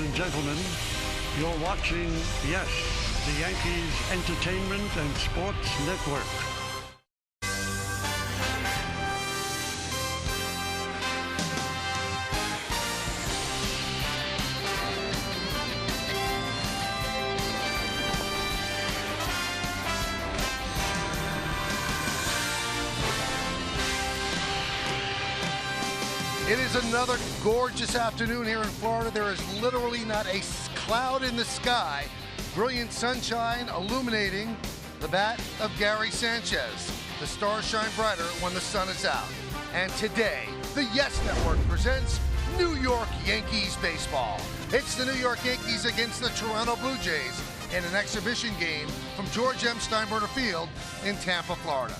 and gentlemen, you're watching, yes, the Yankees Entertainment and Sports Network. It is another gorgeous afternoon here in Florida. There is literally not a cloud in the sky. Brilliant sunshine illuminating the bat of Gary Sanchez. The stars shine brighter when the sun is out. And today, the Yes Network presents New York Yankees baseball. It's the New York Yankees against the Toronto Blue Jays in an exhibition game from George M. Steinbrenner Field in Tampa, Florida.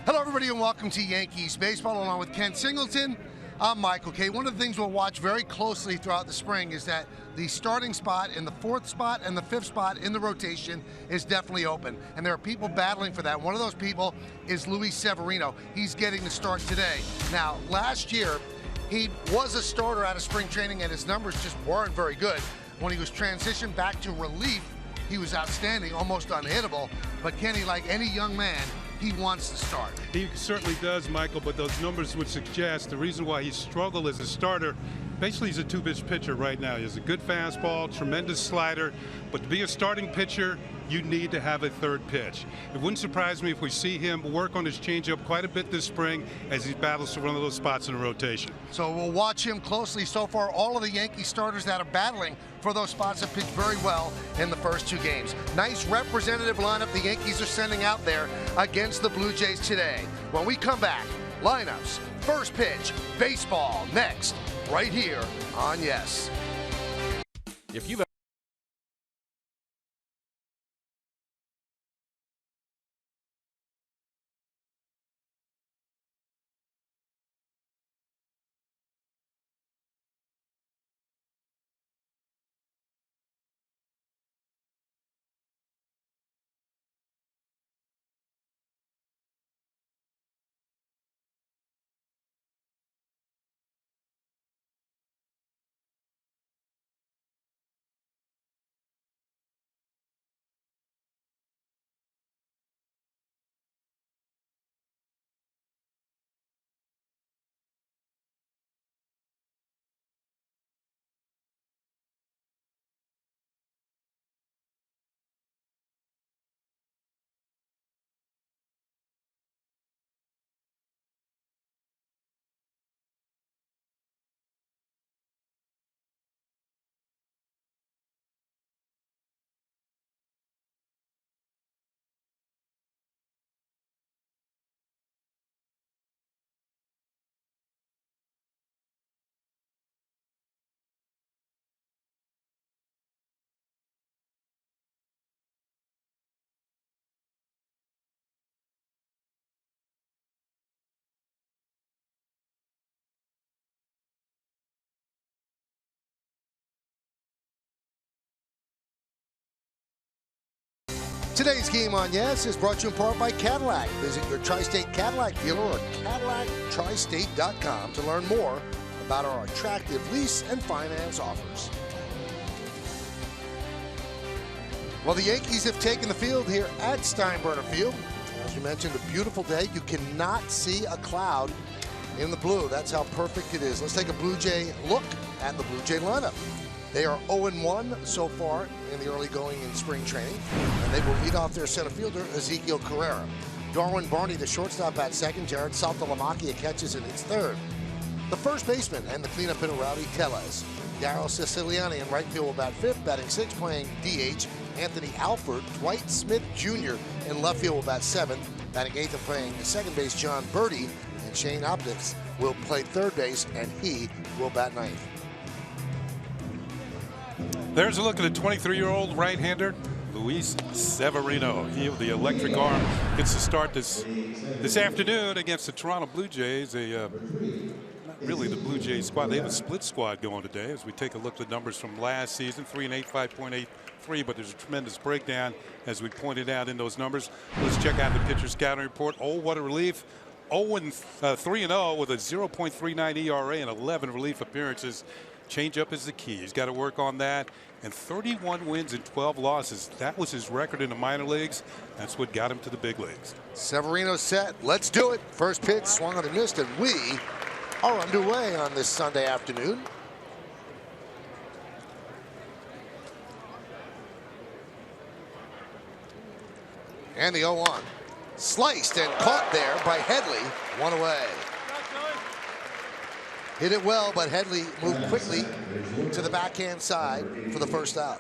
Hello, everybody, and welcome to Yankees Baseball, along with Ken Singleton. I'm Michael Kay. One of the things we'll watch very closely throughout the spring is that the starting spot in the 4th spot and the 5th spot in the rotation is definitely open, and there are people battling for that. One of those people is Luis Severino. He's getting the start today. Now, last year, he was a starter out of spring training, and his numbers just weren't very good. When he was transitioned back to relief, he was outstanding, almost unhittable. But Kenny, like any young man, he wants to start. He certainly does, Michael, but those numbers would suggest the reason why he struggled as a starter, basically he's a two-pitch pitcher right now. He has a good fastball, tremendous slider, but to be a starting pitcher, you need to have a third pitch. It wouldn't surprise me if we see him work on his changeup quite a bit this spring as he battles for one of those spots in the rotation. So we'll watch him closely. So far, all of the Yankee starters that are battling for those spots have pitched very well in the first 2 games. Nice representative lineup the Yankees are sending out there against the Blue Jays today. When we come back, lineups, first pitch, baseball, next, right here on Yes. If you've Today's game on Yes is brought to you in part by Cadillac. Visit your Tri-State Cadillac dealer or CadillacTristate.com to learn more about our attractive lease and finance offers. Well, the Yankees have taken the field here at Steinbrenner Field. As you mentioned, a beautiful day. You cannot see a cloud in the blue. That's how perfect it is. Let's take a Blue Jay look at the Blue Jay lineup. They are 0-1 so far in the early going in spring training, and they will lead off their center fielder, Ezekiel Carrera. Darwin Barney, the shortstop, at second. Jared Saltalamacchia catches in its third. The first baseman and the cleanup hitter, Rowdy Tellez. Daryl Siciliani in right field will bat fifth, batting sixth, playing DH. Anthony Alford. Dwight Smith Jr. in left field will bat seventh, batting eighth and playing second base, John Birdie. And Shane Optics will play third base, and he will bat ninth. There's a look at a 23-year-old right-hander, Luis Severino. He, with the electric arm, gets to start this afternoon against the Toronto Blue Jays. Not really the Blue Jays squad. They have a split squad going today as we take a look at the numbers from last season. 3-8, 5.83, but there's a tremendous breakdown, as we pointed out in those numbers. Let's check out the pitcher scouting report. Oh, what a relief. 3-0 with a 0.39 ERA and 11 relief appearances. Changeup is the key. He's got to work on that. And 31 wins and 12 losses. That was his record in the minor leagues. That's what got him to the big leagues. Severino set. Let's do it. First pitch swung on and missed, and we are underway on this Sunday afternoon. And the 0-1. Sliced and caught there by Headley. One away. Hit it well, but Headley moved quickly to the backhand side for the first out.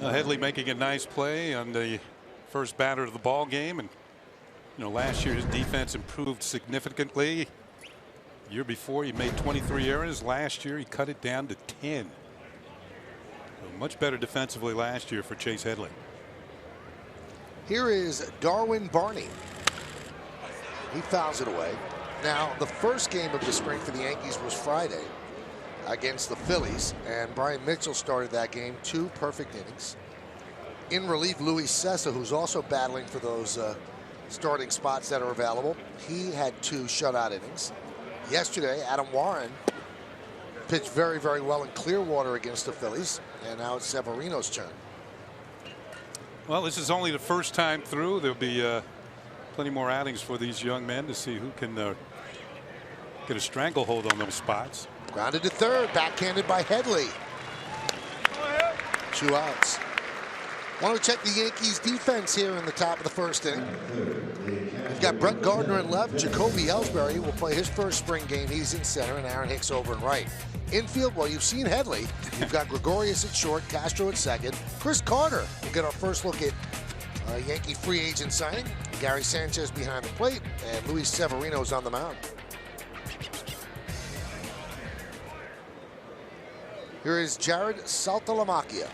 Headley making a nice play on the first batter of the ball game. And last year his defense improved significantly. The year before he made 23 errors. Last year he cut it down to 10. So much better defensively last year for Chase Headley. Here is Darwin Barney. He fouls it away. Now, the first game of the spring for the Yankees was Friday against the Phillies, and Brian Mitchell started that game, 2 perfect innings. In relief, Luis Cessa, who's also battling for those starting spots that are available, he had 2 shutout innings. Yesterday, Adam Warren pitched very, very well in Clearwater against the Phillies, and now it's Severino's turn. Well, this is only the first time through. There'll be plenty more outings for these young men to see who can get a stranglehold on those spots. Grounded to third, backhanded by Headley. 2 outs. Want to check the Yankees defense here in the top of the first inning. We've got Brett Gardner in left. Jacoby Ellsbury will play his first spring game. He's in center, and Aaron Hicks over in right. Infield, well, you've seen Headley. You've got Gregorius at short, Castro at second. Chris Carter will get our first look at Yankee free agent signing. Gary Sanchez behind the plate, and Luis Severino's on the mound. Here is Jared Saltalamacchia.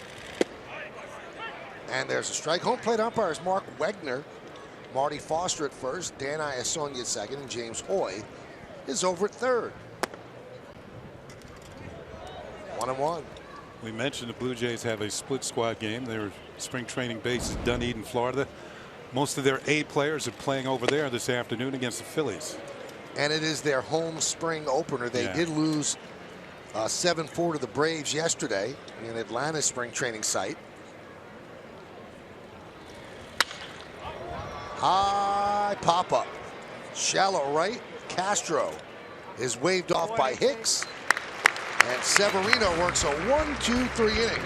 And there's a strike. Home plate umpires Mark Wegner, Marty Foster at first, Dan Iassogna at second, and James Hoy is over at third. 1-1. We mentioned the Blue Jays have a split squad game. Their spring training base is Dunedin, Florida. Most of their A players are playing over there this afternoon against the Phillies. And it is their home spring opener. They did lose 7-4 to the Braves yesterday in Atlanta's spring training site. High pop-up. Shallow right. Castro is waved off by Hicks. And Severino works a 1-2-3 inning.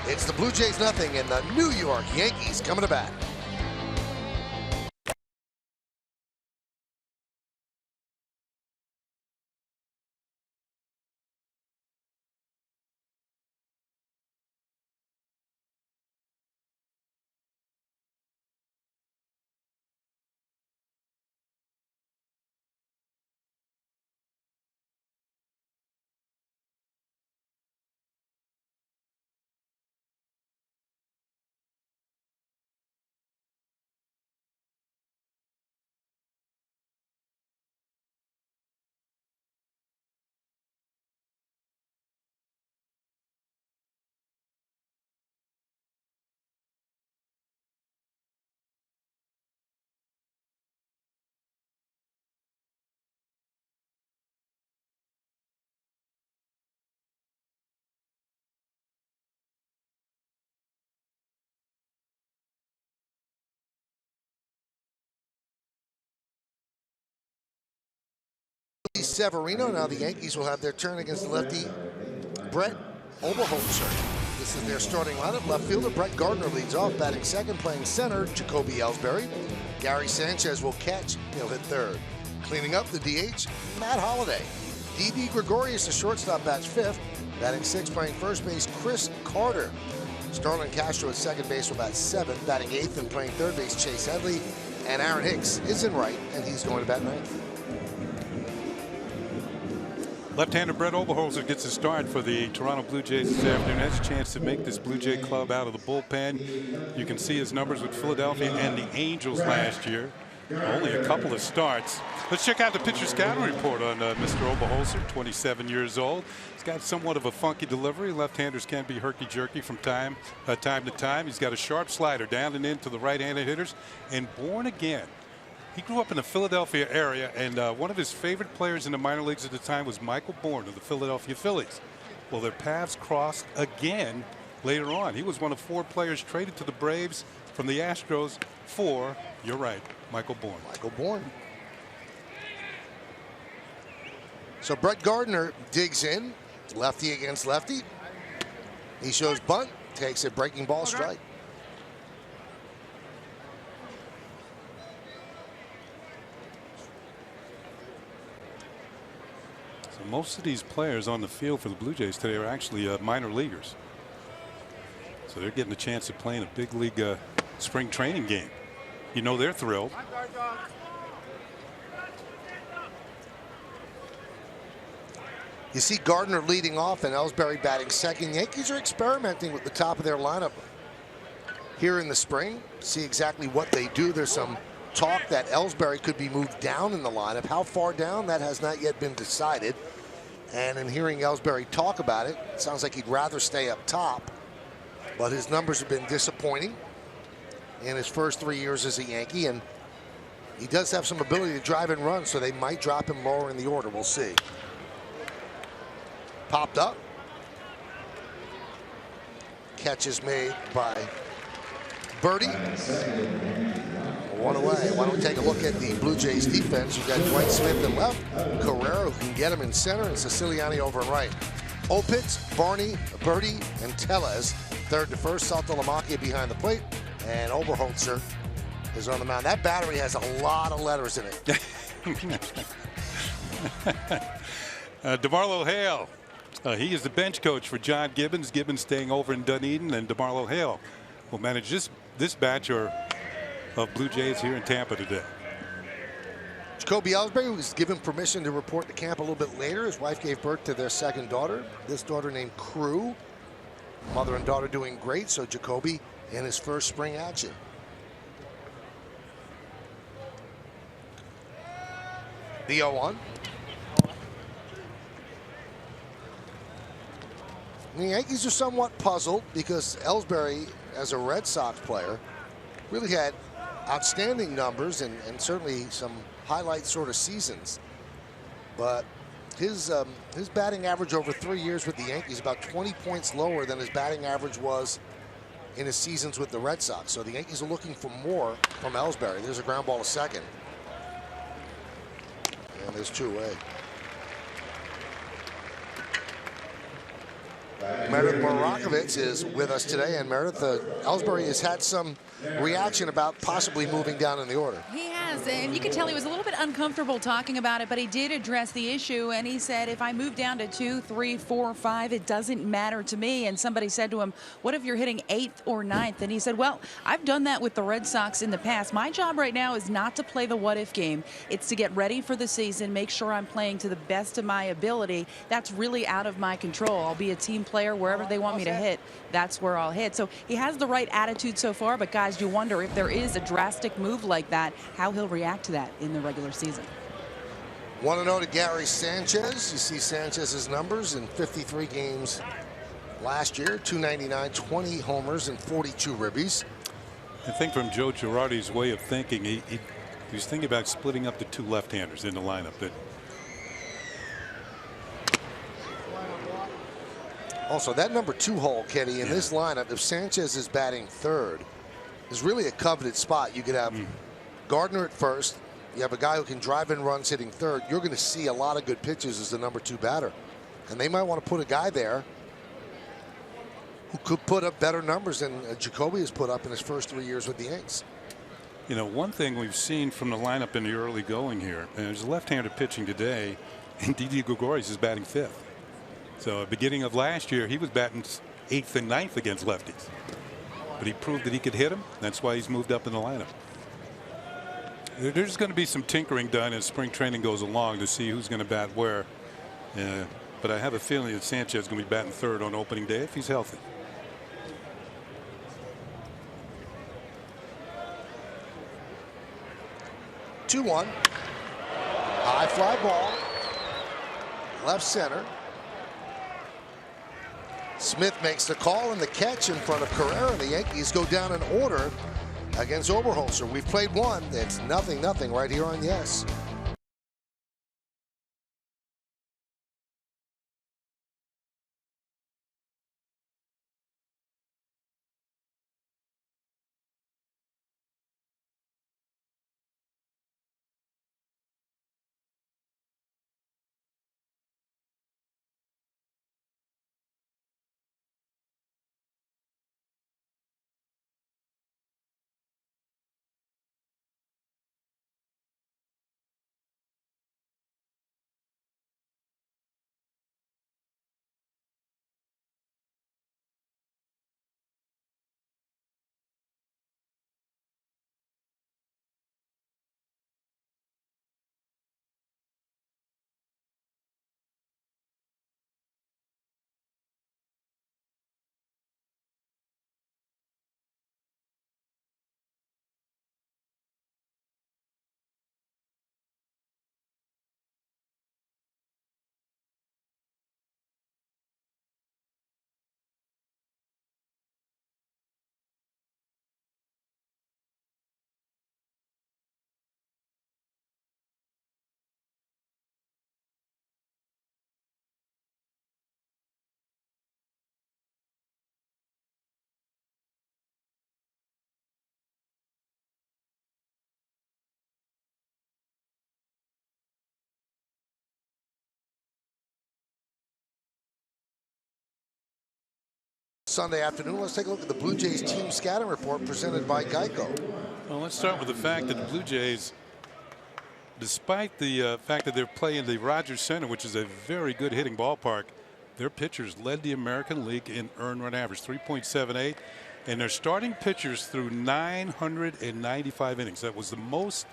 It's the Blue Jays nothing, and the New York Yankees coming to bat. Severino. Now the Yankees will have their turn against the lefty Brett Oberholzer. This is their starting lineup. Left fielder Brett Gardner leads off, batting second, playing center Jacoby Ellsbury. Gary Sanchez will catch. He'll hit third. Cleaning up the DH, Matt Holliday. D.D. Gregorius, the shortstop, bats fifth. Batting sixth, playing first base Chris Carter. Starlin Castro at second base will bat seventh. Batting eighth and playing third base Chase Headley. And Aaron Hicks is in right, and he's going to bat ninth. Left-hander Brett Oberholzer gets a start for the Toronto Blue Jays this afternoon. Has a chance to make this Blue Jay club out of the bullpen. You can see his numbers with Philadelphia and the Angels last year. Only a couple of starts. Let's check out the pitcher scouting report on Mr. Oberholzer, 27 years old. He's got somewhat of a funky delivery. Left-handers can be herky-jerky from time to time. He's got a sharp slider down and in to the right-handed hitters, and born again. He grew up in the Philadelphia area, and one of his favorite players in the minor leagues at the time was Michael Bourne of the Philadelphia Phillies. Well, their paths crossed again later on. He was one of 4 players traded to the Braves from the Astros for, you're right, Michael Bourne. Michael Bourne. So Brett Gardner digs in, lefty against lefty. He shows bunt, takes a breaking ball strike. So most of these players on the field for the Blue Jays today are actually minor leaguers. So they're getting a chance to play in a big league spring training game. You know they're thrilled. You see Gardner leading off and Ellsbury batting second. Yankees are experimenting with the top of their lineup here in the spring. See exactly what they do. There's some talk that Ellsbury could be moved down in the lineup. How far down, that has not yet been decided. And in hearing Ellsbury talk about it, it sounds like he'd rather stay up top. But his numbers have been disappointing in his first 3 years as a Yankee. And he does have some ability to drive and run, so they might drop him lower in the order. We'll see. Popped up. Catch is made by Birdie. One away. Why don't we take a look at the Blue Jays defense? You've got Dwight Smith in left, Carrera who can get him in center, and Siciliani over in right. Opitz, Barney, Birdie, and Tellez third to first. Saltalamacchia behind the plate, and Oberholzer is on the mound. That battery has a lot of letters in it. DeMarlo Hale. He is the bench coach for John Gibbons. Gibbons staying over in Dunedin, and DeMarlo Hale will manage this batch of Blue Jays here in Tampa today. Jacoby Ellsbury was given permission to report to camp a little bit later. His wife gave birth to their second daughter. This daughter named Crew. Mother and daughter doing great, so Jacoby in his first spring action. The 0-1. The Yankees are somewhat puzzled because Ellsbury, as a Red Sox player, really had outstanding numbers and certainly some highlight sort of seasons. But his batting average over 3 years with the Yankees about 20 points lower than his batting average was in his seasons with the Red Sox. So the Yankees are looking for more from Ellsbury. There's a ground ball to second. And there's 2 away. Meredith Morakovitz is with us today, and Meredith, Ellsbury has had some reaction about possibly moving down in the order. He has, and you can tell he was a little bit uncomfortable talking about it, but he did address the issue, and he said, if I move down to 2, 3, 4, 5, it doesn't matter to me. And somebody said to him, what if you're hitting 8th or 9th? And he said, well, I've done that with the Red Sox in the past. My job right now is not to play the what-if game. It's to get ready for the season, make sure I'm playing to the best of my ability. That's really out of my control. I'll be a team player wherever they want me to hit. That's where I'll hit. So he has the right attitude so far, but guys, you wonder if there is a drastic move like that, how he'll react to that in the regular season. 1-0 to Gary Sanchez. You see Sanchez's numbers in 53 games last year, 299, 20 homers, and 42 ribbies. I think from Joe Girardi's way of thinking, he was thinking about splitting up the 2 left-handers in the lineup. Also, that number 2 hole, Kenny, in this lineup, if Sanchez is batting third, is really a coveted spot. You could have Gardner at first. You have a guy who can drive in runs hitting third. You're going to see a lot of good pitches as the number 2 batter. And they might want to put a guy there who could put up better numbers than Jacoby has put up in his first 3 years with the Yanks. You know, one thing we've seen from the lineup in the early going here, and there's a left-hander pitching today, and Didi Gregorius is batting 5th. So at the beginning of last year, he was batting 8th and 9th against lefties. But he proved that he could hit him. That's why he's moved up in the lineup. There's going to be some tinkering done as spring training goes along to see who's going to bat where. But I have a feeling that Sanchez is going to be batting third on opening day if he's healthy. Two-1. High fly ball. Left center. Smith makes the call and the catch in front of Carrera. The Yankees go down in order against Oberholzer. We've played one. It's 0-0 right here on Yes. Sunday afternoon. Let's take a look at the Blue Jays team scouting report presented by Geico. Well, let's start with the fact that the Blue Jays, despite the fact that they're playing the Rogers Center, which is a very good hitting ballpark, their pitchers led the American League in earned run average, 3.78, and their starting pitchers threw 995 innings. That was the most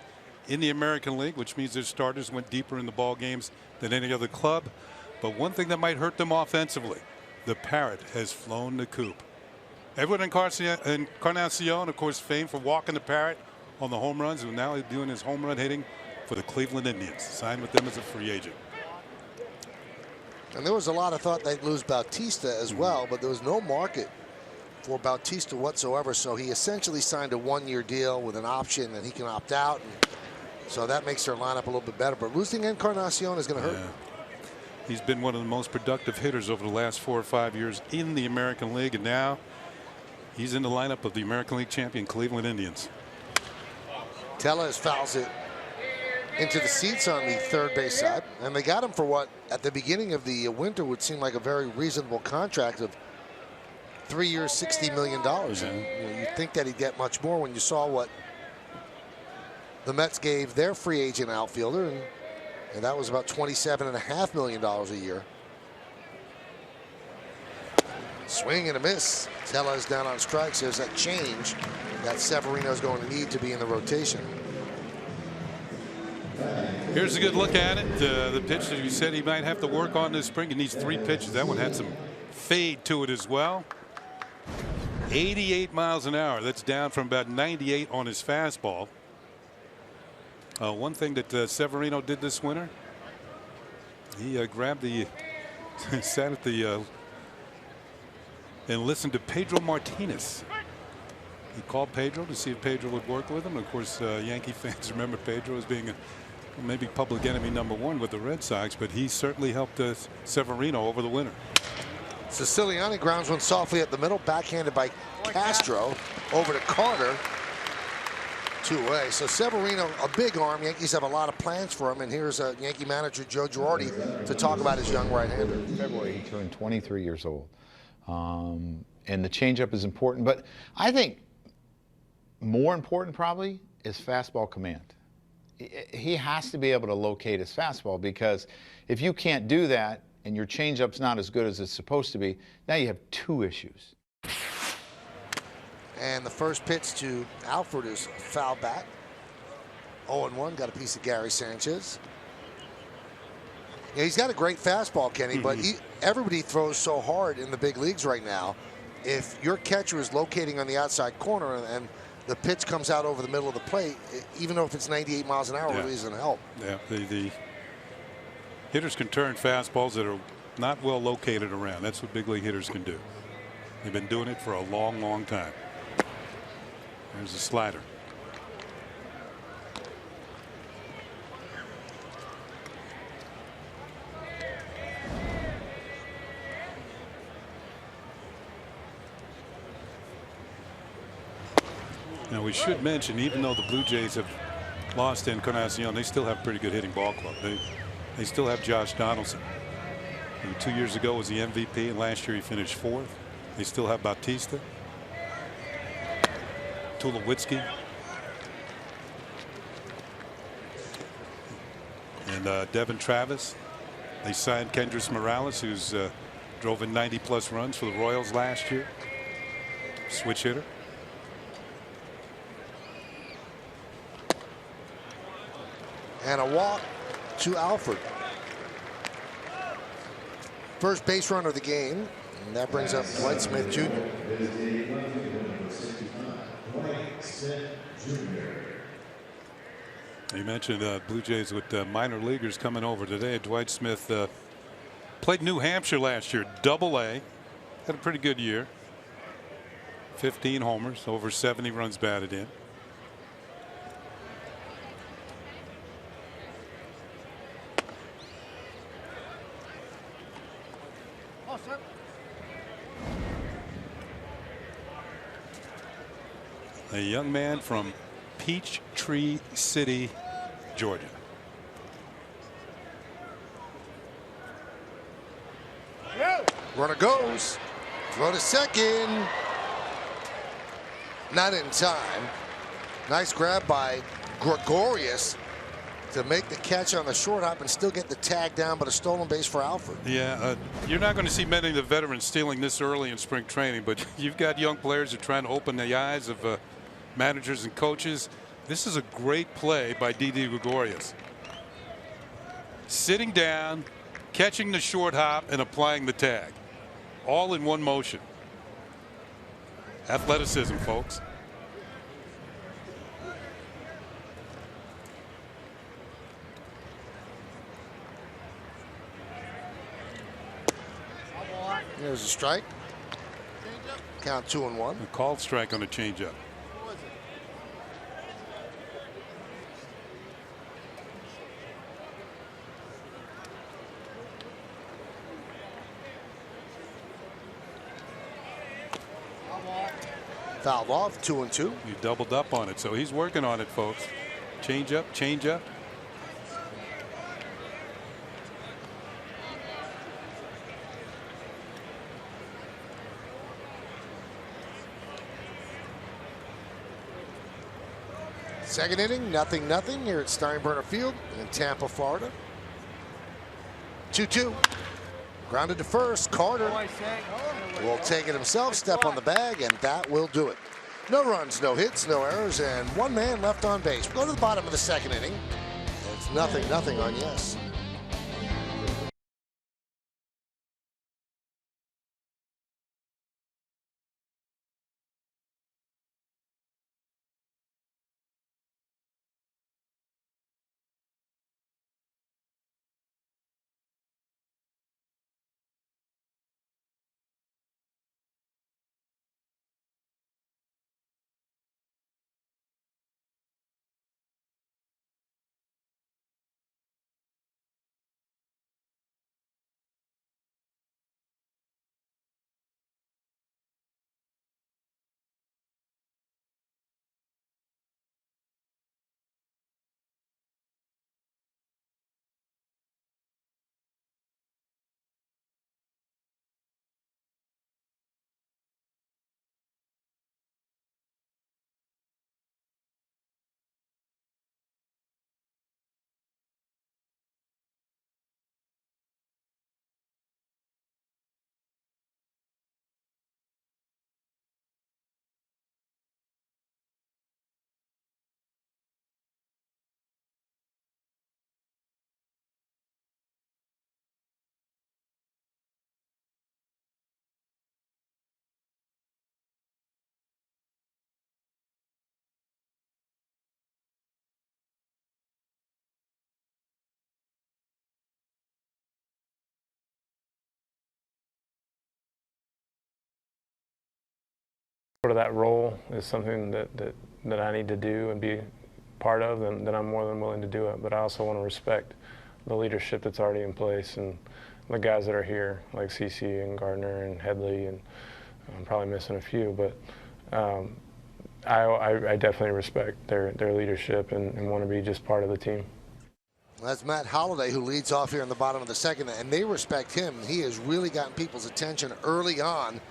in the American League, which means their starters went deeper in the ball games than any other club. But one thing that might hurt them offensively, the Parrot has flown the coop. Edwin Encarnacion, of course, famed for walking the Parrot on the home runs, and now he's doing his home run hitting for the Cleveland Indians. Signed with them as a free agent. And there was a lot of thought they'd lose Bautista as well, but there was no market for Bautista whatsoever. So he essentially signed a one-year deal with an option that he can opt out. And so that makes their lineup a little bit better. But losing Encarnacion is going to hurt. He's been one of the most productive hitters over the last 4 or 5 years in the American League, and now he's in the lineup of the American League champion Cleveland Indians. Tellez fouls it into the seats on the third base side, and they got him for what at the beginning of the winter would seem like a very reasonable contract of 3 years, $60 million. And you'd think that he'd get much more when you saw what the Mets gave their free agent outfielder, and that was about $27.5 million a year. Swing and a miss. Tellez down on strikes. There's that change that Severino's going to need to be in the rotation. Here's a good look at it. The pitch that you said he might have to work on this spring. He needs 3 pitches. That one had some fade to it as well. 88 miles an hour. That's down from about 98 on his fastball. One thing that Severino did this winter, he grabbed the sat at the and listened to Pedro Martinez. He called Pedro to see if Pedro would work with him. Of course, Yankee fans remember Pedro as being maybe public enemy #1 with the Red Sox, but he certainly helped Severino over the winter. Siciliani grounds one softly at the middle, backhanded by Castro over to Carter. 2-away. So Severino, a big arm. Yankees have a lot of plans for him, and here's Yankee manager Joe Girardi to talk about his young right-hander. In February, he turned 23 years old, and the changeup is important. But I think more important probably is fastball command. He has to be able to locate his fastball, because if you can't do that and your changeup's not as good as it's supposed to be, now you have 2 issues. And the first pitch to Alford is foul back. 0-1, got a piece of Gary Sanchez. Yeah, he's got a great fastball, Kenny, but everybody throws so hard in the big leagues right now. If your catcher is locating on the outside corner and the pitch comes out over the middle of the plate, even though if it's 98 miles an hour, it really isn't help. Yeah, the hitters can turn fastballs that are not well located around. That's what big league hitters can do. They've been doing it for a long, long time. There's a slider. Now we should mention, even though the Blue Jays have lost Encarnacion, they still have a pretty good hitting ball club. They still have Josh Donaldson, who 2 years ago was the MVP, and last year he finished 4th. They still have Bautista, Tulowitzki, and Devin Travis. They signed Kendrys Morales, who's drove in 90+ runs for the Royals last year. Switch hitter. And a walk to Alford. First base runner of the game, and that brings up Dwight Smith Jr. You mentioned Blue Jays with minor leaguers coming over today. Dwight Smith played New Hampshire last year, Double-A, had a pretty good year. 15 homers, over 70 runs batted in. A young man from Peachtree City, Georgia. Runner goes. Throw to second. Not in time. Nice grab by Gregorius to make the catch on the short hop and still get the tag down, but a stolen base for Alford. Yeah, you're not going to see many of the veterans stealing this early in spring training, but you've got young players who are trying to open the eyes of managers and coaches. This is a great play by Didi Gregorius. Sitting down, catching the short hop, and applying the tag. All in one motion. Athleticism, folks. There's a strike. Count 2-1. A called strike on a changeup. Fouled off, 2-2. He doubled up on it, so he's working on it, folks. Change up, change up. Second inning, 0-0 here at Steinbrenner Field in Tampa, Florida. 2-2. Grounded to first. Carter will take it himself, step on the bag, and that will do it. No runs, no hits, no errors, and one man left on base. We go to the bottom of the second inning. It's 0-0 on yes. Sort of that role is something that I need to do and be part of, then I'm more than willing to do it. But I also want to respect the leadership that's already in place and the guys that are here, like CC and Gardner and Headley, and I'm probably missing a few, but I definitely respect their leadership and want to be just part of the team. That's Matt Holliday, who leads off here in the bottom of the second, and they respect him. He has really gotten people's attention early on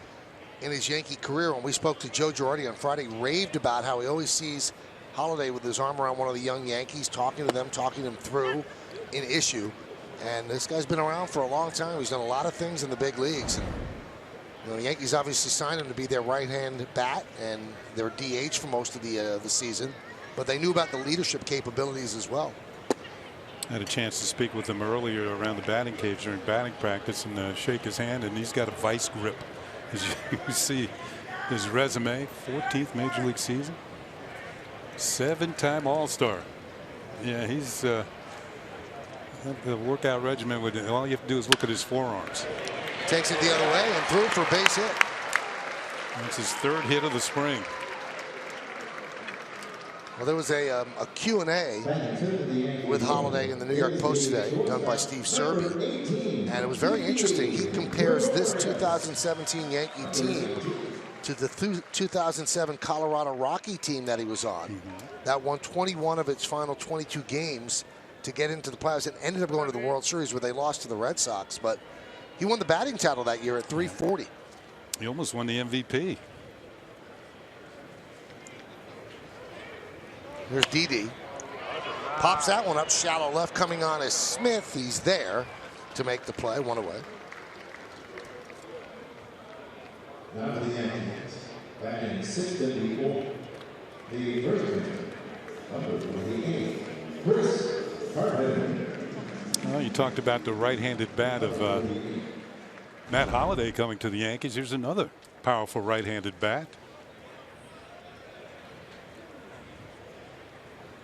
in his Yankee career. When we spoke to Joe Girardi on Friday, raved about how he always sees Holliday with his arm around one of the young Yankees, talking to them, talking them through an issue. And this guy's been around for a long time. He's done a lot of things in the big leagues. And you know, the Yankees obviously signed him to be their right-hand bat and their DH for most of the season. But they knew about the leadership capabilities as well. I had a chance to speak with him earlier around the batting cage during batting practice and shake his hand, and he's got a vice grip. As you see his resume, 14th Major League season, 7-time All-Star. Yeah, he's the workout regimen. All you have to do is look at his forearms. Takes it the other way and through for a base hit. That's his third hit of the spring. Well, there was a Q&A with Holliday in the New York Post today, done by Steve Serby, and it was very interesting. He compares this 2017 Yankee team to the 2007 Colorado Rocky team that he was on. That won 21 of its final 22 games to get into the playoffs and ended up going to the World Series where they lost to the Red Sox. But he won the batting title that year at 340. He almost won the MVP. Here's Didi. Pops that one up shallow left. Coming on is Smith. He's there to make the play. One away. Now for the Yankees. Back in 6:54. The first baseman, number 48, Chris Carpenter. Well, you talked about the right-handed bat of Matt Holliday coming to the Yankees. Here's another powerful right-handed bat.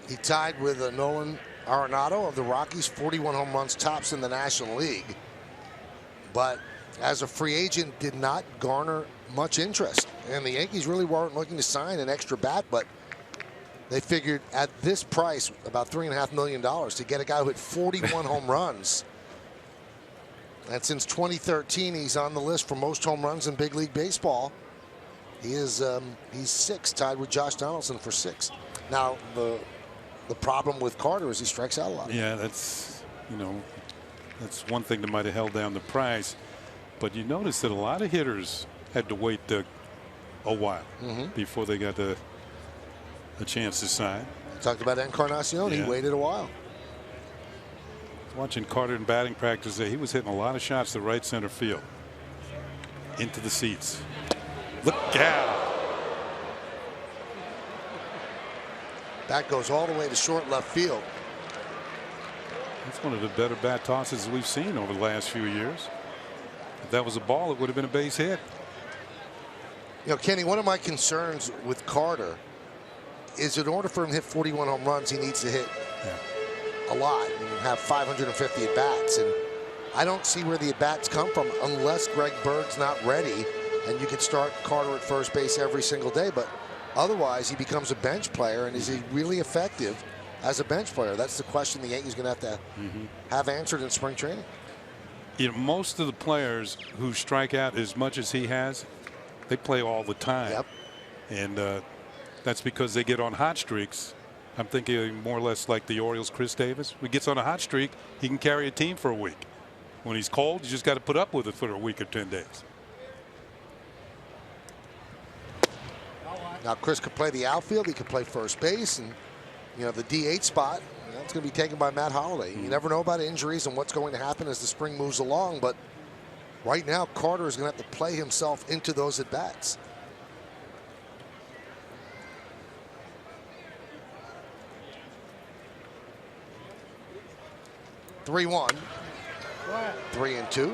He tied with Nolan Arenado of the Rockies, 41 home runs, tops in the National League. But as a free agent, did not garner much interest. And the Yankees really weren't looking to sign an extra bat, but they figured at this price, about $3.5 million, to get a guy who hit 41 home runs. And since 2013, he's on the list for most home runs in big league baseball. He's 6th, tied with Josh Donaldson for 6th. Now, the problem with Carter is he strikes out a lot. Yeah, that's one thing that might have held down the price. But you notice that a lot of hitters had to wait a while before they got a chance to sign. Talked about Encarnacion. Yeah. He waited a while. Watching Carter in batting practice, he was hitting a lot of shots to right center field. Into the seats. Look out. That goes all the way to short left field. That's one of the better bat tosses we've seen over the last few years. If that was a ball, it would have been a base hit. You know, Kenny, one of my concerns with Carter is in order for him to hit 41 home runs, he needs to hit a lot and have 550 at-bats. And I don't see where the at-bats come from unless Greg Bird's not ready and you can start Carter at first base every single day. But otherwise, he becomes a bench player, and is he really effective as a bench player? That's the question the Yankees are going to have answered in spring training. You know, most of the players who strike out as much as he has, they play all the time. Yep. And that's because they get on hot streaks. I'm thinking more or less like the Orioles' Chris Davis. When he gets on a hot streak, he can carry a team for a week. When he's cold, you just got to put up with it for a week or 10 days. Now, Chris could play the outfield. He could play first base. And, you know, the DH spot, it's going to be taken by Matt Holliday. You never know about injuries and what's going to happen as the spring moves along. But right now, Carter is going to have to play himself into those at-bats. Three-one. 3-2.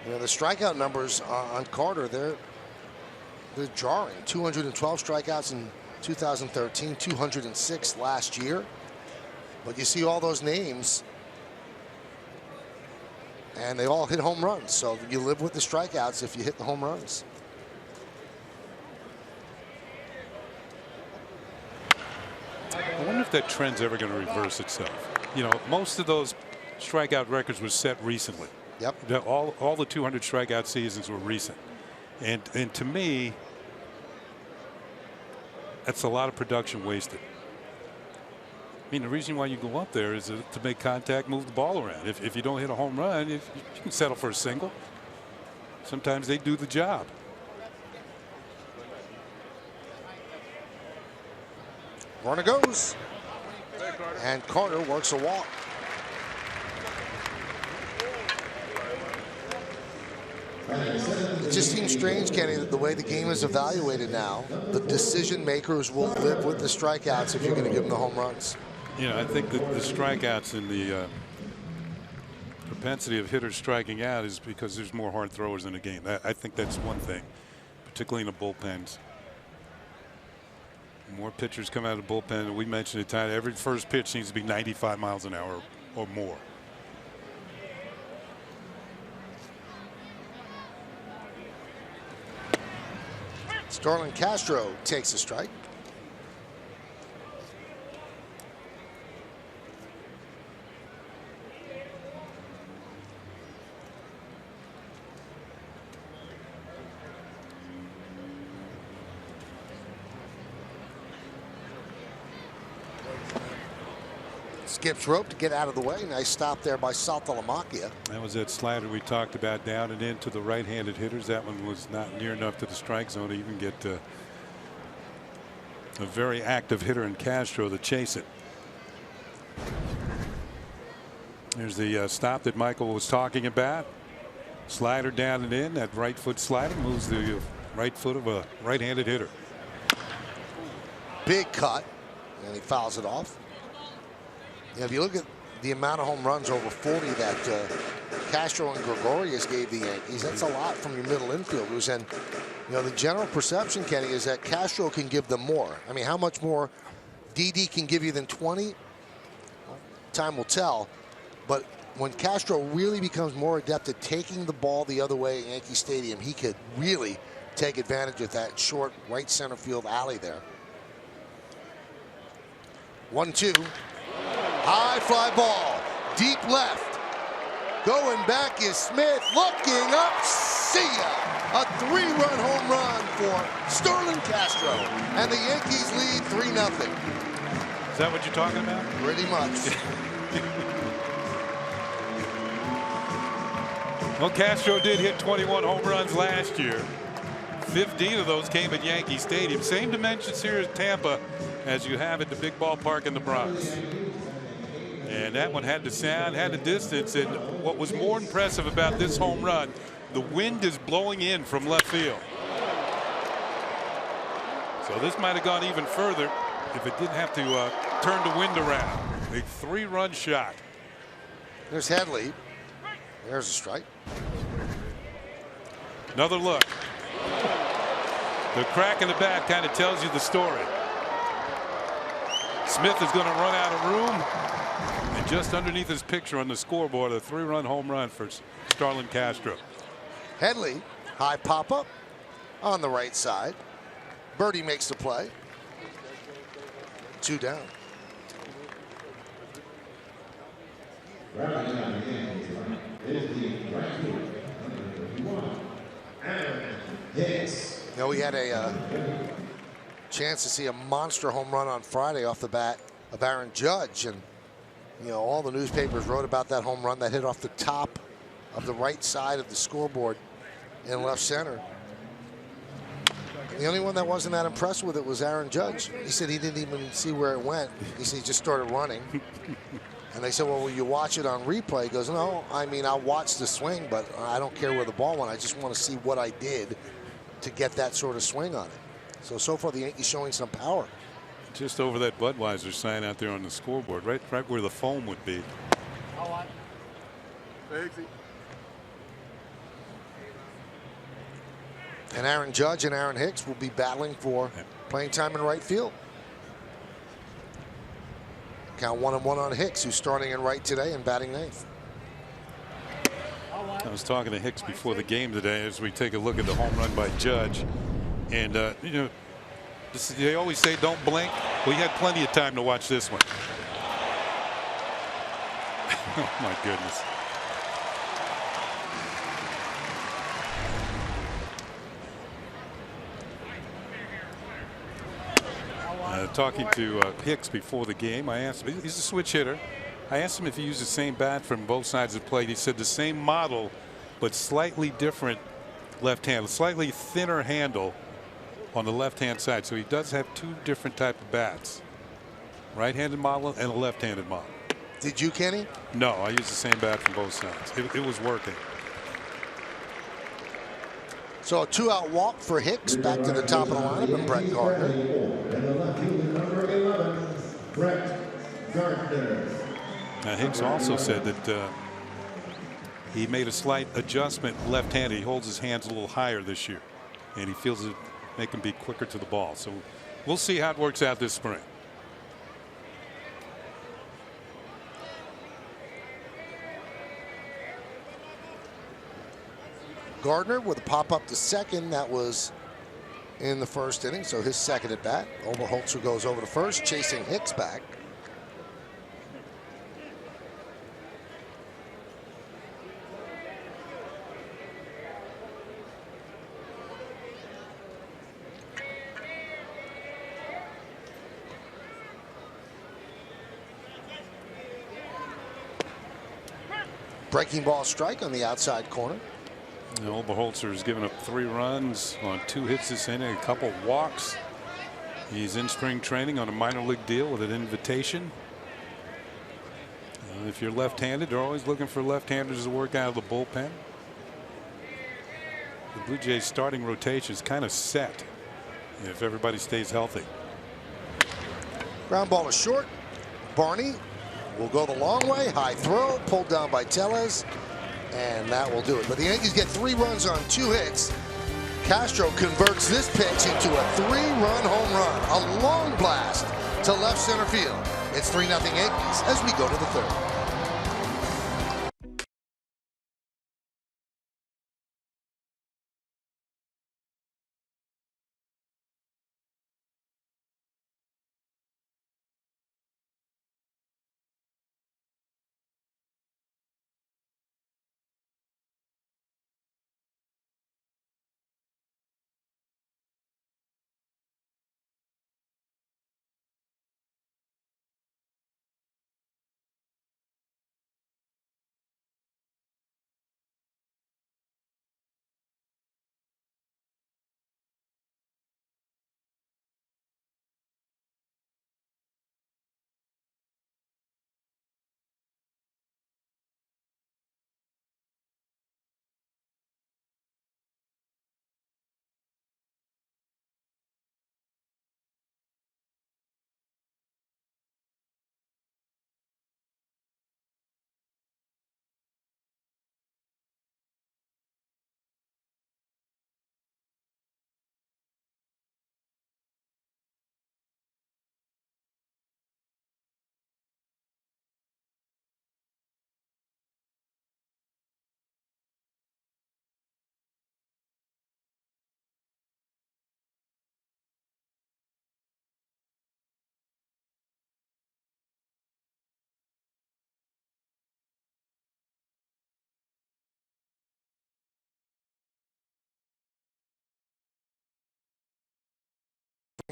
You know, the strikeout numbers on Carter, they're jarring. 212 strikeouts in 2013, 206 last year. But you see all those names, and they all hit home runs. So you live with the strikeouts if you hit the home runs. I wonder if that trend's ever going to reverse itself. You know, most of those strikeout records were set recently. Yep. All the 200 strikeout seasons were recent. And to me, that's a lot of production wasted. I mean, the reason why you go up there is to make contact, move the ball around. If you don't hit a home run, you can settle for a single. Sometimes they do the job. Runner goes. And Carter works a walk. It just seems strange, Kenny, that the way the game is evaluated now, the decision makers will live with the strikeouts if you're going to give them the home runs. You know, I think that the strikeouts and the propensity of hitters striking out is because there's more hard throwers in the game. I think that's one thing, particularly in the bullpens. More pitchers come out of the bullpen. We mentioned it, Ty. Every first pitch needs to be 95 miles an hour or more. Starlin Castro takes a strike. Skips rope to get out of the way. Nice stop there by Saltalamacchia. That was that slider we talked about down and into the right-handed hitters. That one was not near enough to the strike zone to even get a very active hitter in Castro to chase it. There's the stop that Michael was talking about. Slider down and in. That right foot slider moves the right foot of a right-handed hitter. Big cut, and he fouls it off. If you look at the amount of home runs, over 40 that Castro and Gregorius gave the Yankees, that's a lot from your middle infielders. And the general perception, Kenny, is that Castro can give them more. I mean, how much more Didi can give you than 20? Well, time will tell. But when Castro really becomes more adept at taking the ball the other way at Yankee Stadium, he could really take advantage of that short right center field alley there. 1-2. High fly ball, deep left. Going back is Smith, looking up, see ya! A 3-run home run for Starlin Castro, and the Yankees lead 3-0. Is that what you're talking about? Pretty much. Well, Castro did hit 21 home runs last year. 15 of those came at Yankee Stadium. Same dimensions here as Tampa as you have at the big ballpark in the Bronx. And that one had the sound, had the distance, and what was more impressive about this home run, the wind is blowing in from left field. So this might have gone even further if it didn't have to turn the wind around. A 3-run shot. There's Headley. There's a strike. Another look. The crack in the bat kind of tells you the story. Smith is going to run out of room. And just underneath his picture on the scoreboard, a 3-run home run for Starlin Castro. Headley, high pop-up on the right side. Birdie makes the play. 2 down. We had a chance to see a monster home run on Friday off the bat of Aaron Judge, and all the newspapers wrote about that home run that hit off the top of the right side of the scoreboard in left center. The only one that wasn't that impressed with it was Aaron Judge. He said he didn't even see where it went. He said he just started running. And they said, well, will you watch it on replay? He goes, no, I mean, I'll watch the swing, but I don't care where the ball went. I just want to see what I did to get that sort of swing on it. So far the Yankees showing some power. Just over that Budweiser sign out there on the scoreboard, right where the foam would be. And Aaron Judge and Aaron Hicks will be battling for playing time in right field. Count 1-1 on Hicks, who's starting in right today and batting 9th. I was talking to Hicks before the game today as we take a look at the home run by Judge. And, they always say don't blink. Well, you had plenty of time to watch this one. Oh, my goodness. Talking to Hicks before the game, I asked him, he's a switch hitter. I asked him if he used the same bat from both sides of the plate. He said the same model, but slightly different left hand, slightly thinner handle on the left-hand side. So he does have 2 different type of bats, right-handed model and a left-handed model. Did you, Kenny? No, I used the same bat from both sides. It was working. So a 2-out walk for Hicks, back to the top of the lineup, and Brett Gardner. Now Hicks also said that he made a slight adjustment left-handed. He holds his hands a little higher this year, and he feels it make him be quicker to the ball. So we'll see how it works out this spring. Gardner with a pop-up to second. That was in the first inning, so his second at bat. Oberholzer goes over to first, chasing Hicks back. Breaking ball strike on the outside corner. Oberholzer has given up 3 runs on 2 hits this inning, a couple walks. He's in spring training on a minor league deal with an invitation. If you're left-handed, they're always looking for left-handers to work out of the bullpen. The Blue Jays starting rotation is kind of set if everybody stays healthy. Ground ball is short. Barney will go the long way. High throw, pulled down by Tellez, and that will do it. But the Yankees get 3 runs on 2 hits. Castro converts this pitch into a 3-run home run. A long blast to left center field. It's 3-0 Yankees as we go to the 3rd.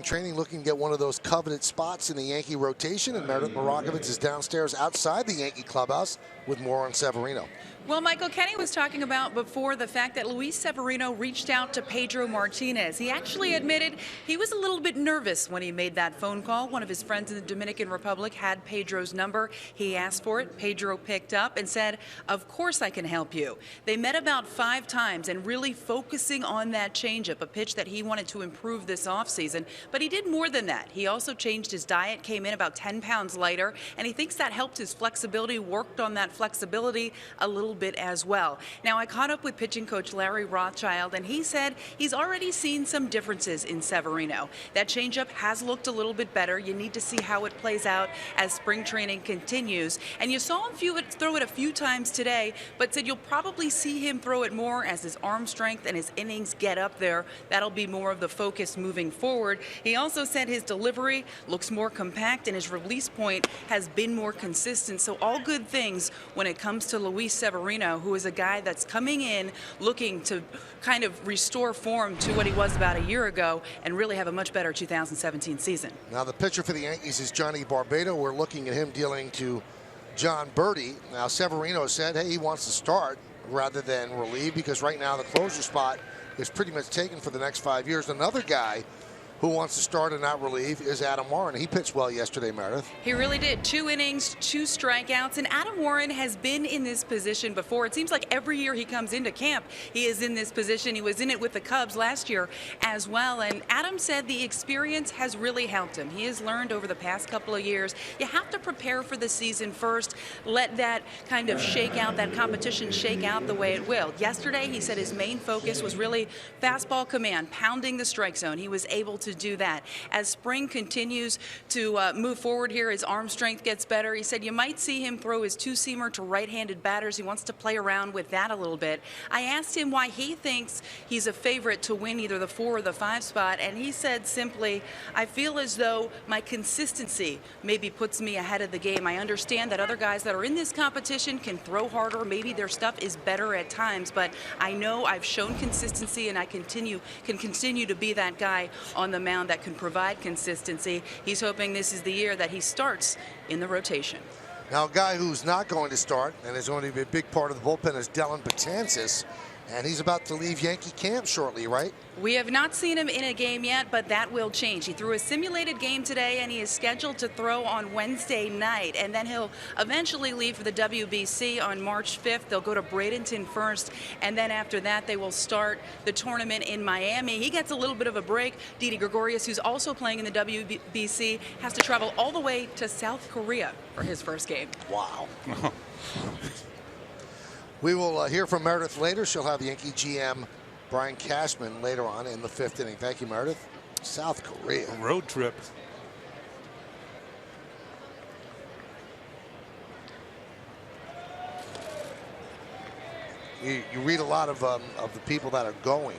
Training looking to get one of those coveted spots in the Yankee rotation, and Meredith Marakovitz is downstairs outside the Yankee clubhouse with more on Severino. Well, Michael, Kenny was talking about before the fact that Luis Severino reached out to Pedro Martinez. He actually admitted he was a little bit nervous when he made that phone call. One of his friends in the Dominican Republic had Pedro's number. He asked for it. Pedro picked up and said, "Of course I can help you." They met about 5 times and really focusing on that changeup, a pitch that he wanted to improve this offseason. But he did more than that. He also changed his diet, came in about 10 pounds lighter, and he thinks that helped his flexibility, worked on that flexibility a little bit as well. Now, I caught up with pitching coach Larry Rothschild, and he said he's already seen some differences in Severino. That changeup has looked a little bit better. You need to see how it plays out as spring training continues. And you saw him throw it a few times today, but said you'll probably see him throw it more as his arm strength and his innings get up there. That'll be more of the focus moving forward. He also said his delivery looks more compact and his release point has been more consistent. So all good things when it comes to Luis Severino, who is a guy that's coming in looking to kind of restore form to what he was about a year ago and really have a much better 2017 season. Now the pitcher for the Yankees is Johnny Barbado. We're looking at him dealing to John Birdie. Now Severino said, hey, he wants to start rather than relieve because right now the closer spot is pretty much taken for the next 5 years. Another guy who wants to start and not relieve is Adam Warren. He pitched well yesterday, Meredith. He really did. 2 innings, 2 strikeouts, and Adam Warren has been in this position before. It seems like every year he comes into camp, he is in this position. He was in it with the Cubs last year as well, and Adam said the experience has really helped him. He has learned over the past couple of years, you have to prepare for the season first, let that kind of shake out, that competition shake out the way it will. Yesterday, he said his main focus was really fastball command, pounding the strike zone. He was able to do that. As spring continues to move forward here, his arm strength gets better. He said you might see him throw his 2-seamer to right-handed batters. He wants to play around with that a little bit. I asked him why he thinks he's a favorite to win either the 4 or the 5 spot, and he said simply, I feel as though my consistency maybe puts me ahead of the game. I understand that other guys that are in this competition can throw harder. Maybe their stuff is better at times, but I know I've shown consistency, and I can continue to be that guy on the mound that can provide consistency. He's hoping this is the year that he starts in the rotation. Now, a guy who's not going to start and is going to be a big part of the bullpen is Dylan Betances, and he's about to leave Yankee camp shortly, right? We have not seen him in a game yet, but that will change. He threw a simulated game today, and he is scheduled to throw on Wednesday night, and then he'll eventually leave for the WBC on March 5th. They'll go to Bradenton first, and then after that, they will start the tournament in Miami. He gets a little bit of a break. Didi Gregorius, who's also playing in the WBC, has to travel all the way to South Korea for his first game. Wow. We will hear from Meredith later. She'll have Yankee GM Brian Cashman later on in the 5th inning. Thank you, Meredith. South Korea. A road trip. You read a lot of the people that are going,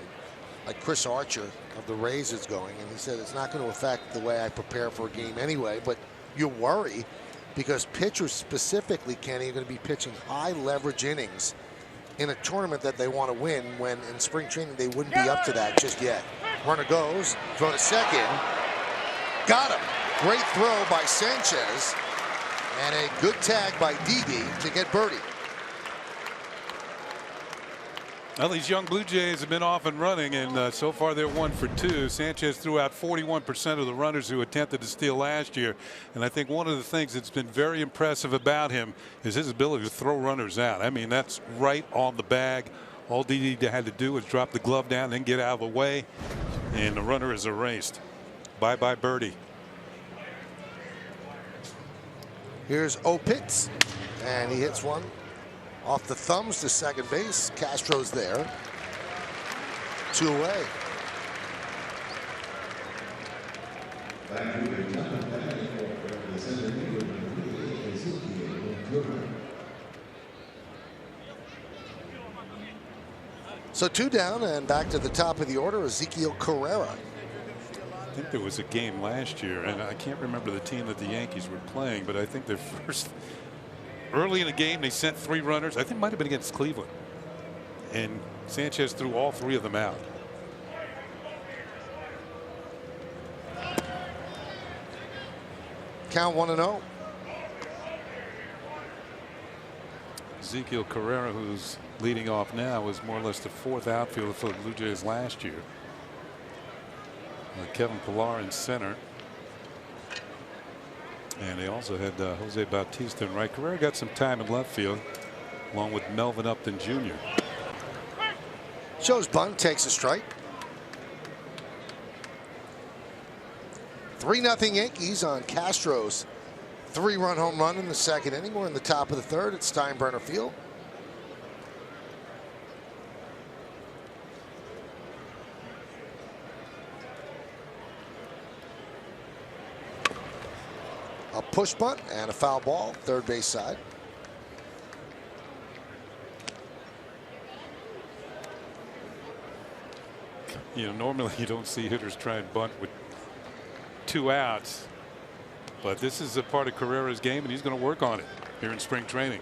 like Chris Archer of the Rays is going, and he said it's not going to affect the way I prepare for a game anyway, but you worry because pitchers specifically, Kenny, are going to be pitching high leverage innings in a tournament that they want to win when in spring training they wouldn't be up to that just yet. Runner goes, throw to second. Got him. Great throw by Sanchez and a good tag by Didi to get birdie. Well, these young Blue Jays have been off and running, and so far they're 1 for 2. Sanchez threw out 41% of the runners who attempted to steal last year, and I think one of the things that's been very impressive about him is his ability to throw runners out. I mean, that's right on the bag. All Didi had to do was drop the glove down, then get out of the way, and the runner is erased. Bye-bye birdie. Here's Opitz, and he hits one off the thumbs to second base. Castro's there. 2 away. So 2 down and back to the top of the order, Ezekiel Carrera. I think there was a game last year, and I can't remember the team that the Yankees were playing, but I think their first early in the game they sent 3 runners. I think it might have been against Cleveland, and Sanchez threw all 3 of them out. Count 1-0. Ezekiel Carrera, who's leading off now, was more or less the 4th outfielder for the Blue Jays last year. Kevin Pillar in center. And they also had Jose Bautista in right. Carrera got some time in left field, along with Melvin Upton Jr. Shows bunt, takes a strike. 3-0 Yankees on Castro's 3-run home run in the 2nd inning. We're in the top of the 3rd at Steinbrenner Field. A push bunt and a foul ball, 3rd base side. You know, normally you don't see hitters try and bunt with 2 outs, but this is a part of Carrera's game, and he's going to work on it here in spring training.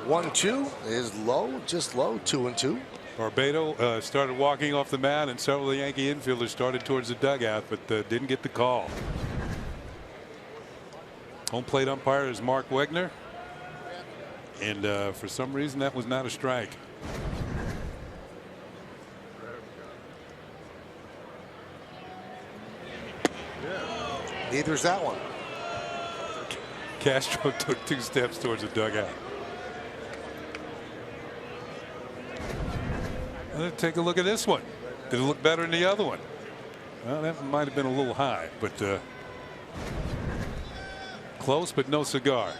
One-two is low, just low. 2-2. Barbado started walking off the mound, and several of the Yankee infielders started towards the dugout, but didn't get the call. Home plate umpire is Mark Wegner, and for some reason that was not a strike. Neither is that one. Castro took 2 steps towards the dugout. Let's take a look at this one. Did it look better than the other one? Well, that might have been a little high, but close, but no cigar.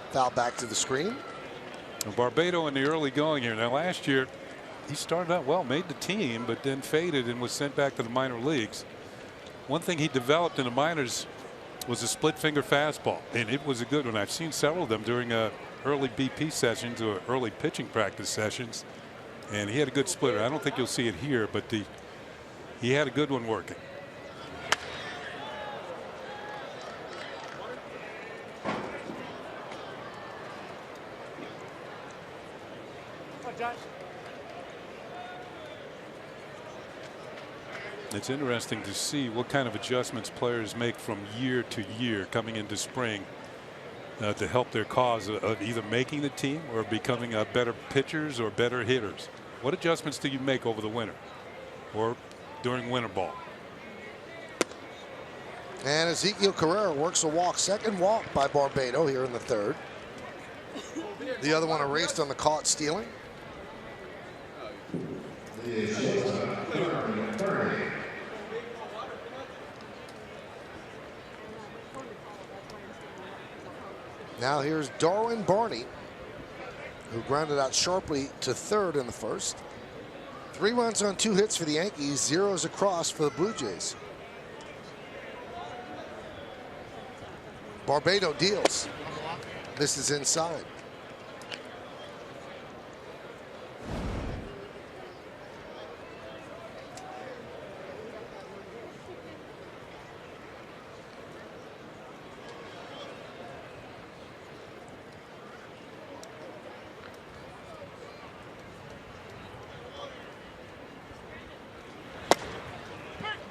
Foul back to the screen. And Barbado in the early going here. Now, last year, he started out well, made the team, but then faded and was sent back to the minor leagues. One thing he developed in the minors was a split finger fastball, and it was a good one. I've seen several of them during early BP sessions or early pitching practice sessions, and he had a good splitter. I don't think you'll see it here, but he had a good one working. It's interesting to see what kind of adjustments players make from year to year coming into spring to help their cause of either making the team or becoming better pitchers or better hitters. What adjustments do you make over the winter or during winter ball? And Ezekiel Carrera works a walk. Second walk by Barbado here in the third. The other one erased on the caught stealing. Now here's Darwin Barney, who grounded out sharply to third in the first. 3 runs on 2 hits for the Yankees, 0s across for the Blue Jays. Barbado deals. This is inside.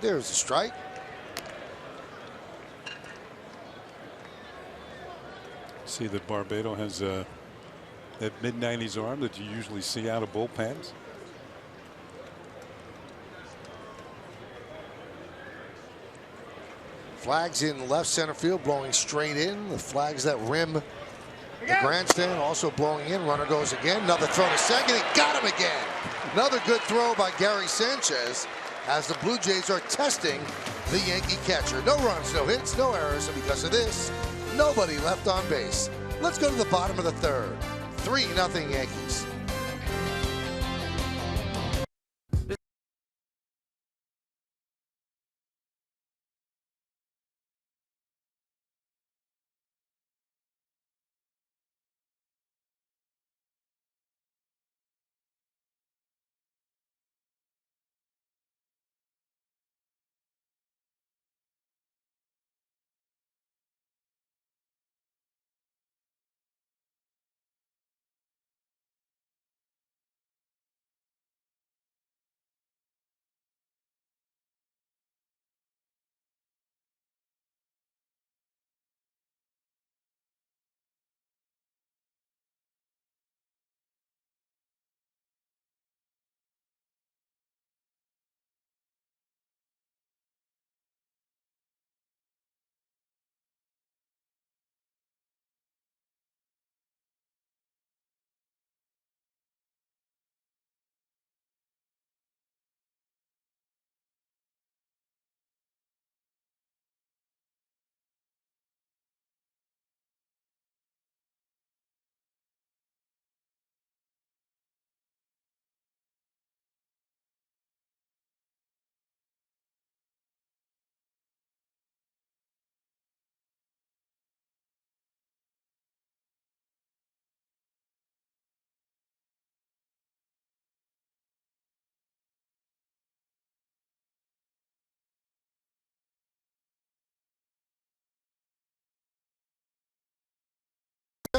There's a strike. See that Barbado has that mid-90s arm that you usually see out of bullpens. Flags in left center field blowing straight in. The flags that rim the grandstand also blowing in. Runner goes again. Another throw to second. He got him again. Another good throw by Gary Sanchez as the Blue Jays are testing the Yankee catcher. No runs, no hits, no errors, and because of this, nobody left on base. Let's go to the bottom of the third. 3-0 Yankees.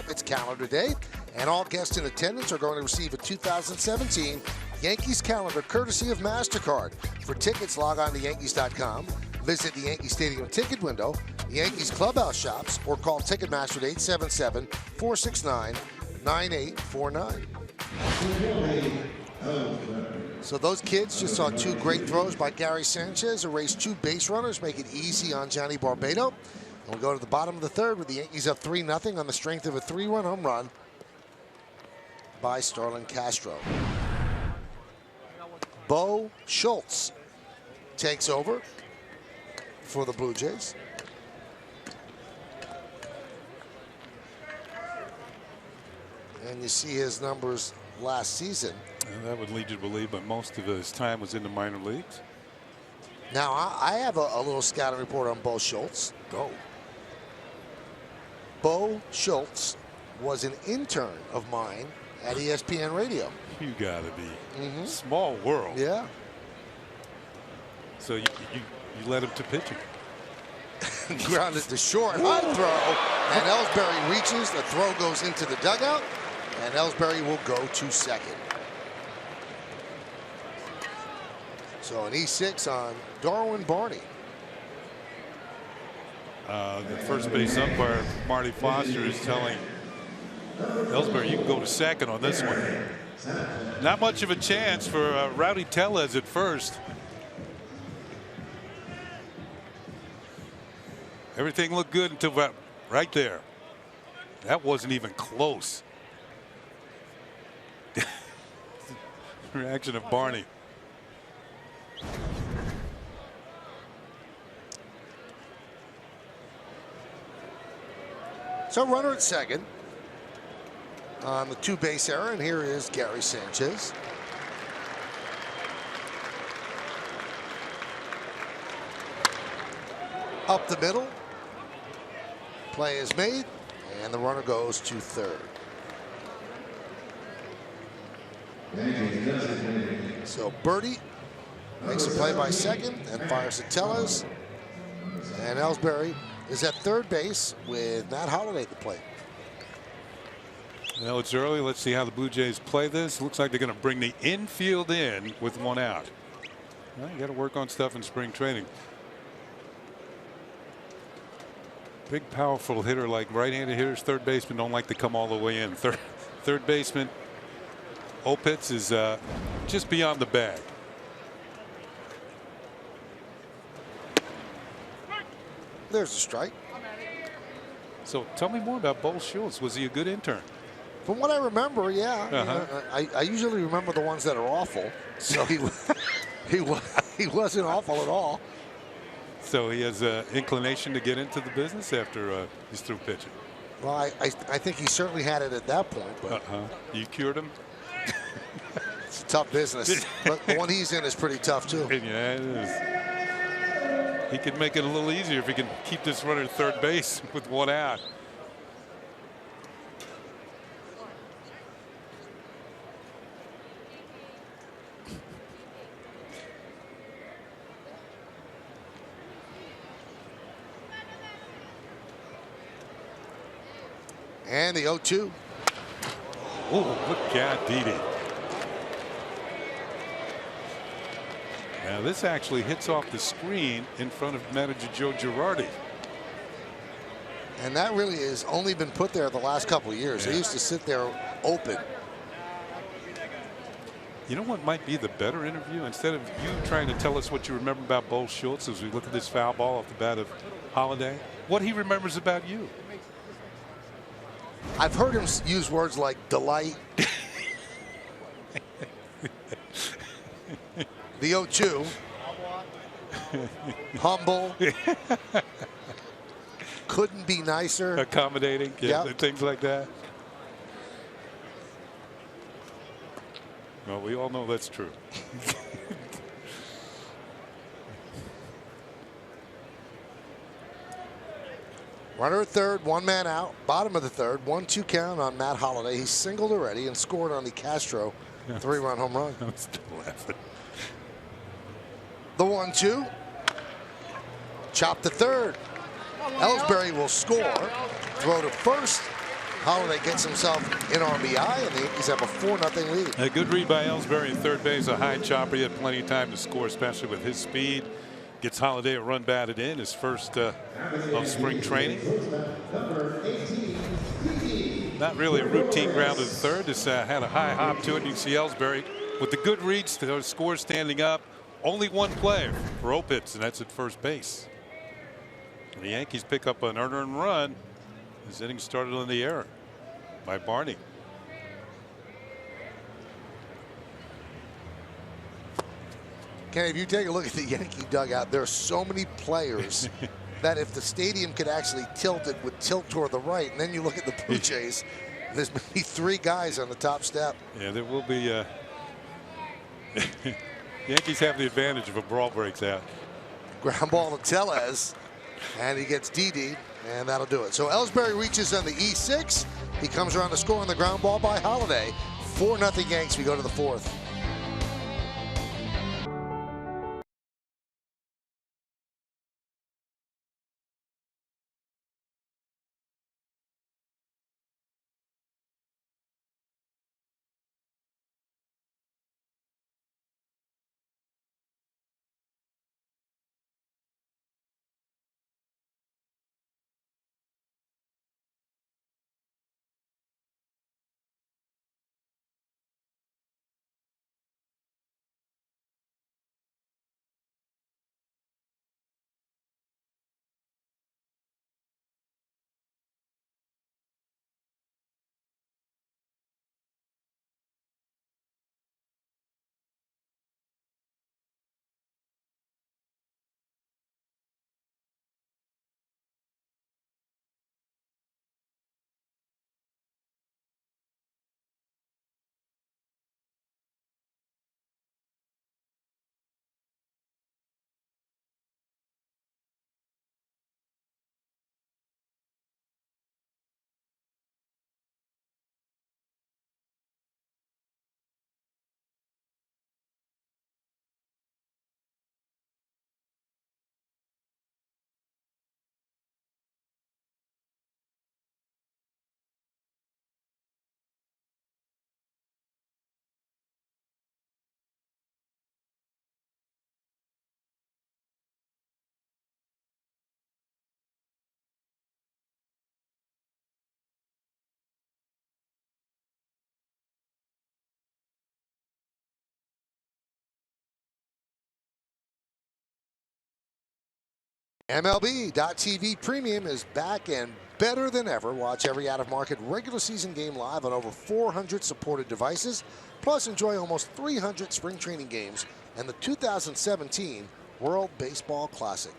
It's calendar day, and all guests in attendance are going to receive a 2017 Yankees calendar courtesy of MasterCard. For tickets, log on to Yankees.com, visit the Yankee Stadium ticket window, the Yankees clubhouse shops, or call Ticketmaster at 877-469-9849. So those kids just saw 2 great throws by Gary Sanchez, erased 2 base runners, make it easy on Johnny Barbado. We'll go to the bottom of the third with the Yankees up 3-0 on the strength of a 3-run home run by Starlin Castro. Bo Schultz takes over for the Blue Jays. And you see his numbers last season. And that would lead you to believe, but most of his time was in the minor leagues. Now, I have a little scouting report on Bo Schultz. Go. Bo Schultz was an intern of mine at ESPN Radio. You gotta be. Small world. Yeah. So you led him to pitching. Grounded to short. High throw. And Ellsbury reaches. The throw goes into the dugout. And Ellsbury will go to second. So an E6 on Darwin Barney. The first base umpire, Marty Foster, is telling Ellsbury, you can go to second on this one. Not much of a chance for Rowdy Tellez at first. Everything looked good until right there. That wasn't even close. Reaction of Barney. So runner at second on the two-base error, and here is Gary Sanchez. Up the middle. Play is made, and the runner goes to third. So Birdie makes a play by second and fires to Tellez. And Ellsbury is at third base with Matt Holliday at the plate. Well, it's early. Let's see how the Blue Jays play this. Looks like they're going to bring the infield in with one out. Well, you got to work on stuff in spring training. Big, powerful hitter like right-handed hitters, third baseman don't like to come all the way in. Third baseman Opitz is just beyond the bag. There's a strike. So tell me more about Bo Schultz. Was he a good intern? From what I remember, yeah. I usually remember the ones that are awful. So he wasn't awful at all. So he has an inclination to get into the business after he's through pitching. Well, I think he certainly had it at that point. But you cured him? It's a tough business. But the one he's in is pretty tough, too. Yeah, it is. He could make it a little easier if he can keep this runner at third base with one out. And the 0-2. Oh, look at Didi. Now this actually hits off the screen in front of manager Joe Girardi. And that really has only been put there the last couple of years. They used to sit there open. You know what might be the better interview? Instead of you trying to tell us what you remember about Bo Schultz as we look at this foul ball off the bat of Holliday, what he remembers about you. I've heard him use words like delight. The 0-2. Humble. Couldn't be nicer. Accommodating. Yeah, yep. Things like that. Well, we all know that's true. Runner at third, one man out, bottom of the third, 1-2 count on Matt Holliday. He singled already and scored on the Castro 3-run home run. I'm still laughing. The 1-2. Chop to third. Ellsbury will score. Throw to first. Holliday gets himself in RBI, and the Yankees have a 4-0 lead. A good read by Ellsbury in third base. A high chopper. He had plenty of time to score, especially with his speed. Gets Holliday a run batted in, his first of spring training. Not really a routine ground to the third. This had a high hop to it. You can see Ellsbury with the good reads to score standing up. Only one play for Opitz, and that's at first base. And the Yankees pick up an earned run. His inning started on the error by Barney. Kenny, if you take a look at the Yankee dugout, there are so many players that if the stadium could actually tilt, it would tilt toward the right. And then you look at the Blue Jays, there's maybe 3 guys on the top step. Yeah, there will be. Yankees have the advantage if a brawl breaks out. Ground ball to Tellez, and he gets Didi, and that'll do it. So Ellsbury reaches on the E6, He comes around to score on the ground ball by Holiday. 4-0 Yanks. We go to the fourth. MLB.TV Premium is back and better than ever. Watch every out-of-market regular season game live on over 400 supported devices. Plus, enjoy almost 300 spring training games and the 2017 World Baseball Classic.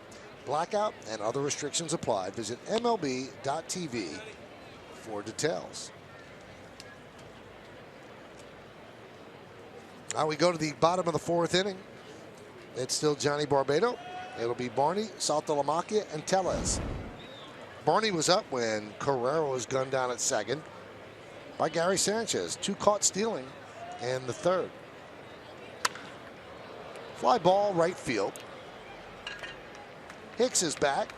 Blackout and other restrictions apply. Visit MLB.TV for details. Now we go to the bottom of the fourth inning. It's still Johnny Barbado. It'll be Barney, Saltalamacchia, and Tellez. Barney was up when Carrero was gunned down at second by Gary Sanchez. 2 caught stealing in the third. Fly ball right field. Hicks is back.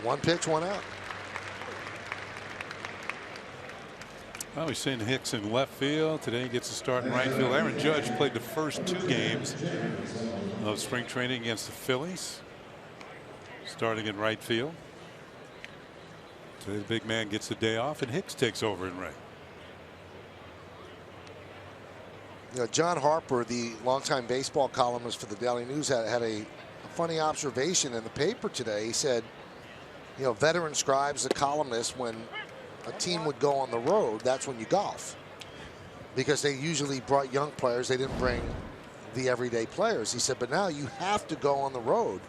1 pitch, 1 out. Well, we've seen Hicks in left field. Today he gets a start in right field. Aaron Judge played the first 2 games of spring training against the Phillies, starting in right field. Today the big man gets the day off and Hicks takes over in right. You know, John Harper, the longtime baseball columnist for the Daily News, had a funny observation in the paper today. He said, you know, veteran scribes, the columnists, when a team would go on the road, that's when you golf, because they usually brought young players. They didn't bring the everyday players. He said, but now you have to go on the road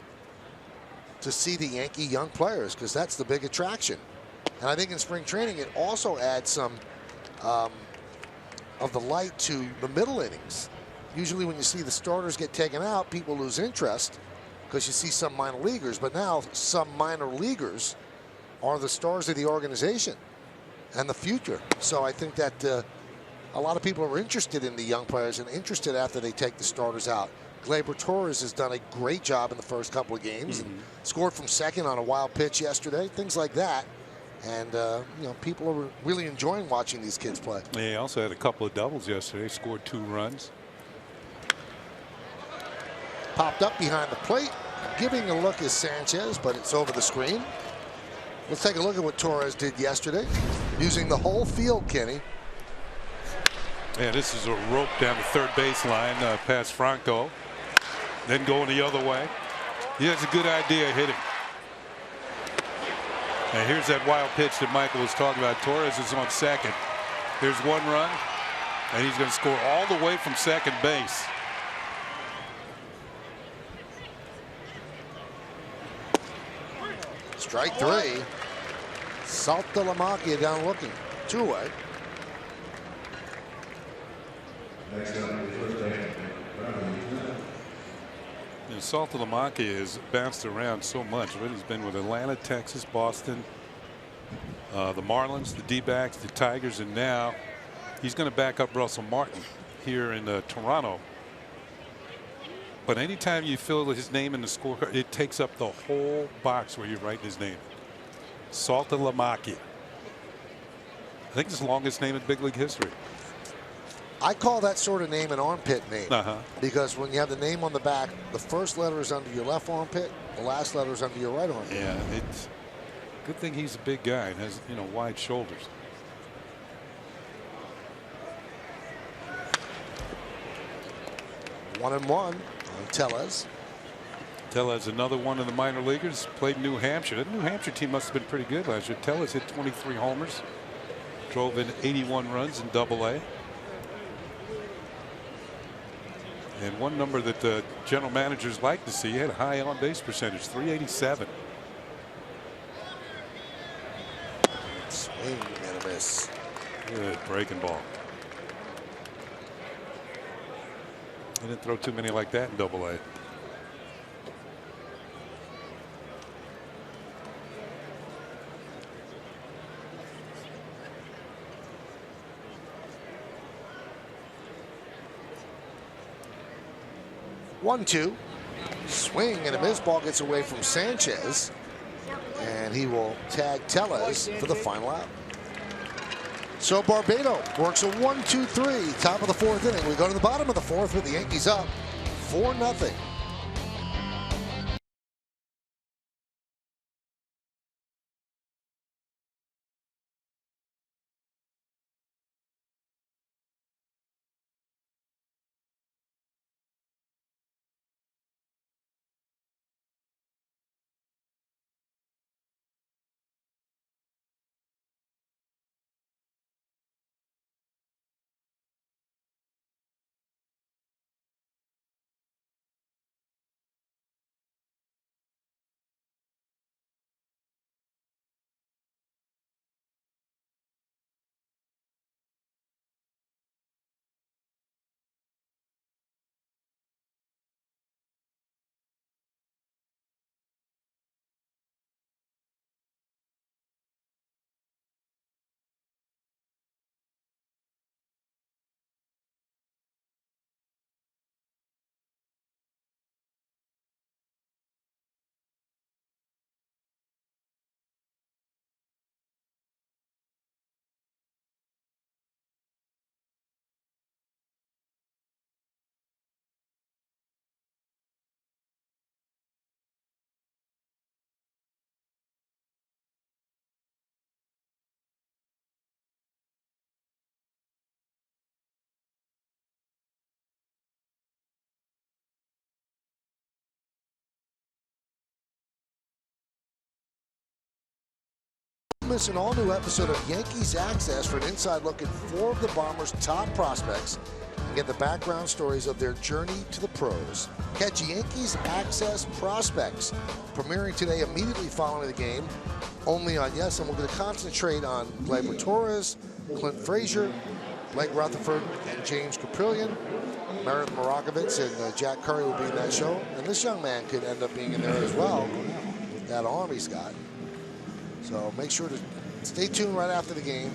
to see the Yankee young players, because that's the big attraction. And I think in spring training it also adds some of the light to the middle innings. Usually when you see the starters get taken out, people lose interest because you see some minor leaguers, but now some minor leaguers are the stars of the organization and the future. So I think that a lot of people are interested in the young players and interested after they take the starters out. Gleyber Torres has done a great job in the first couple of games and scored from second on a wild pitch yesterday, things like that. And, you know, people are really enjoying watching these kids play. Yeah, he also had a couple of doubles yesterday, scored 2 runs. Popped up behind the plate, giving a look is Sanchez, but it's over the screen. Let's take a look at what Torres did yesterday, using the whole field, Kenny. Yeah, this is a rope down the third baseline past Franco, then going the other way. He has a good idea of hitting. And here's that wild pitch that Michael was talking about. Torres is on second. Here's 1 run, and he's going to score all the way from second base. Strike 3. Saltalamacchia down looking. 2 away. And Saltalamacchia has bounced around so much, but he's been with Atlanta, Texas, Boston, the Marlins, the D-backs, the Tigers, and now he's going to back up Russell Martin here in Toronto. But anytime you fill his name in the scorecard, it takes up the whole box where you're writing his name. Saltalamacchia. I think it's the longest name in big league history. I call that sort of name an armpit name. Because when you have the name on the back, the first letter is under your left armpit, the last letter is under your right armpit. Yeah, it's good thing he's a big guy and has, you know, wide shoulders. One and one on Tellez. Tellez, another one of the minor leaguers, played New Hampshire. That New Hampshire team must have been pretty good last year. Tellez hit 23 homers, drove in 81 runs in Double-A. And one number that the general managers like to see, he had a high on base percentage, 387. Swing and a miss. Good breaking ball. He didn't throw too many like that in Double-A. 1-2. Swing and a miss. Ball gets away from Sanchez. And he will tag Tellez for the final out. So Barbado works a 1-2-3. Top of the fourth inning. We go to the bottom of the fourth with the Yankees up 4-0. Miss an all-new episode of Yankees Access for an inside look at 4 of the Bombers' top prospects and get the background stories of their journey to the pros. Catch Yankees Access Prospects, premiering today immediately following the game, only on Yes, and we're going to concentrate on Gleyber Torres, Clint Frazier, Blake Rutherford, and James Caprillion. Meredith Morakovitz and Jack Curry will be in that show, and this young man could end up being in there as well with that arm he's got. So make sure to stay tuned right after the game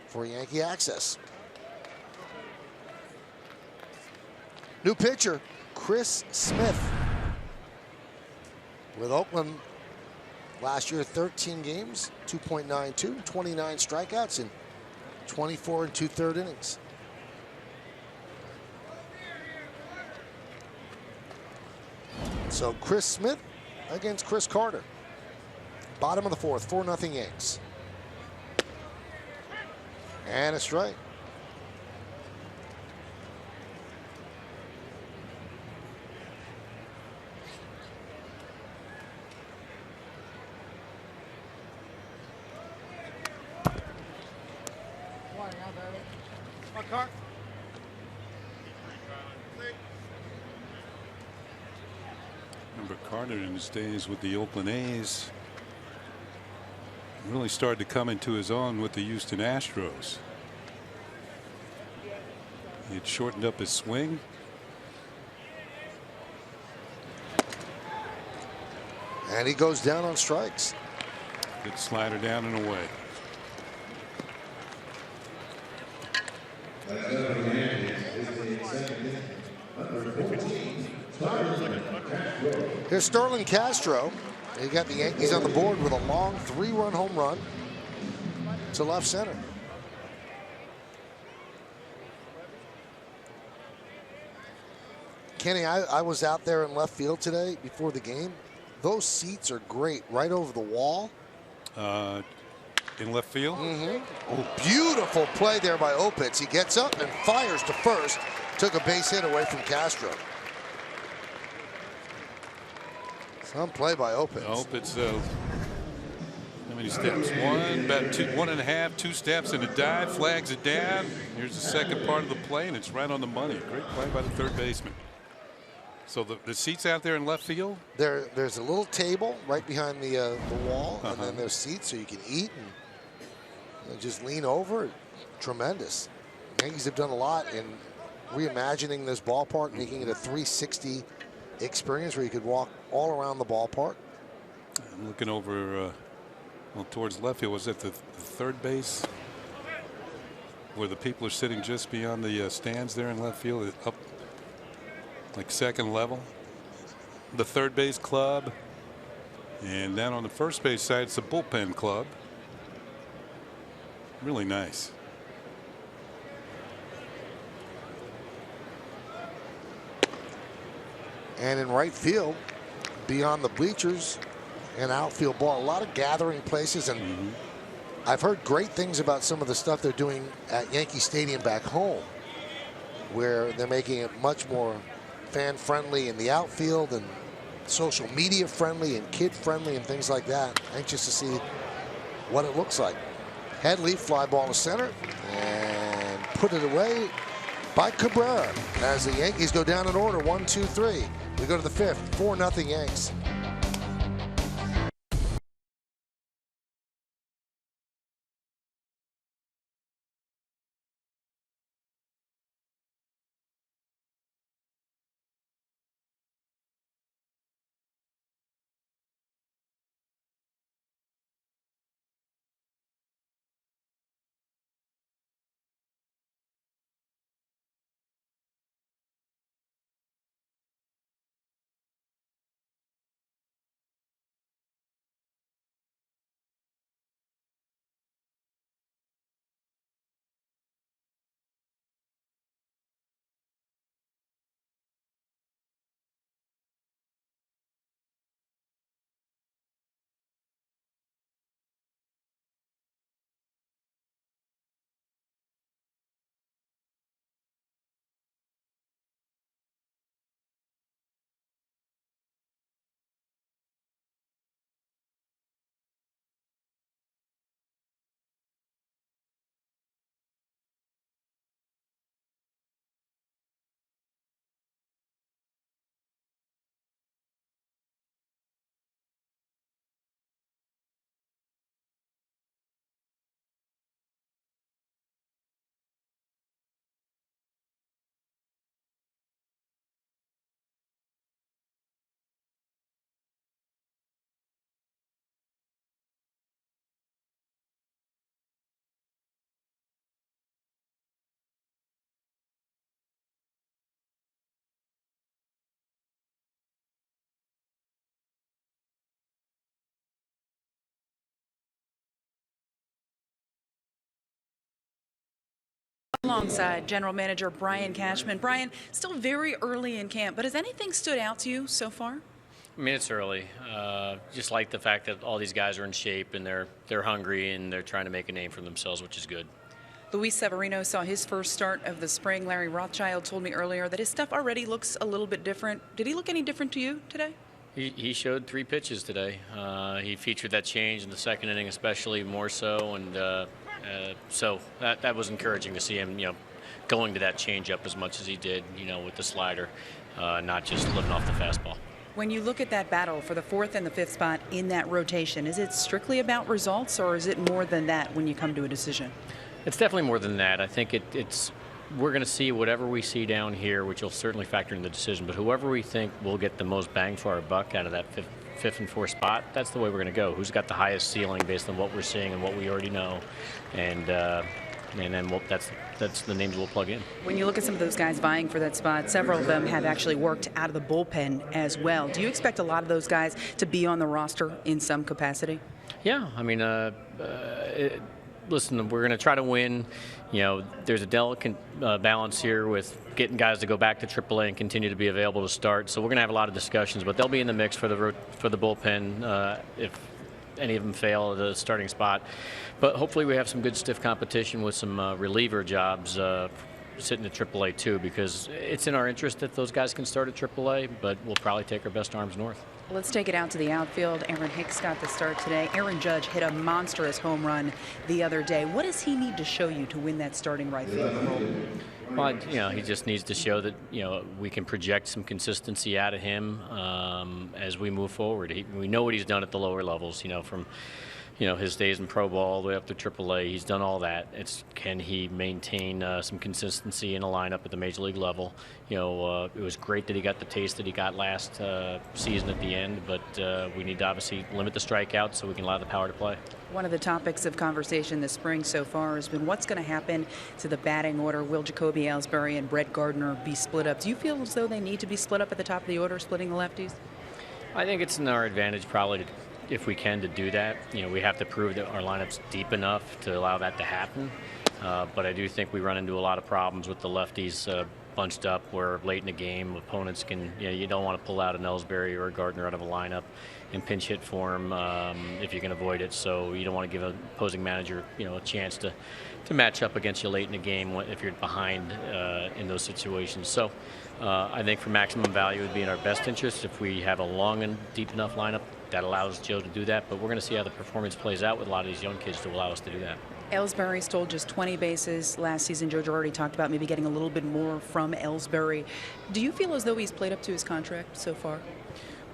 for Yankee Access. New pitcher, Chris Smith. With Oakland last year, 13 games, 2.92, 29 strikeouts in 24 and 2/3 innings. So Chris Smith against Chris Carter. Bottom of the fourth, 4-0 Yanks. And a strike. Remember Carter in his days with the Oakland A's really started to come into his own with the Houston Astros. He had shortened up his swing. And he goes down on strikes. Good slider down and away. Here's Sterling Castro. He got the Yankees on the board with a long 3-run home run to left center. Kenny, I was out there in left field today before the game. Those seats are great, right over the wall. In left field? Oh, beautiful play there by Opitz. He gets up and fires to first. Took a base hit away from Castro. Some play by Opitz. Opitz, how many steps? About 1.5, 2 steps and a dive, flags it down. Here's the second part of the play, and it's right on the money. Great play by the third baseman. So the seats out there in left field? There's a little table right behind the wall, and then there's seats so you can eat and just lean over. Tremendous. The Yankees have done a lot in reimagining this ballpark, making it a 360 experience where you could walk all around the ballpark. I'm looking over towards left field. Was that the third base where the people are sitting just beyond the stands there in left field, up like second level? The third base club, and down on the first base side it's the bullpen club. Really nice. And in right field, beyond the bleachers and outfield ball, a lot of gathering places. And I've heard great things about some of the stuff they're doing at Yankee Stadium back home, where they're making it much more fan friendly in the outfield and social media friendly and kid friendly and things like that. Anxious to see what it looks like. Headley, fly ball to center and put it away by Cabrera as the Yankees go down in order. 1, 2, 3. We go to the 5th. 4-0 Yanks. Alongside General Manager Brian Cashman. Brian, still very early in camp, but has anything stood out to you so far? I mean, it's early. Just like the fact that all these guys are in shape and they're hungry and they're trying to make a name for themselves, which is good. Luis Severino saw his first start of the spring. Larry Rothschild told me earlier that his stuff already looks a little bit different. Did he look any different to you today? He showed 3 pitches today. He featured that change in the second inning, especially more so, and so that was encouraging to see him, going to that changeup as much as he did, with the slider, not just living off the fastball. When you look at that battle for the 4th and the 5th spot in that rotation, is it strictly about results, or is it more than that when you come to a decision? It's definitely more than that. I think we're going to see whatever we see down here, which will certainly factor in the decision. But whoever we think will get the most bang for our buck out of that fifth and fourth spot, that's the way we're going to go. Who's got the highest ceiling based on what we're seeing and what we already know, and then that's the names we'll plug in. When you look at some of those guys vying for that spot, several of them have actually worked out of the bullpen as well. Do you expect a lot of those guys to be on the roster in some capacity? Yeah, I mean, listen, we're going to try to win. You know, there's a delicate balance here with getting guys to go back to AAA and continue to be available to start. So we're going to have a lot of discussions, but they'll be in the mix for the bullpen if any of them fail at the starting spot. But hopefully we have some good stiff competition with some reliever jobs sitting at AAA too, because it's in our interest that those guys can start at AAA, but we'll probably take our best arms north. Let's take it out to the outfield. Aaron Hicks got the start today. Aaron Judge hit a monstrous home run the other day. What does he need to show you to win that starting right field role? Well, you know, he just needs to show that, you know, we can project some consistency out of him as we move forward. We know what he's done at the lower levels, you know, from his days in pro ball all the way up to AAA. He's done all that. It's can he maintain some consistency in a lineup at the major league level? You know, it was great that he got the taste that he got last season at the end, but we need to obviously limit the strikeouts so we can allow the power to play. One of the topics of conversation this spring so far has been what's going to happen to the batting order. Will Jacoby Ellsbury and Brett Gardner be split up? Do you feel as though they need to be split up at the top of the order, splitting the lefties? I think it's in our advantage probably if we can to do that. You know, we have to prove that our lineup's deep enough to allow that to happen. But I do think we run into a lot of problems with the lefties bunched up where late in the game opponents can, you know, you don't want to pull out an Ellsbury or a Gardner out of a lineup and pinch hit for him if you can avoid it. So you don't want to give an opposing manager, you know, a chance to match up against you late in the game if you're behind in those situations. So I think for maximum value it would be in our best interest if we have a long and deep enough lineup that allows Joe to do that. But we're going to see how the performance plays out with a lot of these young kids to allow us to do that. Ellsbury stole just 20 bases last season. Joe already talked about maybe getting a little bit more from Ellsbury. Do you feel as though he's played up to his contract so far?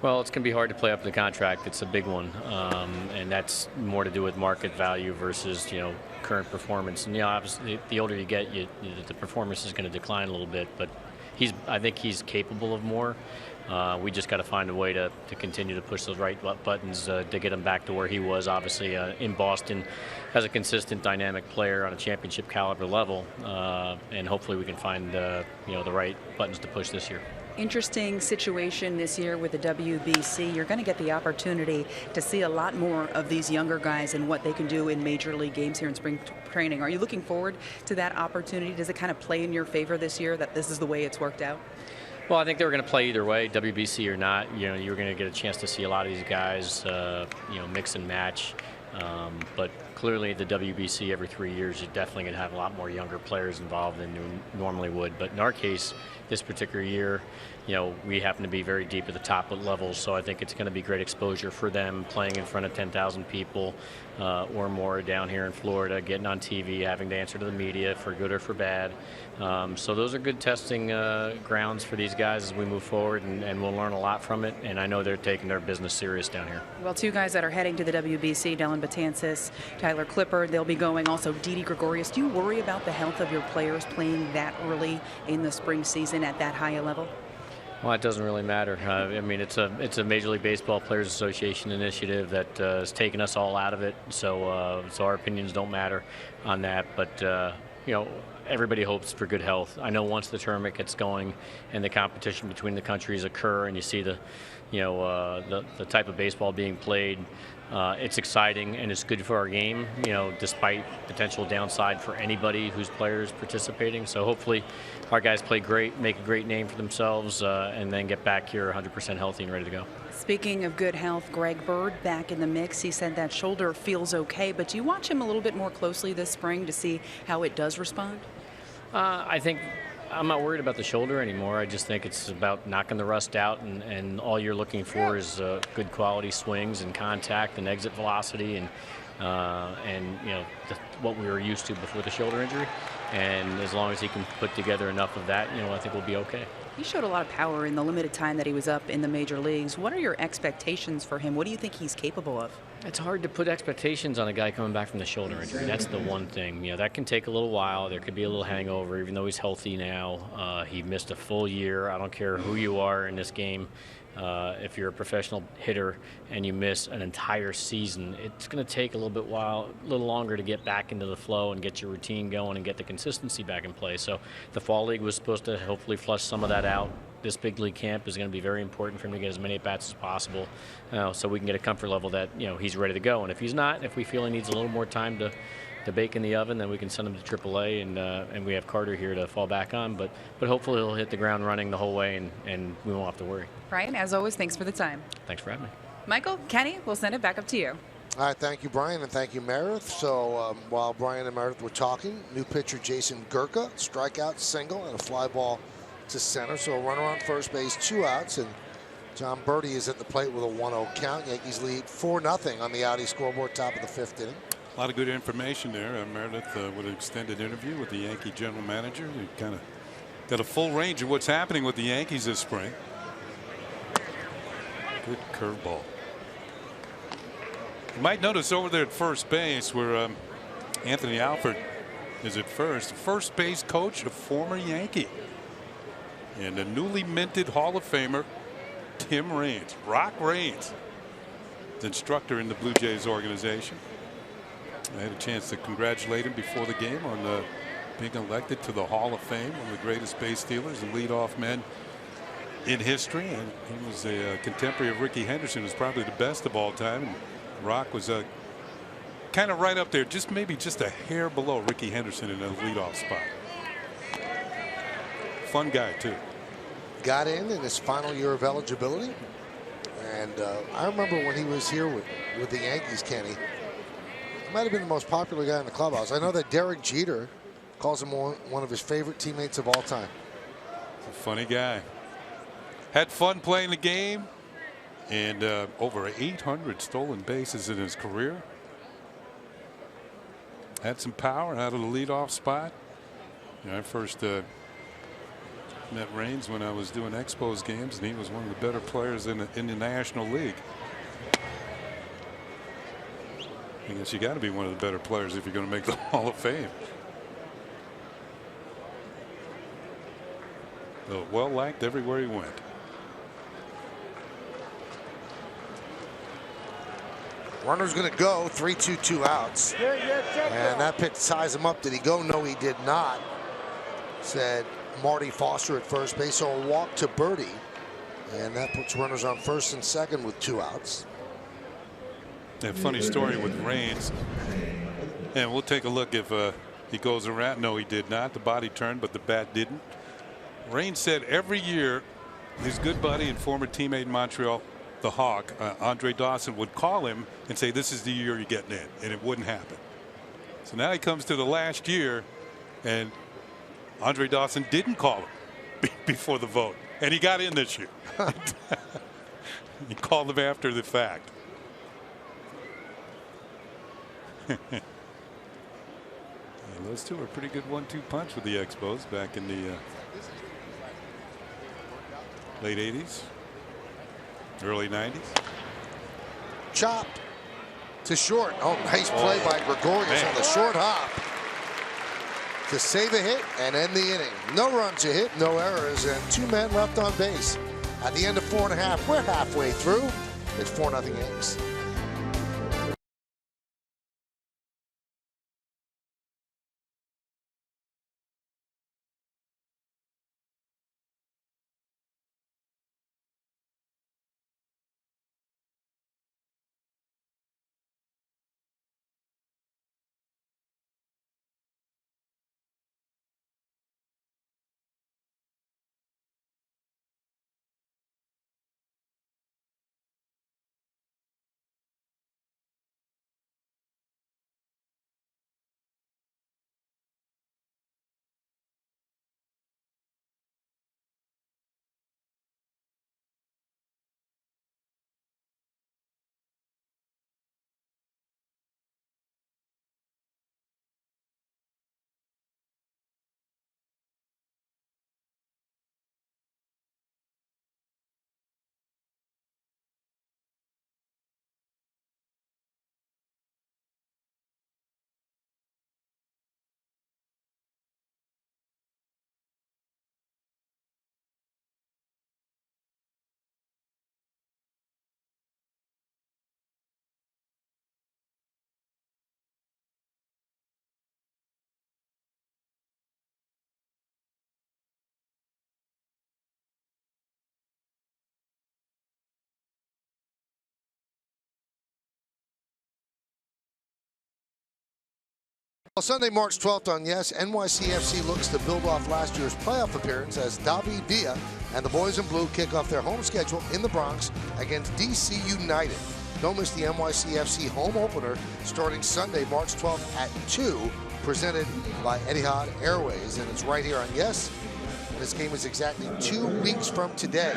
Well, it's going to be hard to play up the contract. It's a big one, and that's more to do with market value versus, you know, current performance. And, you know, obviously, the older you get, the performance is going to decline a little bit. But I think he's capable of more. We just got to find a way to continue to push those right buttons to get him back to where he was, obviously, in Boston as a consistent, dynamic player on a championship caliber level. And hopefully we can find, you know, the right buttons to push this year. Interesting situation this year with the WBC. You're going to get the opportunity to see a lot more of these younger guys and what they can do in major league games here in spring training. Are you looking forward to that opportunity? Does it kind of play in your favor this year that this is the way it's worked out? Well, I think they were going to play either way, WBC or not. You know, you were going to get a chance to see a lot of these guys, you know, mix and match. But clearly the WBC every 3 years, you're definitely going to have a lot more younger players involved than you normally would. But in our case, this particular year, you know, we happen to be very deep at the top levels, so I think it's going to be great exposure for them playing in front of 10,000 people or more down here in Florida, getting on TV, having to answer to the media for good or for bad. So those are good testing grounds for these guys as we move forward, and we'll learn a lot from it, and I know they're taking their business serious down here. Well, two guys that are heading to the WBC, Dylan Betances, Tyler Clippard, they'll be going. Also, Didi Gregorius. Do you worry about the health of your players playing that early in the spring season at that high a level? Well, it doesn't really matter. I mean, it's a Major League Baseball Players Association initiative that has taken us all out of it, so our opinions don't matter on that. But you know, everybody hopes for good health. I know once the tournament gets going and the competition between the countries occur, and you see the type of baseball being played, it's exciting and it's good for our game, you know, despite potential downside for anybody whose players participating. So hopefully our guys play great, make a great name for themselves, and then get back here 100% healthy and ready to go. Speaking of good health, Greg Bird back in the mix. He said that shoulder feels okay, but do you watch him a little bit more closely this spring to see how it does respond? I think I'm not worried about the shoulder anymore. I just think it's about knocking the rust out, and all you're looking for is good quality swings and contact and exit velocity and you know, what we were used to before the shoulder injury. And as long as he can put together enough of that, you know, I think we'll be okay. He showed a lot of power in the limited time that he was up in the major leagues. What are your expectations for him? What do you think he's capable of? It's hard to put expectations on a guy coming back from the shoulder injury. That's the one thing. You know, that can take a little while. There could be a little hangover, even though he's healthy now. He missed a full year. I don't care who you are in this game. If you're a professional hitter and you miss an entire season, it's going to take a little longer to get back into the flow and get your routine going and get the consistency back in place. So the fall league was supposed to hopefully flush some of that out. This big league camp is going to be very important for him to get as many at-bats as possible, so we can get a comfort level that he's ready to go. And if he's not, if we feel he needs a little more time to bake in the oven, then we can send him to AAA, and we have Carter here to fall back on. But hopefully he'll hit the ground running the whole way, and we won't have to worry. Brian, as always, thanks for the time. Thanks for having me. Michael, Kenny, we'll send it back up to you. All right, thank you, Brian, and thank you, Meredith. So while Brian and Meredith were talking, new pitcher Jason Gurka, strikeout, single, and a fly ball to center. So a runner on first base, 2 outs, and John Birdie is at the plate with a 1-0 count. Yankees lead 4-0 on the Audi scoreboard, top of the 5th inning. A lot of good information there. Meredith with an extended interview with the Yankee general manager. He kind of got a full range of what's happening with the Yankees this spring. Good curveball. You might notice over there at first base where Anthony Alford is at first base coach, a former Yankee, and a newly minted Hall of Famer, Tim Raines, Rock Raines, the instructor in the Blue Jays organization. I had a chance to congratulate him before the game on being elected to the Hall of Fame, one of the greatest base stealers and leadoff men in history. And he was a contemporary of Rickey Henderson, who's probably the best of all time. And Rock was kind of right up there, maybe just a hair below Rickey Henderson in a leadoff spot. Fun guy, too. Got in his final year of eligibility. And I remember when he was here with the Yankees, Kenny, he might have been the most popular guy in the clubhouse. I know that Derek Jeter calls him one of his favorite teammates of all time. A funny guy. Had fun playing the game, and over 800 stolen bases in his career. Had some power out of the leadoff spot. I first met Raines when I was doing Expos games, and he was one of the better players in the National League. I guess you got to be one of the better players if you're going to make the Hall of Fame. So well liked everywhere he went. Runner's going to go, 3-2, 2 outs. And that pitch ties him up. Did he go? No, he did not. Said Marty Foster at first base. So a walk to Birdie. And that puts runners on first and second with 2 outs. A funny story with Raines. And we'll take a look if he goes around. No, he did not. The body turned, but the bat didn't. Raines said every year his good buddy and former teammate in Montreal, the Hawk, Andre Dawson, would call him and say, this is the year you're getting in, and it wouldn't happen. So now he comes to the last year, and Andre Dawson didn't call him before the vote, and he got in this year. He called him after the fact. Yeah, those two were a pretty good 1-2 punch with the Expos back in the late 80s, early 90s. Chop to short. Oh, nice play by Gregorius on the short hop to save a hit and end the inning. No runs a hit, no errors, and 2 men left on base. At the end of 4.5, we're halfway through. It's 4-0 Yankees. Well, Sunday, March 12th on Yes, NYCFC looks to build off last year's playoff appearance as David Villa and the boys in blue kick off their home schedule in the Bronx against DC United. Don't miss the NYCFC home opener starting Sunday, March 12th at 2, presented by Etihad Airways. And it's right here on Yes. This game is exactly 2 weeks from today.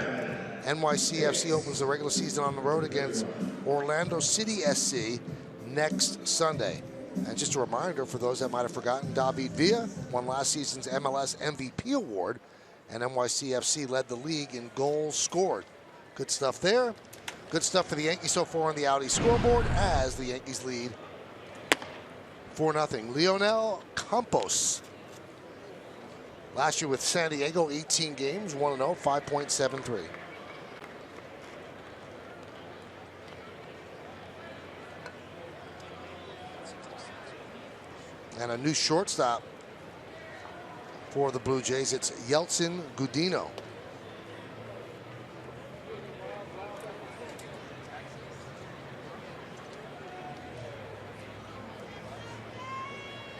NYCFC opens the regular season on the road against Orlando City SC next Sunday. And just a reminder for those that might have forgotten, David Villa won last season's MLS MVP award, and NYCFC led the league in goals scored. Good stuff there. Good stuff for the Yankees so far on the Audi scoreboard as the Yankees lead 4-0. Leonel Campos. Last year with San Diego, 18 games, 1-0, 5.73. And a new shortstop for the Blue Jays. It's Yeltsin Gudino.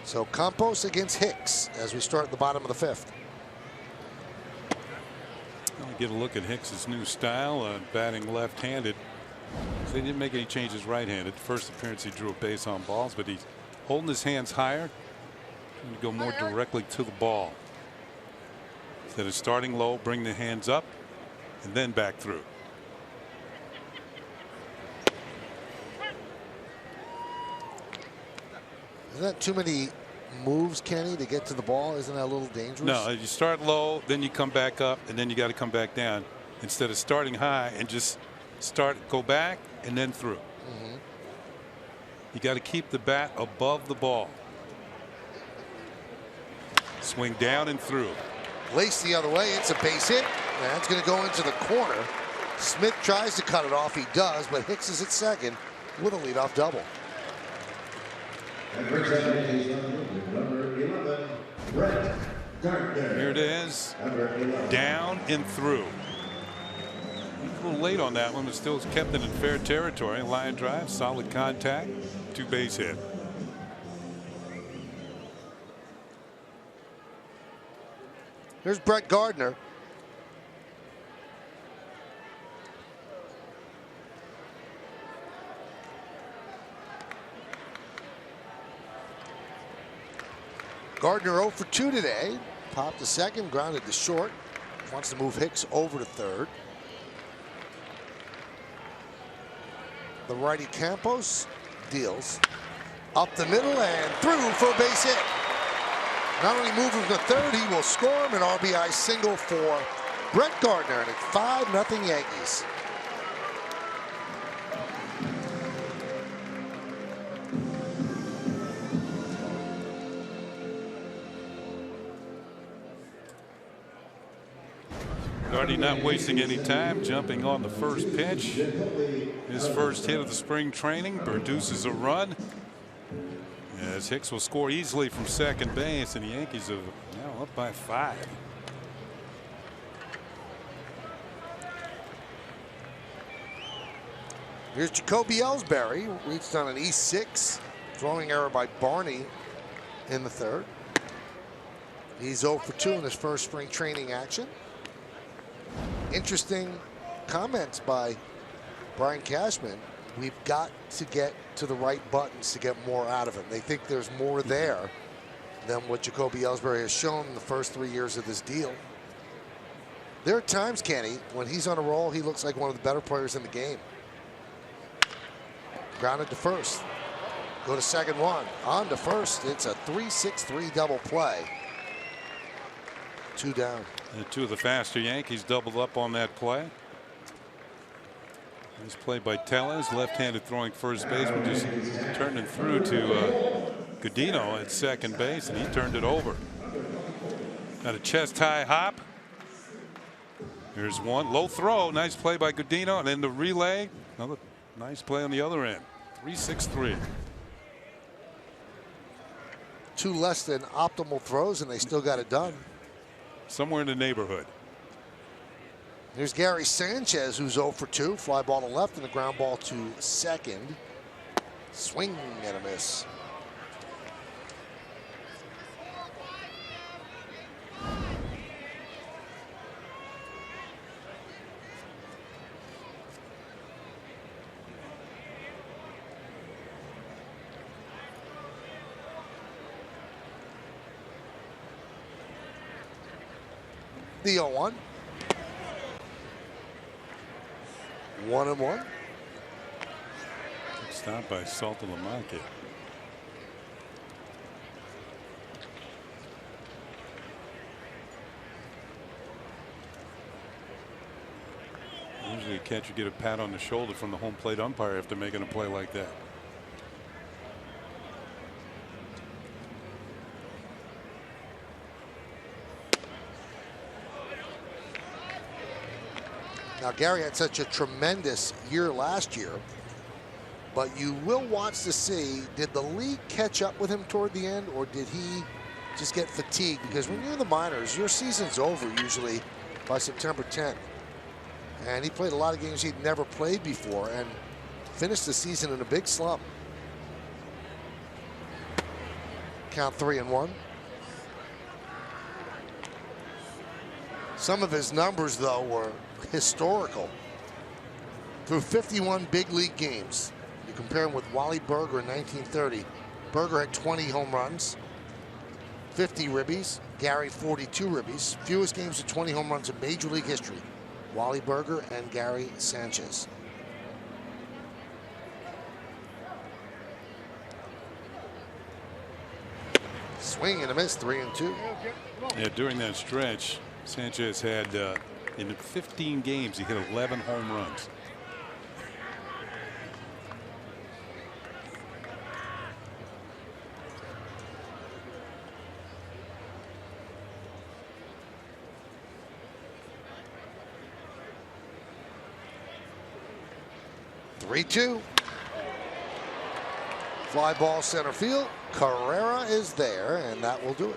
So Campos against Hicks as we start at the bottom of the 5th. I'll get a look at Hicks's new style, batting left-handed. So he didn't make any changes right-handed. First appearance he drew a base on balls, but he's holding his hands higher and go more directly to the ball. Instead of starting low, bring the hands up and then back through. Isn't that too many moves, Kenny, to get to the ball? Isn't that a little dangerous? No, you start low, then you come back up, and then you got to come back down. Instead of starting high and just go back and then through. You got to keep the bat above the ball. Swing down and through. Laced the other way. It's a base hit. That's going to go into the corner. Smith tries to cut it off. He does, but Hicks is at second with a leadoff double. And brings up number 11, Brett Gardner. Here it is. Number 11. Down and through. A little late on that one, but still kept it in fair territory. Line drive, solid contact, 2 base hit. Here's Brett Gardner. Gardner 0 for 2 today. Popped to second, grounded to short. Wants to move Hicks over to third. The righty Campos deals up the middle and through for a base hit. Not only moving to third, he will score him an RBI single for Brett Gardner, and it's 5-0 Yankees. Gardy not wasting any time, jumping on the first pitch. His first hit of the spring training produces a run. As Hicks will score easily from second base, and the Yankees are now up by 5. Here's Jacoby Ellsbury, reached on an E6, throwing error by Barney in the third. He's 0 for 2 in his first spring training action. Interesting comments by Brian Cashman. We've got to get to the right buttons to get more out of him. They think there's more there than what Jacoby Ellsbury has shown in the first 3 years of this deal. There are times, Kenny, when he's on a roll, he looks like one of the better players in the game. Grounded to first. Go to second one. On to first. It's a 3-6-3 double play. 2 down. And 2 of the faster Yankees doubled up on that play. This play by Tellez, left-handed throwing first baseman, just turning through to Gudino at second base, and he turned it over. Got a chest-high hop. Here's one low throw, nice play by Gudino, and then the relay, another nice play on the other end. 3-6-3. 2 less than optimal throws, and they still got it done. Somewhere in the neighborhood. Here's Gary Sanchez, who's 0 for 2. Fly ball to left and a ground ball to second. Swing and a miss. The 0-1. 1-1. Stopped by Saltalamacchia. Usually a catcher get a pat on the shoulder from the home plate umpire after making a play like that. Now, Gary had such a tremendous year last year, but you will watch to see, did the league catch up with him toward the end, or did he just get fatigued? Because when you're in the minors, your season's over usually by September 10th. And he played a lot of games he'd never played before and finished the season in a big slump. Count 3-1. Some of his numbers, though, were historical. Through 51 big league games, you compare him with Wally Berger in 1930. Berger had 20 home runs, 50 ribbies. Gary 42 ribbies. Fewest games with 20 home runs in Major League history. Wally Berger and Gary Sanchez. Swing and a miss, 3-2. Yeah, during that stretch, Sanchez had in 15 games he hit 11 home runs. Fly ball center field. Carrera is there, and that will do it.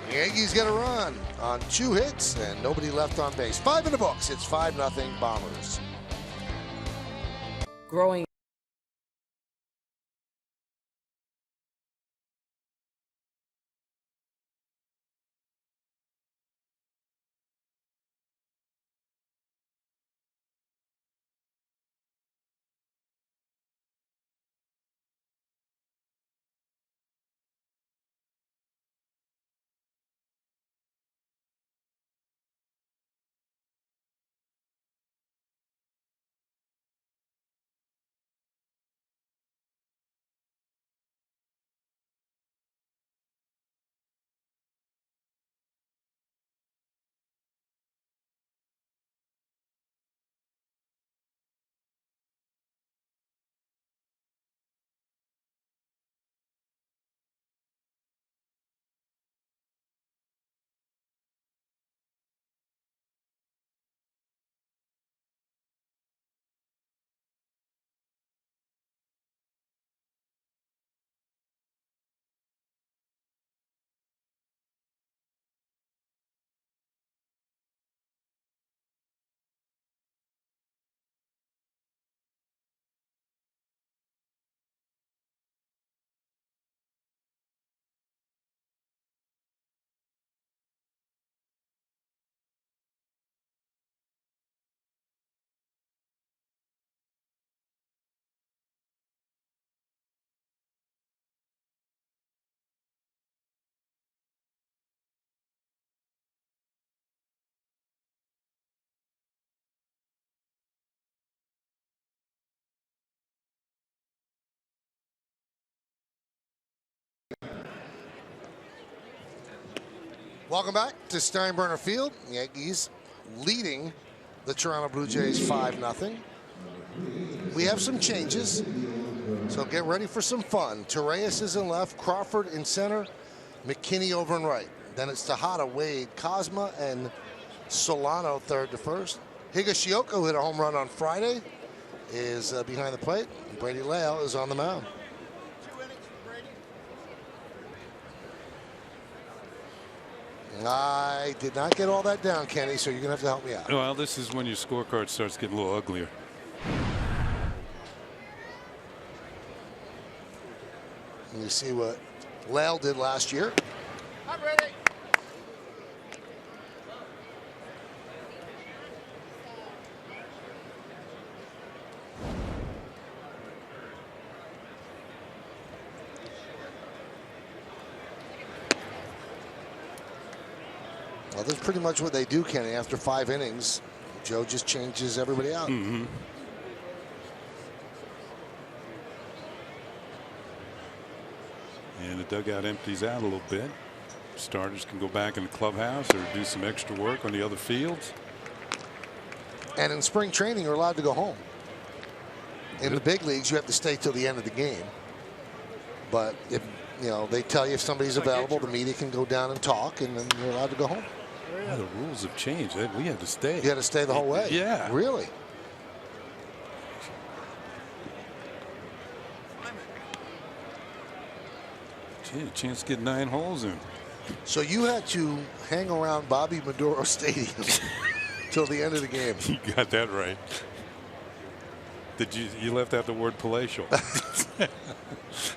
The Yankees get a run on 2 hits and nobody left on base. 5 in the books. It's 5-0 Bombers. Growing Welcome back to Steinbrenner Field. Yankees leading the Toronto Blue Jays 5-0. We have some changes, so get ready for some fun. Torreyes is in left, Crawford in center, McKinney over in right. Then it's Tejada, Wade, Cosma, and Solano third to first. Higashioka hit a home run on Friday, is behind the plate. Brady Lale is on the mound. I did not get all that down, Kenny, so you're going to have to help me out. Well, this is when your scorecard starts getting a little uglier. And you see what Lale did last year. I'm ready. Well, that's pretty much what they do, Kenny. After 5 innings, Joe just changes everybody out. Mm-hmm. And the dugout empties out a little bit. Starters can go back in the clubhouse or do some extra work on the other fields. And in spring training, you're allowed to go home. In the big leagues, you have to stay till the end of the game. But if they tell you if somebody's available, the media can go down and talk, and then you're allowed to go home. Yeah, the rules have changed. We had to stay. You had to stay the whole way. Yeah. Really? Gee, a chance to get 9 holes in. So you had to hang around Bobby Maduro Stadium till the end of the game. You got that right. You left out the word palatial.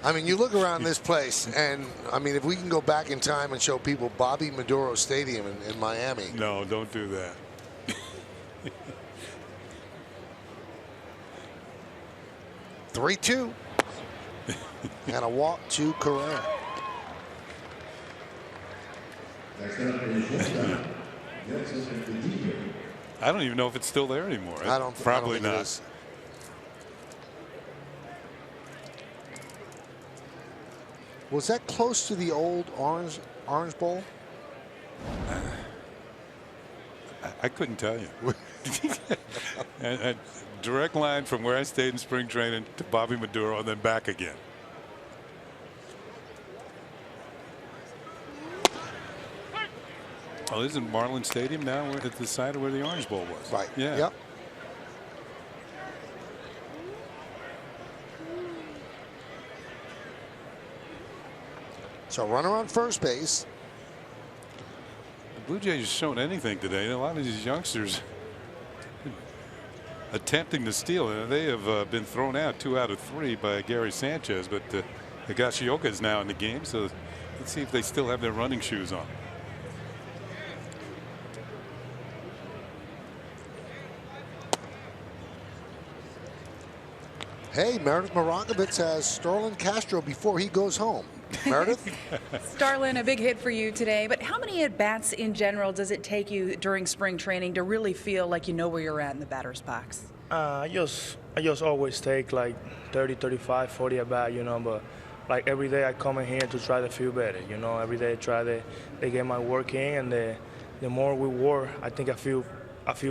I mean, you look around this place, and I mean, if we can go back in time and show people Bobby Maduro Stadium in Miami. No, don't do that. 3-2. And a walk to Correa. I don't even know if it's still there anymore. I Probably don't think not. it is. Was that close to the old Orange Bowl? I couldn't tell you. A direct line from where I stayed in spring training to Bobby Maduro and then back again. Oh, isn't Marlins Stadium now at the site of where the Orange Bowl was? Right. Yeah. Yep. So runner on first base. The Blue Jays shown anything today. A lot of these youngsters attempting to steal. They have been thrown out 2 out of 3 by Gary Sanchez, but Higashioka is now in the game. So let's see if they still have their running shoes on. Hey, Meredith Marakovitz has Starlin Castro before he goes home. Meredith? Starlin, a big hit for you today, but how many at-bats in general does it take you during spring training to really feel like you know where you're at in the batter's box? I just always take like 30, 35, 40 at-bat, but like every day I come in here to try to feel better, every day I try to get my work in, and the more we work, I think I feel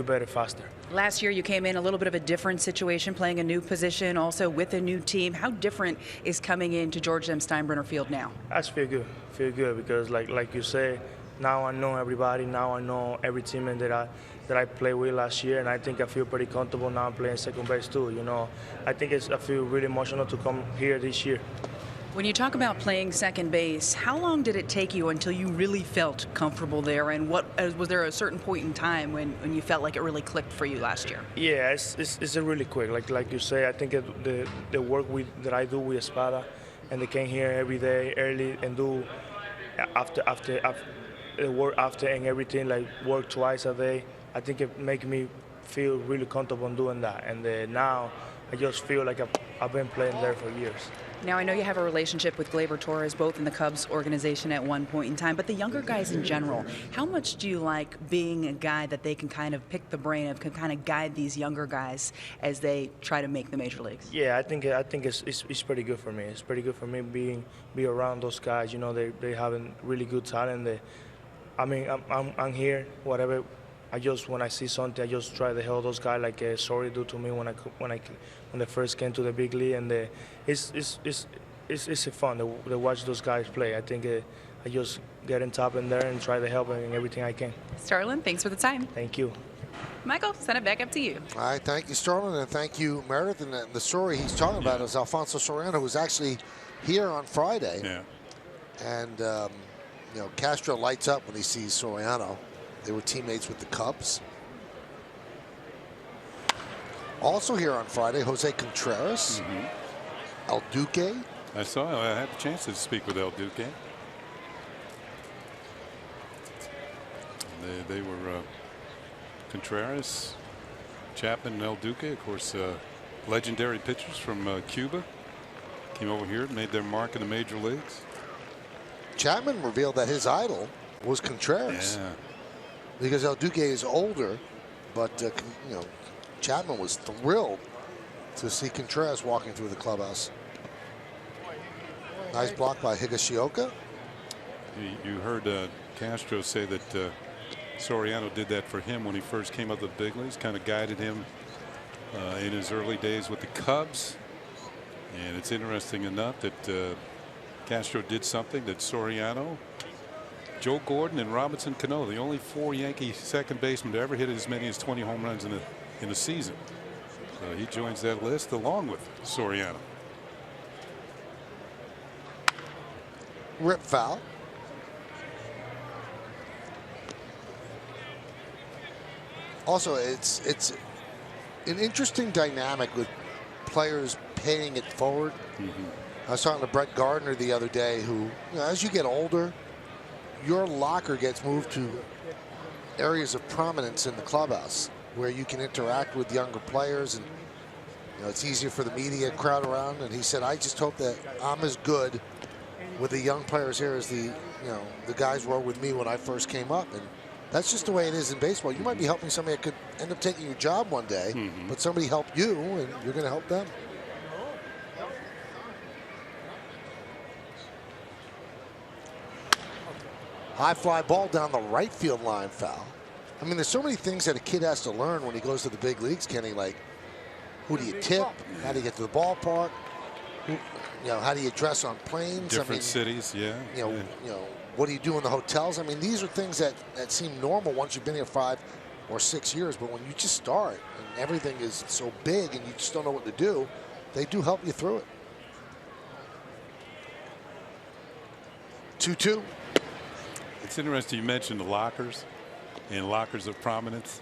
better faster. Last year you came in a little bit of a different situation, playing a new position, also with a new team. How different is coming into George M. Steinbrenner Field now? I feel good because like you say, now I know everybody, now I know every teammate that I played with last year, and I think I feel pretty comfortable now playing second base too. I think I feel really emotional to come here this year. When you talk about playing second base, how long did it take you until you really felt comfortable there? And was there a certain point in time when you felt like it really clicked for you last year? Yeah, it's a really quick. Like you say, I think the work that I do with Espada, and they came here every day early and do after work after and everything, like work twice a day. I think it make me feel really comfortable in doing that. And now I just feel like I've been playing there for years. Now, I know you have a relationship with Gleyber Torres, both in the Cubs organization at one point in time, but the younger guys in general, how much do you like being a guy that they can kind of pick the brain of, can kind of guide these younger guys as they try to make the major leagues? Yeah, I think it's pretty good for me. It's pretty good for me be around those guys. They have a really good talent. I'm here, whatever. When I see something, I just try to help those guys like Sorry do to me when they first came to the big league, and it's fun to watch those guys play. I think I just get on top in there and try to help them in everything I can. Starlin, thanks for the time. Thank you. Michael, send it back up to you. All right, thank you, Starlin, and thank you, Meredith. And the story he's talking about is Alfonso Soriano, who was actually here on Friday. Yeah. And Castro lights up when he sees Soriano. They were teammates with the Cubs. Also here on Friday, Jose Contreras, El Duque. I had a chance to speak with El Duque. They were Contreras, Chapman, and El Duque, of course, legendary pitchers from Cuba. Came over here and made their mark in the major leagues. Chapman revealed that his idol was Contreras. Yeah. because El Duque is older, but you know, Chapman was thrilled to see Contreras walking through the clubhouse. Nice block by Higashioka. You heard Castro say that Soriano did that for him when he first came up to the big leagues, kind of guided him in his early days with the Cubs. And it's interesting enough that Castro did something that Soriano, Joe Gordon, and Robinson Cano, the only 4 Yankee second basemen to ever hit as many as 20 home runs in a season. So he joins that list along with Soriano. Rip foul. Also, it's an interesting dynamic with players paying it forward. I was talking to Brett Gardner the other day, who, you know, as you get older, your locker gets moved to areas of prominence in the clubhouse where you can interact with younger players, and you know, it's easier for the media crowd around. And he said, I just hope that I'm as good with the young players here as the guys were with me when I first came up. And that's just the way it is in baseball. You might be helping somebody that could end up taking your job one day, but somebody helped you, and you're going to help them. High fly ball down the right field line, foul. I mean, there's so many things that a kid has to learn when he goes to the big leagues, Kenny, like who do you tip? How do you get to the ballpark? You know, how do you dress on planes? Different cities, yeah. You know, what do you do in the hotels? I mean, these are things that seem normal once you've been here 5 or 6 years, but when you just start and everything is so big and you just don't know what to do, they do help you through it. 2-2. It's interesting you mentioned the lockers and lockers of prominence.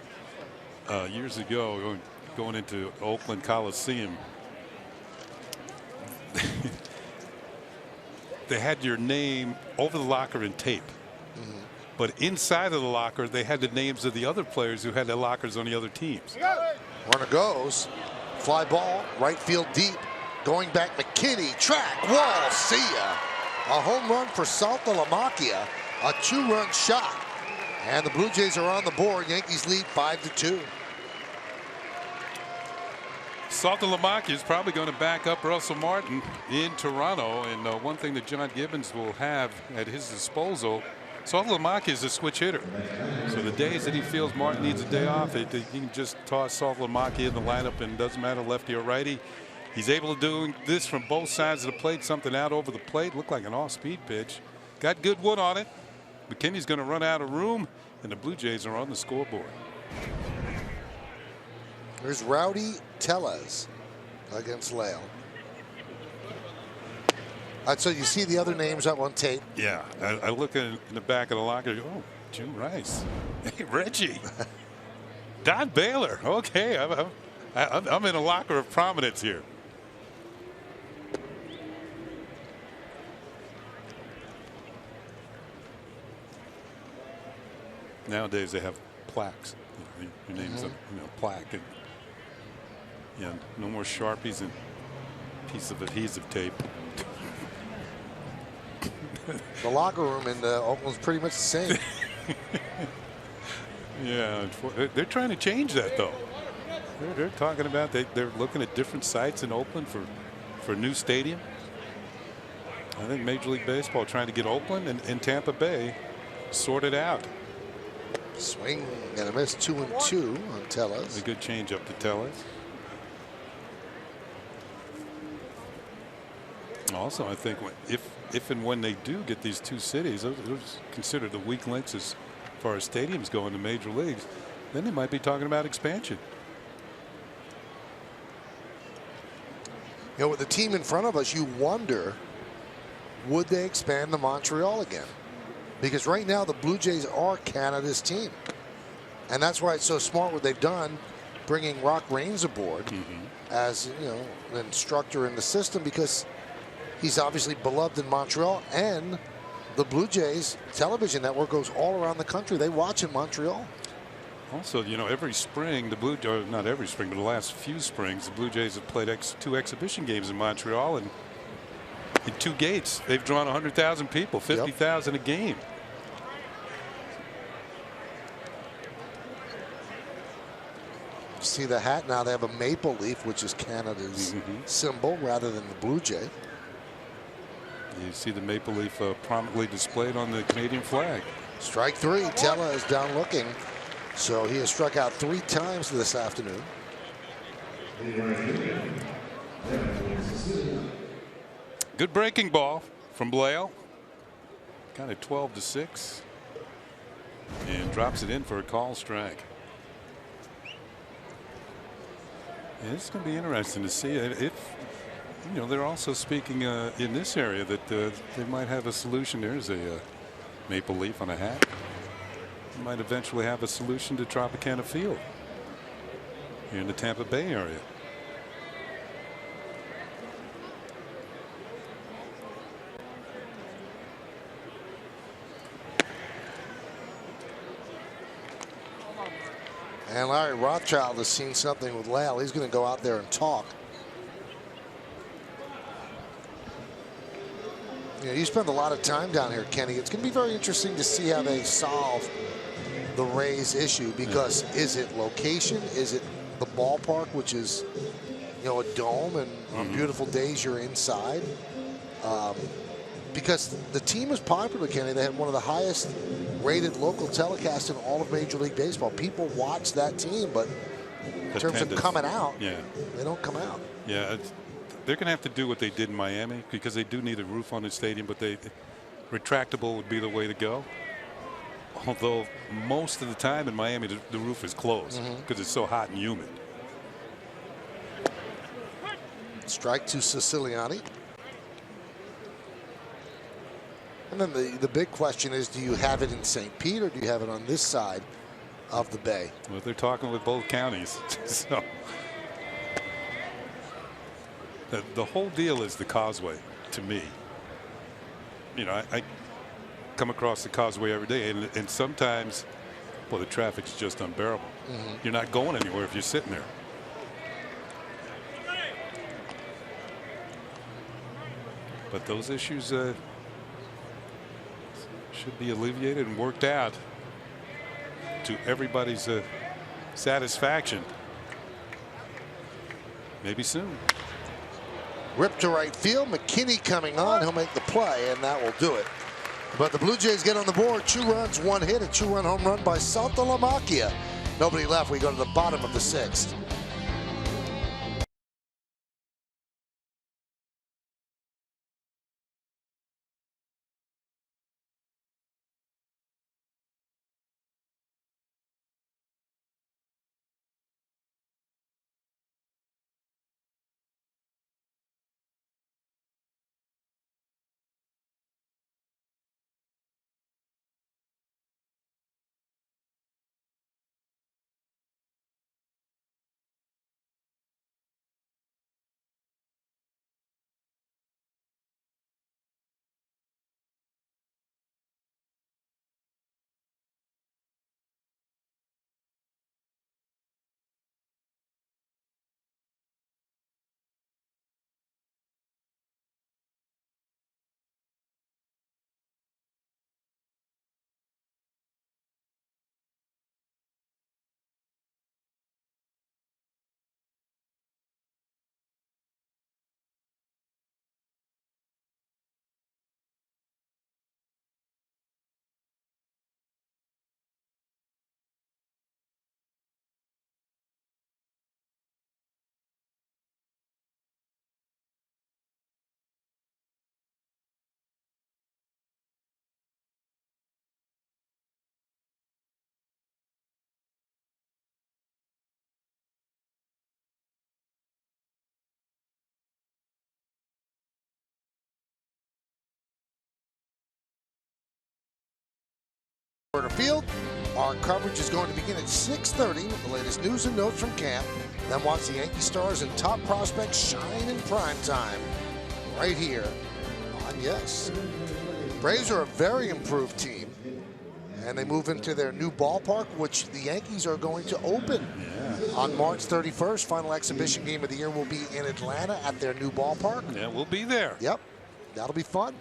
Years ago, going into Oakland Coliseum, they had your name over the locker in tape. But inside of the locker, they had the names of the other players who had their lockers on the other teams. Runner goes. Fly ball, right field deep. Going back, McKinney, track, wall, see ya. A home run for Saltalamacchia. A 2-run shot. And the Blue Jays are on the board. Yankees lead 5-2. Saltalamacchia is probably going to back up Russell Martin in Toronto. And one thing that John Gibbons will have at his disposal, Saltalamacchia is a switch hitter. So the days that he feels Martin needs a day off, he can just toss Saltalamacchia in the lineup, and it doesn't matter lefty or righty. He's able to do this from both sides of the plate, something out over the plate. Looked like an off-speed pitch. Got good wood on it. McKinney's going to run out of room, and the Blue Jays are on the scoreboard. There's Rowdy Tellez against Lale. So you see the other names up on tape. Yeah, I look in the back of the locker. Oh, Jim Rice. Hey, Reggie. Don Baylor. Okay, I'm in a locker of prominence here. Nowadays they have plaques. Your name's a plaque, and yeah, no more Sharpies and piece of adhesive tape. The locker room in Oakland's pretty much the same. Yeah, they're trying to change that though. They're talking about they're looking at different sites in Oakland for a new stadium. I think Major League Baseball trying to get Oakland and Tampa Bay sorted out. Swing and a miss, 2-2 on Tellez. A good change up to Tellez. Also, I think if and when they do get these two cities, those are considered the weak links as far as stadiums go in the major leagues, then they might be talking about expansion. You know, with the team in front of us, you wonder, would they expand to Montreal again? Because right now the Blue Jays are Canada's team, and that's why it's so smart what they've done, bringing Rock Raines aboard as an instructor in the system, because he's obviously beloved in Montreal, and the Blue Jays television network goes all around the country. They watch in Montreal. Also, every spring, not every spring, but the last few springs, the Blue Jays have played 2 exhibition games in Montreal, and in 2 gates, they've drawn 100,000 people, 50,000 a game. see the hat now. They have a maple leaf, which is Canada's symbol, rather than the Blue Jay. You see the maple leaf prominently displayed on the Canadian flag. Strike three. Tella is down looking. So he has struck out 3 times this afternoon. Good breaking ball from Blale. Kind of 12-6. And drops it in for a call strike. Yeah, it's going to be interesting to see if, you know, they're also speaking in this area that they might have a solution. There's a maple leaf on a hat. They might eventually have a solution to Tropicana Field here in the Tampa Bay area. And Larry Rothschild has seen something with Lyle. He's going to go out there and talk. You know, you spend a lot of time down here, Kenny. It's going to be very interesting to see how they solve the Rays issue, because is it location? Is it the ballpark, which is, you know, a dome, and on beautiful days you're inside? Because the team is popular, Kenny. They have one of the highest rated local telecasts in all of Major League Baseball. People watch that team, but in terms of coming out, they don't come out. Yeah, they're going to have to do what they did in Miami, because they do need a roof on the stadium, but retractable would be the way to go. Although most of the time in Miami, the roof is closed because it's so hot and humid. Strike to Siciliani. And then the big question is, do you have it in St. Pete, or do you have it on this side of the bay? Well, they're talking with both counties. So the whole deal is the causeway to me. You know, I come across the causeway every day, and sometimes, well, the traffic's just unbearable. You're not going anywhere if you're sitting there. But those issues should be alleviated and worked out to everybody's satisfaction. Maybe soon. Rip to right field. McKinney coming on. He'll make the play, and that will do it. But the Blue Jays get on the board. 2 runs, 1 hit, a 2-run home run by Saltalamacchia. Nobody left. We go to the bottom of the 6th. Field. Our coverage is going to begin at 6:30 with the latest news and notes from camp. Then watch the Yankee stars and top prospects shine in prime time right here on Yes. Braves are a very improved team, and they move into their new ballpark, which the Yankees are going to open on March 31st. Final exhibition game of the year will be in Atlanta at their new ballpark. Yeah, we'll be there. Yep, that'll be fun.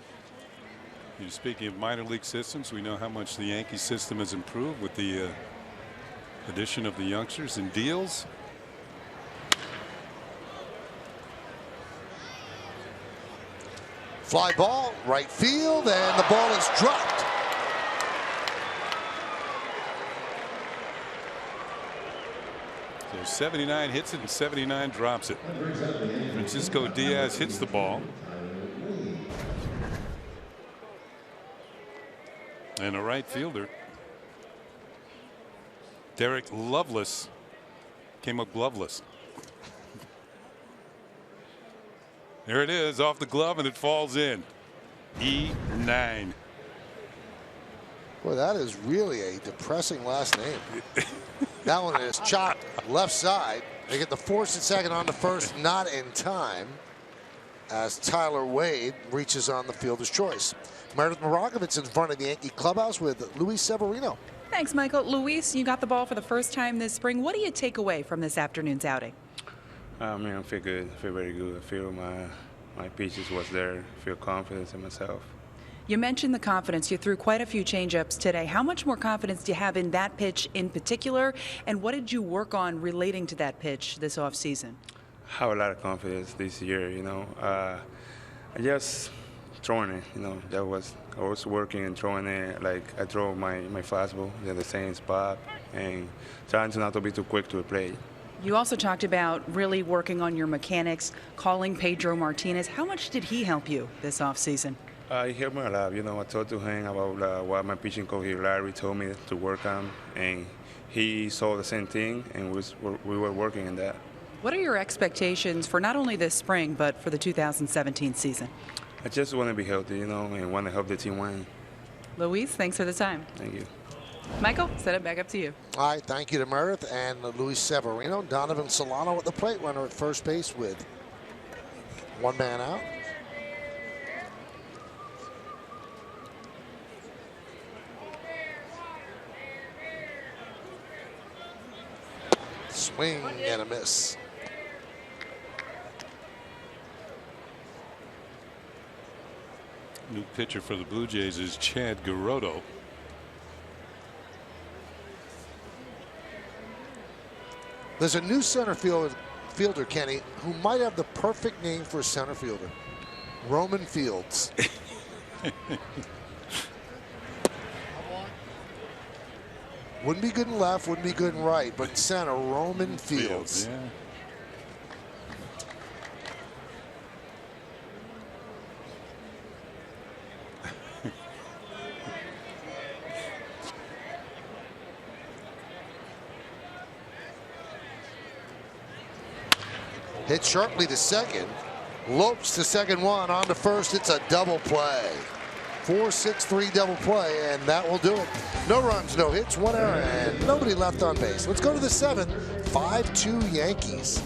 Speaking of minor league systems, we know how much the Yankee system has improved with the addition of the youngsters and deals. Fly ball, right field, and the ball is dropped. So 79 hits it and 79 drops it. Francisco Diaz hits the ball. And a right fielder, Derek Loveless, came up gloveless. There it is, off the glove, and it falls in. E9. Boy, that is really a depressing last name. That one is chopped left side. They get the force at second on the first, not in time, as Tyler Wade reaches on the fielder's choice. Meredith Marakovitz in front of the Yankee clubhouse with Luis Severino. Thanks, Michael. Luis, you got the ball for the first time this spring. What do you take away from this afternoon's outing? I feel good. I feel very good. I feel my pitches was there. I feel confidence in myself. You mentioned the confidence. You threw quite a few changeups today. How much more confidence do you have in that pitch in particular? And what did you work on relating to that pitch this offseason? I have a lot of confidence this year, I just throwing it, I was working and throwing it. Like I throw my fastball in the same spot and trying to not to be too quick to the plate. You also talked about really working on your mechanics, calling Pedro Martinez. How much did he help you this offseason? He helped me a lot. I talked to him about what my pitching coach here, Larry, told me to work on, and he saw the same thing, and we were working on that. What are your expectations for not only this spring, but for the 2017 season? I just want to be healthy, and want to help the team win. Luis, thanks for the time. Thank you. Michael, set it back up to you. All right, thank you to Meredith and Luis Severino. Donovan Solano at the plate, runner at first base with one man out. Swing and a miss. New pitcher for the Blue Jays is Chad Garoto. There's a new center fielder, Kenny, who might have the perfect name for a center fielder. Roman Fields. Wouldn't be good in left, wouldn't be good in right, but in center, Roman Fields. Yeah. Hit sharply to second. Lopes to second one. On to first. It's a double play. 4-6-3 double play, and that will do it. No runs, no hits, one error, and nobody left on base. Let's go to the seventh. 5-2 Yankees.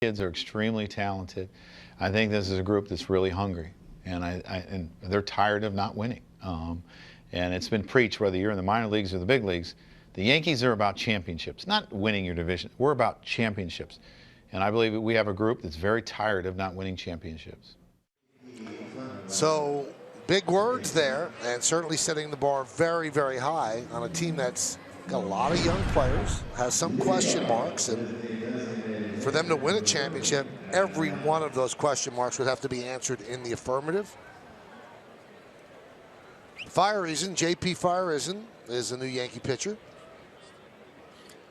Kids are extremely talented. I think this is a group that's really hungry, and and they're tired of not winning. And it's been preached, whether you're in the minor leagues or the big leagues, The Yankees are about championships, not winning your division. We're about championships. And I believe that we have a group that's very tired of not winning championships. So big words there, and certainly setting the bar very, very high on a team that's got a lot of young players, has some question marks, and for them to win a championship, every one of those question marks would have to be answered in the affirmative. Fireisen, J.P. Fireisen, is a new Yankee pitcher.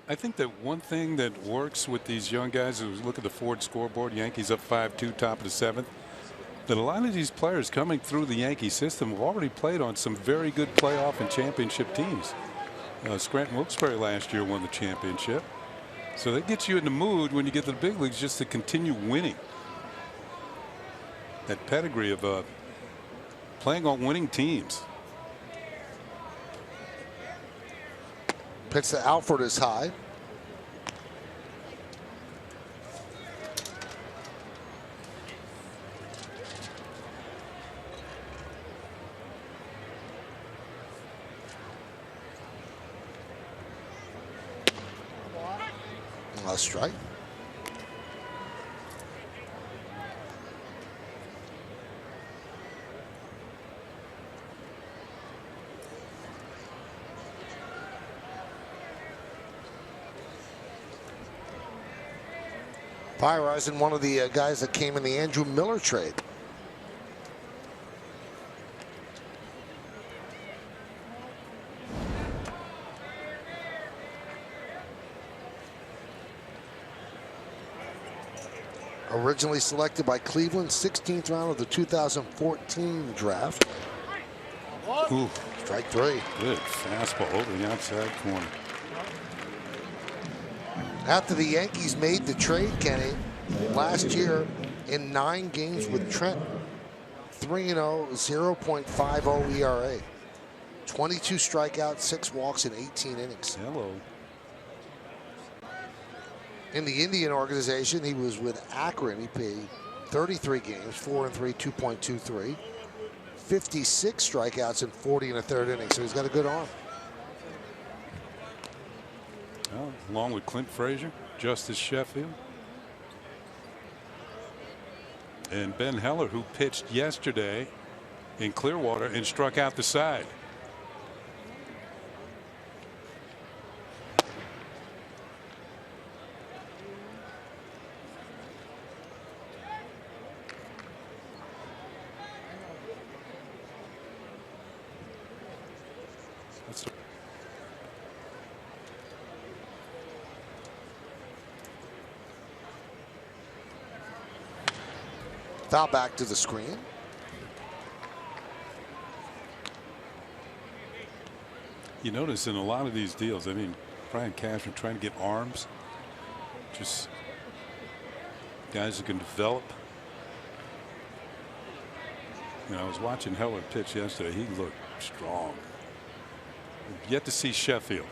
I think that one thing that works with these young guys, who look at the Ford scoreboard, Yankees up 5-2, top of the 7th, that a lot of these players coming through the Yankee system have already played on some very good playoff and championship teams. Scranton Wilkes-Barre last year won the championship. So that gets you in the mood when you get to the big leagues just to continue winning. That pedigree of playing on winning teams. Pitch to Alford is high. A strike. Fireisen, one of the guys that came in the Andrew Miller trade. Originally selected by Cleveland, 16th round of the 2014 draft. Ooh. Strike 3. Good fastball over the outside corner. After the Yankees made the trade, Kenny, last year in 9 games with Trenton, 3-0, 0.50 ERA, 22 strikeouts, 6 walks in 18 innings. Hello. In the Indian organization, he was with Akron. He played 33 games, 4-3, 2.23, 56 strikeouts in 40 1/3 innings. So he's got a good arm. Well, along with Clint Frazier, Justice Sheffield, and Ben Heller, who pitched yesterday in Clearwater and struck out the side. Foul back to the screen. You notice in a lot of these deals, I mean, Brian Cashman trying to get arms, just guys who can develop. You know, I was watching Heller pitch yesterday. He looked strong. Yet to see Sheffield.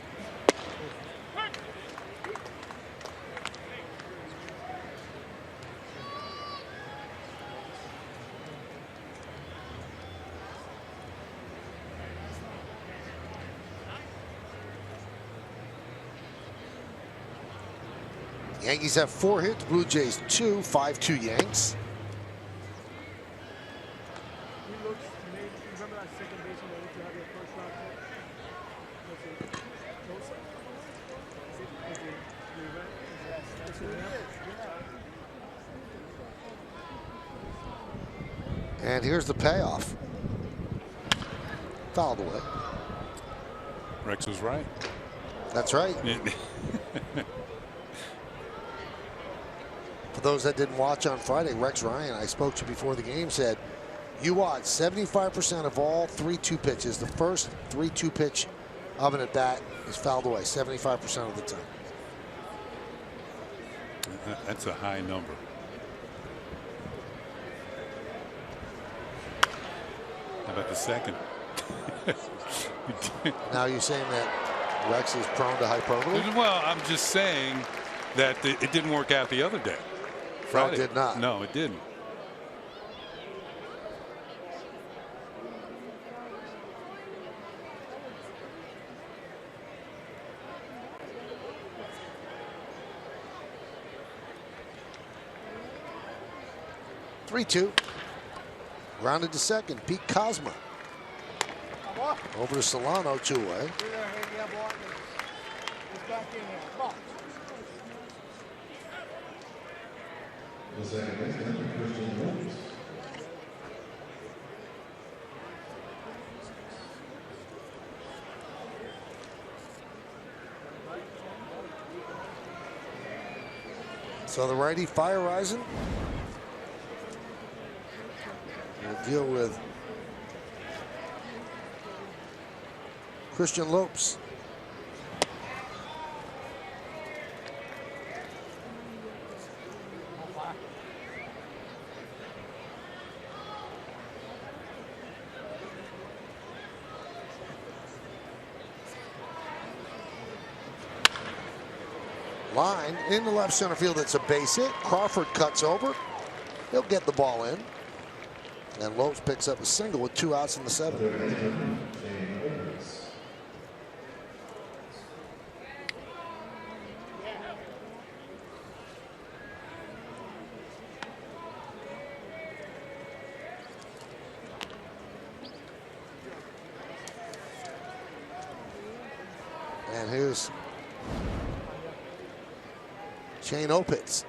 Yankees have 4 hits, Blue Jays 2, 5-2 Yanks. And here's the payoff. Fouled away. Rex was right. That's right. For those that didn't watch on Friday, Rex Ryan, I spoke to before the game, said, you watch 75% of all 3-2 pitches. The first 3-2 pitch of an at-bat is fouled away 75% of the time. That's a high number. How about the second? Now you're saying that Rex is prone to hyperbole? Well, I'm just saying that it didn't work out the other day. Friday. No, it did not. No, it didn't. 3-2. Grounded to second. Pete Cosma. Over to Solano, 2-away. The second baseman, Christian Lopes. So the righty, Fire Rising, will deal with Christian Lopes. Line in the left center field. It's a base hit. Crawford cuts over. He'll get the ball in. And Lopes picks up a single with 2 outs in the 7th. And here's Shane Opitz.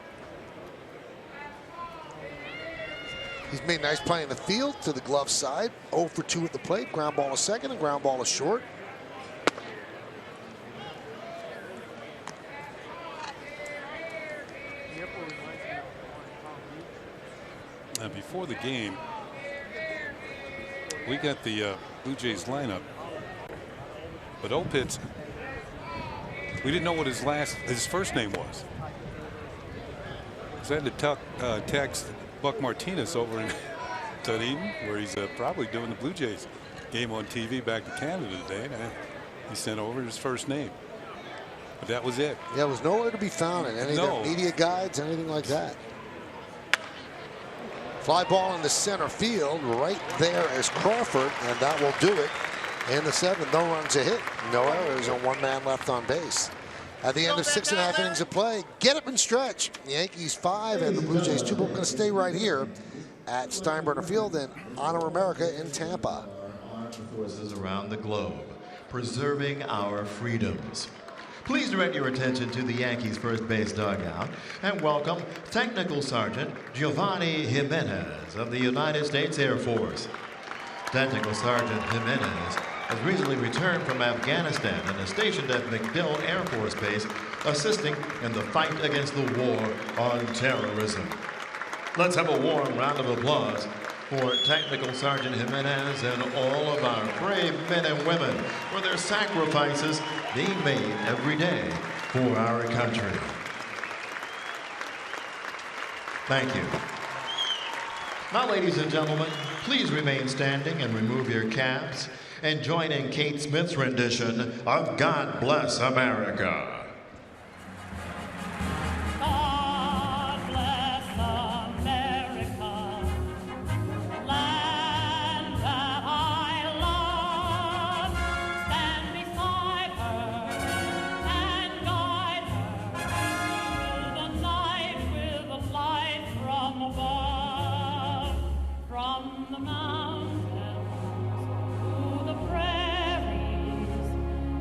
He's made nice play in the field to the glove side. 0 for 2 at the plate. Ground ball to second and ground ball to short. Now before the game, we got the Blue Jays lineup, but Opitz, we didn't know what his first name was. So I had to text Buck Martinez over in Dunedin, where he's probably doing the Blue Jays game on TV back to Canada today. And he sent over his first name. But that was it. Yeah, it was nowhere to be found in any of their media guides, anything like that. Fly ball into center field. Right there is Crawford, and that will do it in the 7th. No runs a hit, no errors, and 1 man left on base. At the end of 6.5 innings of play, get up and stretch. The Yankees 5 and the Blue Jays 2. We're going to stay right here at Steinbrenner Field in Honor America in Tampa. Armed forces around the globe, preserving our freedoms. Please direct your attention to the Yankees first base dugout and welcome Technical Sergeant Giovanni Jimenez of the United States Air Force. Technical Sergeant Jimenez has recently returned from Afghanistan and is stationed at MacDill Air Force Base, assisting in the fight against the war on terrorism. Let's have a warm round of applause for Technical Sergeant Jimenez and all of our brave men and women for their sacrifices being made every day for our country. Thank you. Now, ladies and gentlemen, please remain standing and remove your caps and join in Kate Smith's rendition of God Bless America.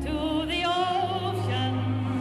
To the ocean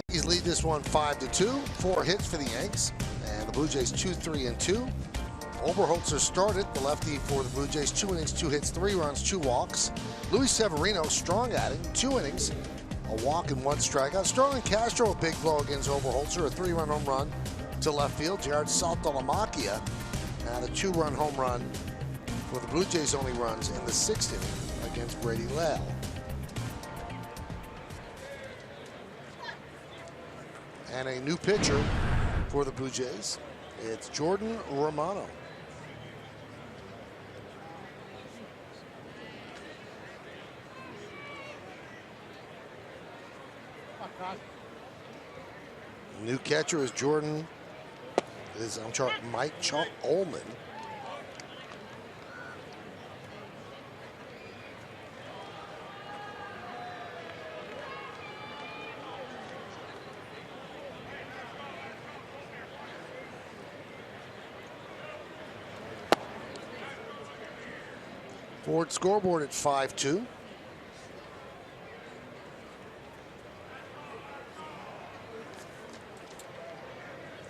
Yankees lead this one 5-2. 4 hits for the Yanks. And the Blue Jays 2-3-2. Oberholzer started, the lefty for the Blue Jays. 2 innings, 2 hits, 3 runs, 2 walks. Luis Severino strong at it. 2 innings, a walk and 1 strikeout. Starlin Castro, a big blow against Oberholzer. A 3-run home run to left field. Jared Saltalamacchia. Now the 2-run home run for the Blue Jays only runs in the 6th inning against Brady Lale. And a new pitcher for the Blue Jays. It's Jordan Romano. New catcher is Mike Ullman. Ford scoreboard at 5-2.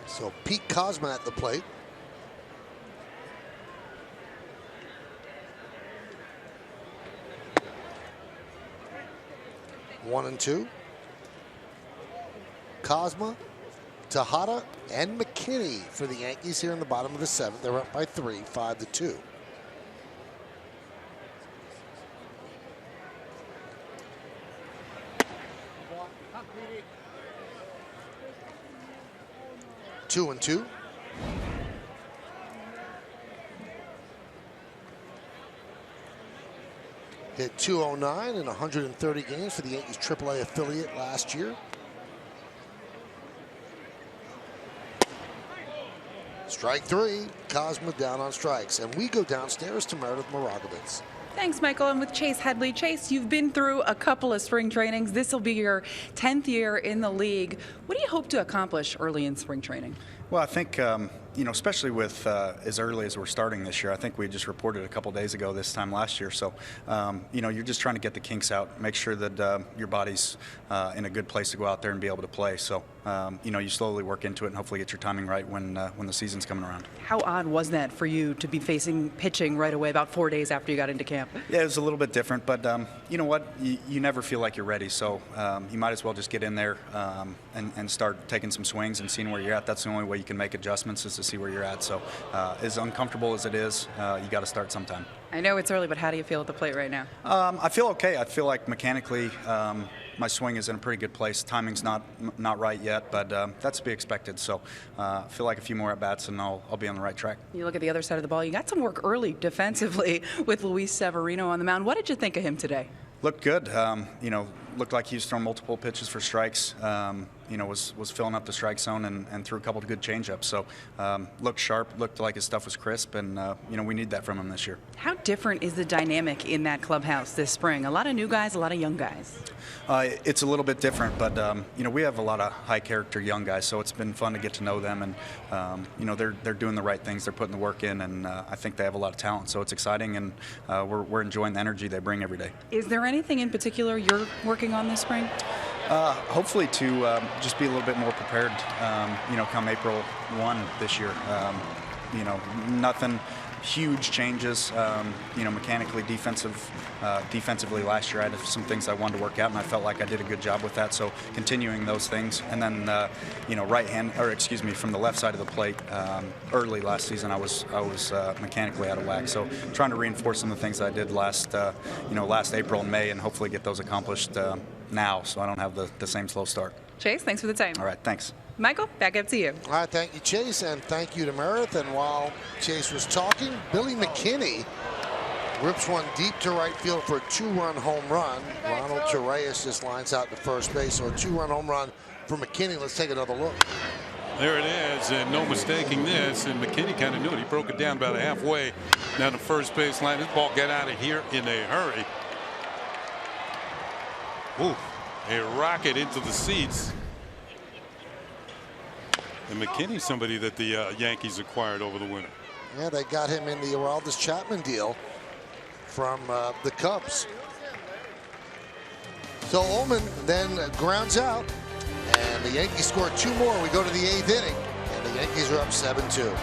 So Pete Kozma at the plate. One and two. Kozma, Tejada, and McKinney for the Yankees here in the bottom of the 7th. They're up by 3, 5-2. Two and two. Hit .209 in 130 games for the Yankees AAA affiliate last year. Strike 3. Kozma down on strikes. And we go downstairs to Meredith Maragovitz. Thanks, Michael. And with Chase Headley. Chase, you've been through a couple of spring trainings. This will be your 10th year in the league. What do you hope to accomplish early in spring training? Well, I think, especially with as early as we're starting this year, I think we just reported a couple days ago this time last year. So, you're just trying to get the kinks out, make sure that your body's in a good place to go out there and be able to play. So, you slowly work into it and hopefully get your timing right when the season's coming around. How odd was that for you to be facing pitching right away about 4 days after you got into camp? Yeah, it was a little bit different, but you know what? You never feel like you're ready. So, you might as well just get in there and start taking some swings and seeing where you're at. That's the only way you can make adjustments is to see where you're at. So as uncomfortable as it is, you got to start sometime. I know it's early, but how do you feel at the plate right now? I feel okay. I feel like mechanically my swing is in a pretty good place. Timing's not right yet, but that's to be expected. So I feel like a few more at-bats and I'll be on the right track. You look at the other side of the ball. You got some work early defensively with Luis Severino on the mound. What did you think of him today? Looked good. Looked like he was throwing multiple pitches for strikes. Was filling up the strike zone and threw a couple of good changeups. So looked sharp, looked like his stuff was crisp, and we need that from him this year. How different is the dynamic in that clubhouse this spring? A lot of new guys, a lot of young guys. It's a little bit different, but we have a lot of high-character young guys, so it's been fun to get to know them, and they're doing the right things, they're putting the work in, and I think they have a lot of talent. So it's exciting, and we're enjoying the energy they bring every day. Is there anything in particular you're working on this spring? Hopefully to just be a little bit more prepared, come April 1 this year. Nothing huge changes, mechanically, defensively last year I had some things I wanted to work out, and I felt like I did a good job with that. So continuing those things, and then from the left side of the plate, early last season I was mechanically out of whack. So trying to reinforce some of the things I did last April and May, and hopefully get those accomplished now, so I don't have the same slow start. Chase, thanks for the time. All right, thanks. Michael, back up to you. All right, thank you, Chase, and thank you to Meredith. And while Chase was talking, Billy McKinney rips one deep to right field for a 2-run home run. Ronald Torreyes just lines out to first base, so a 2-run home run for McKinney. Let's take another look. There it is, and no mistaking this, and McKinney kind of knew it. He broke it down about halfway down the first base line. This ball got out of here in a hurry. Ooh, a rocket into the seats. And McKinney's somebody that the Yankees acquired over the winter. Yeah, they got him in the Aroldis Chapman deal from the Cubs. So Ullman then grounds out, And the Yankees score 2 more. We go to the 8th inning, and the Yankees are up 7-2.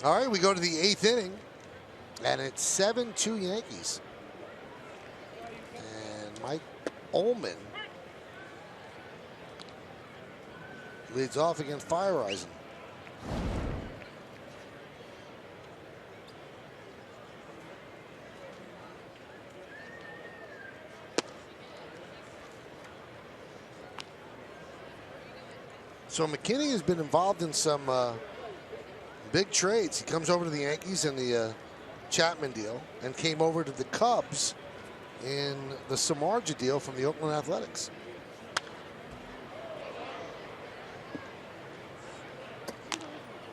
All right, we go to the 8th inning, and it's 7-2 Yankees. And Mike Ullman leads off against Fireisen. So McKinney has been involved in some big trades. He comes over to the Yankees in the Chapman deal and came over to the Cubs in the Samardzija deal from the Oakland Athletics.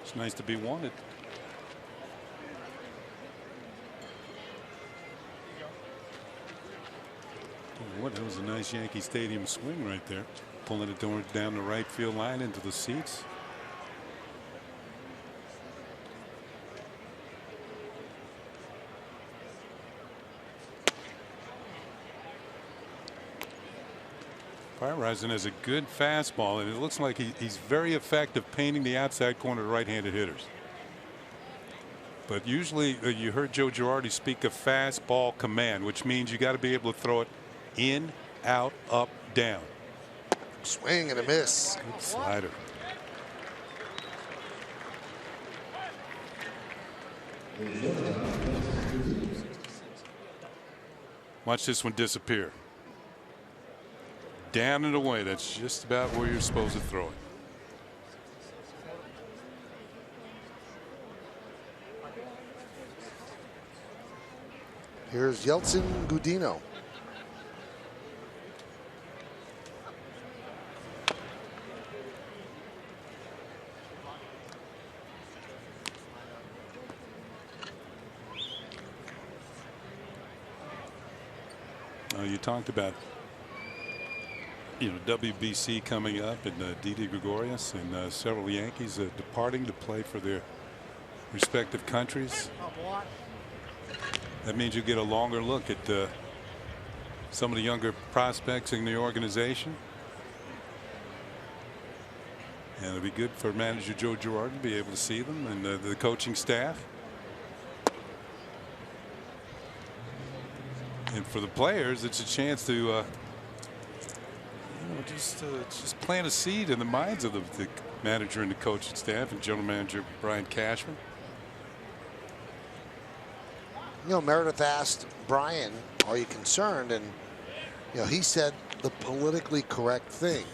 It's nice to be wanted. What, that was a nice Yankee Stadium swing right there. Pulling it down the right field line into the seats. Fireisen has a good fastball, and it looks like he's very effective painting the outside corner to right-handed hitters. But usually you heard Joe Girardi speak of fastball command, which means you got to be able to throw it in, out, up, down. Swing and a miss. Good slider. Watch this one disappear. Down and away. That's just about where you're supposed to throw it. Here's Yeltsin Gudino. You talked about, WBC coming up and Didi Gregorius and several Yankees departing to play for their respective countries. That means you get a longer look at some of the younger prospects in the organization. And it'll be good for manager Joe Girardi to be able to see them and the coaching staff. And for the players, it's a chance to just plant a seed in the minds of the manager and the coaching staff and general manager Brian Cashman. Meredith asked Brian, "Are you concerned?" And he said the politically correct thing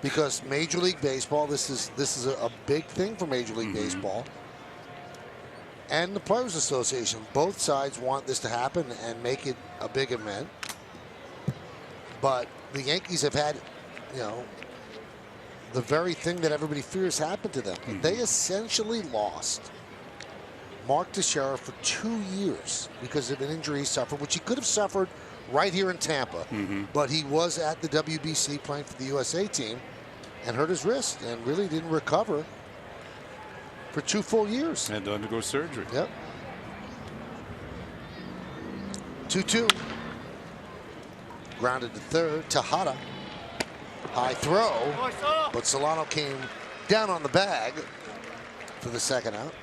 because Major League Baseball, this is a big thing for Major League Baseball, and the Players Association. Both sides want this to happen and make it a big event. But the Yankees have had, you know, the very thing that everybody fears happened to them. They essentially lost Mark Teixeira for 2 years because of an injury he suffered, which he could have suffered right here in Tampa. But he was at the WBC playing for the USA team and hurt his wrist and really didn't recover for 2 full years. Had to undergo surgery. Yep. 2-2. Grounded to third. Tejada. High throw. But Solano came down on the bag for the second out.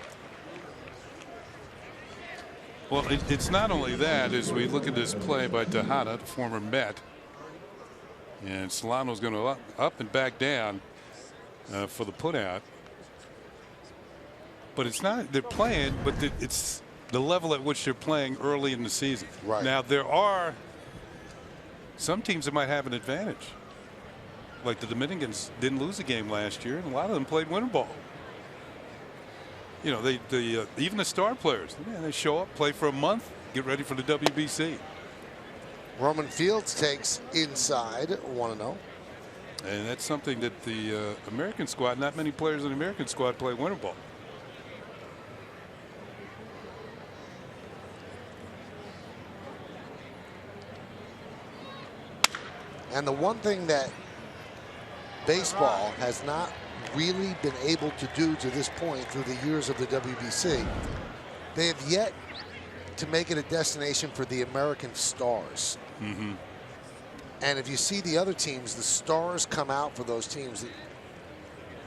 Well, it's not only that. As we look at this play by Tejada, the former Met, and Solano's going to up and back down for the putout. But it's not they're playing, but it's the level at which they're playing early in the season. Right. Now there are some teams that might have an advantage. Like the Dominicans didn't lose a game last year, and a lot of them played winter ball. You know, even the star players, man, they show up, play for a month, get ready for the WBC. Roman Fields takes inside 1-0. And that's something that the American squad, not many players in the American squad play winter ball. And the one thing that baseball has not really been able to do to this point through the years of the WBC, they have yet to make it a destination for the American stars. And if you see the other teams, the stars come out for those teams.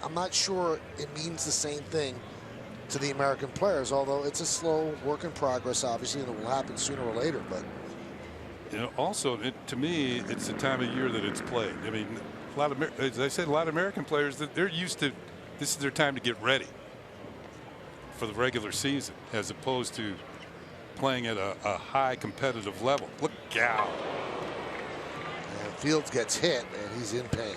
I'm not sure it means the same thing to the American players, although it's a slow work in progress, obviously, and it will happen sooner or later. But you know, also, to me, it's the time of year that it's played. I mean, a lot of, as I said, a lot of American players, that they're used to, this is their time to get ready for the regular season, as opposed to playing at a high competitive level. Look out. And Fields gets hit, and he's in pain.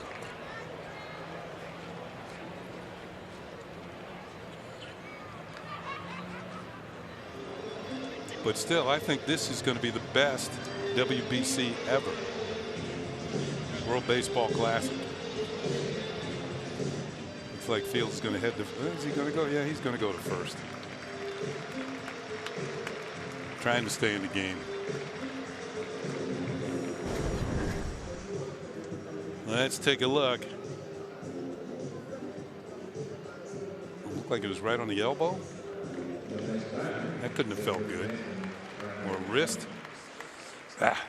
But still, I think this is going to be the best WBC ever. World Baseball Classic. Looks like Fields is going to head to. Is he going to go? Yeah, he's going to go to first. Trying to stay in the game. Let's take a look. Looked like it was right on the elbow. That couldn't have felt good. Or wrist. Ah.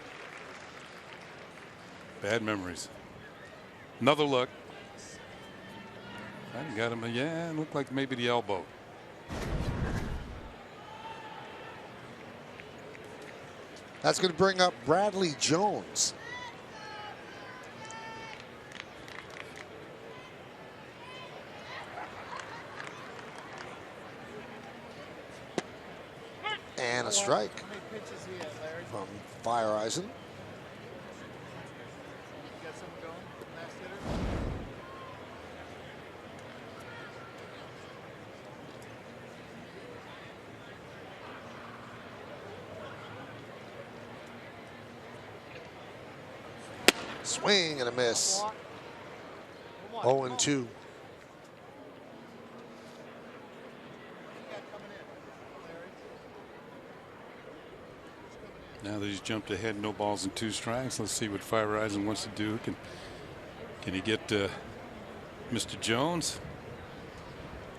Bad memories. Another look. I got him. Yeah, it looked like maybe the elbow. That's going to bring up Bradley Jones. And a strike from Fireisen. Swing and a miss. 0-2. Now that he's jumped ahead, no balls and 2 strikes. Let's see what Fireisen wants to do. Can he get Mr. Jones?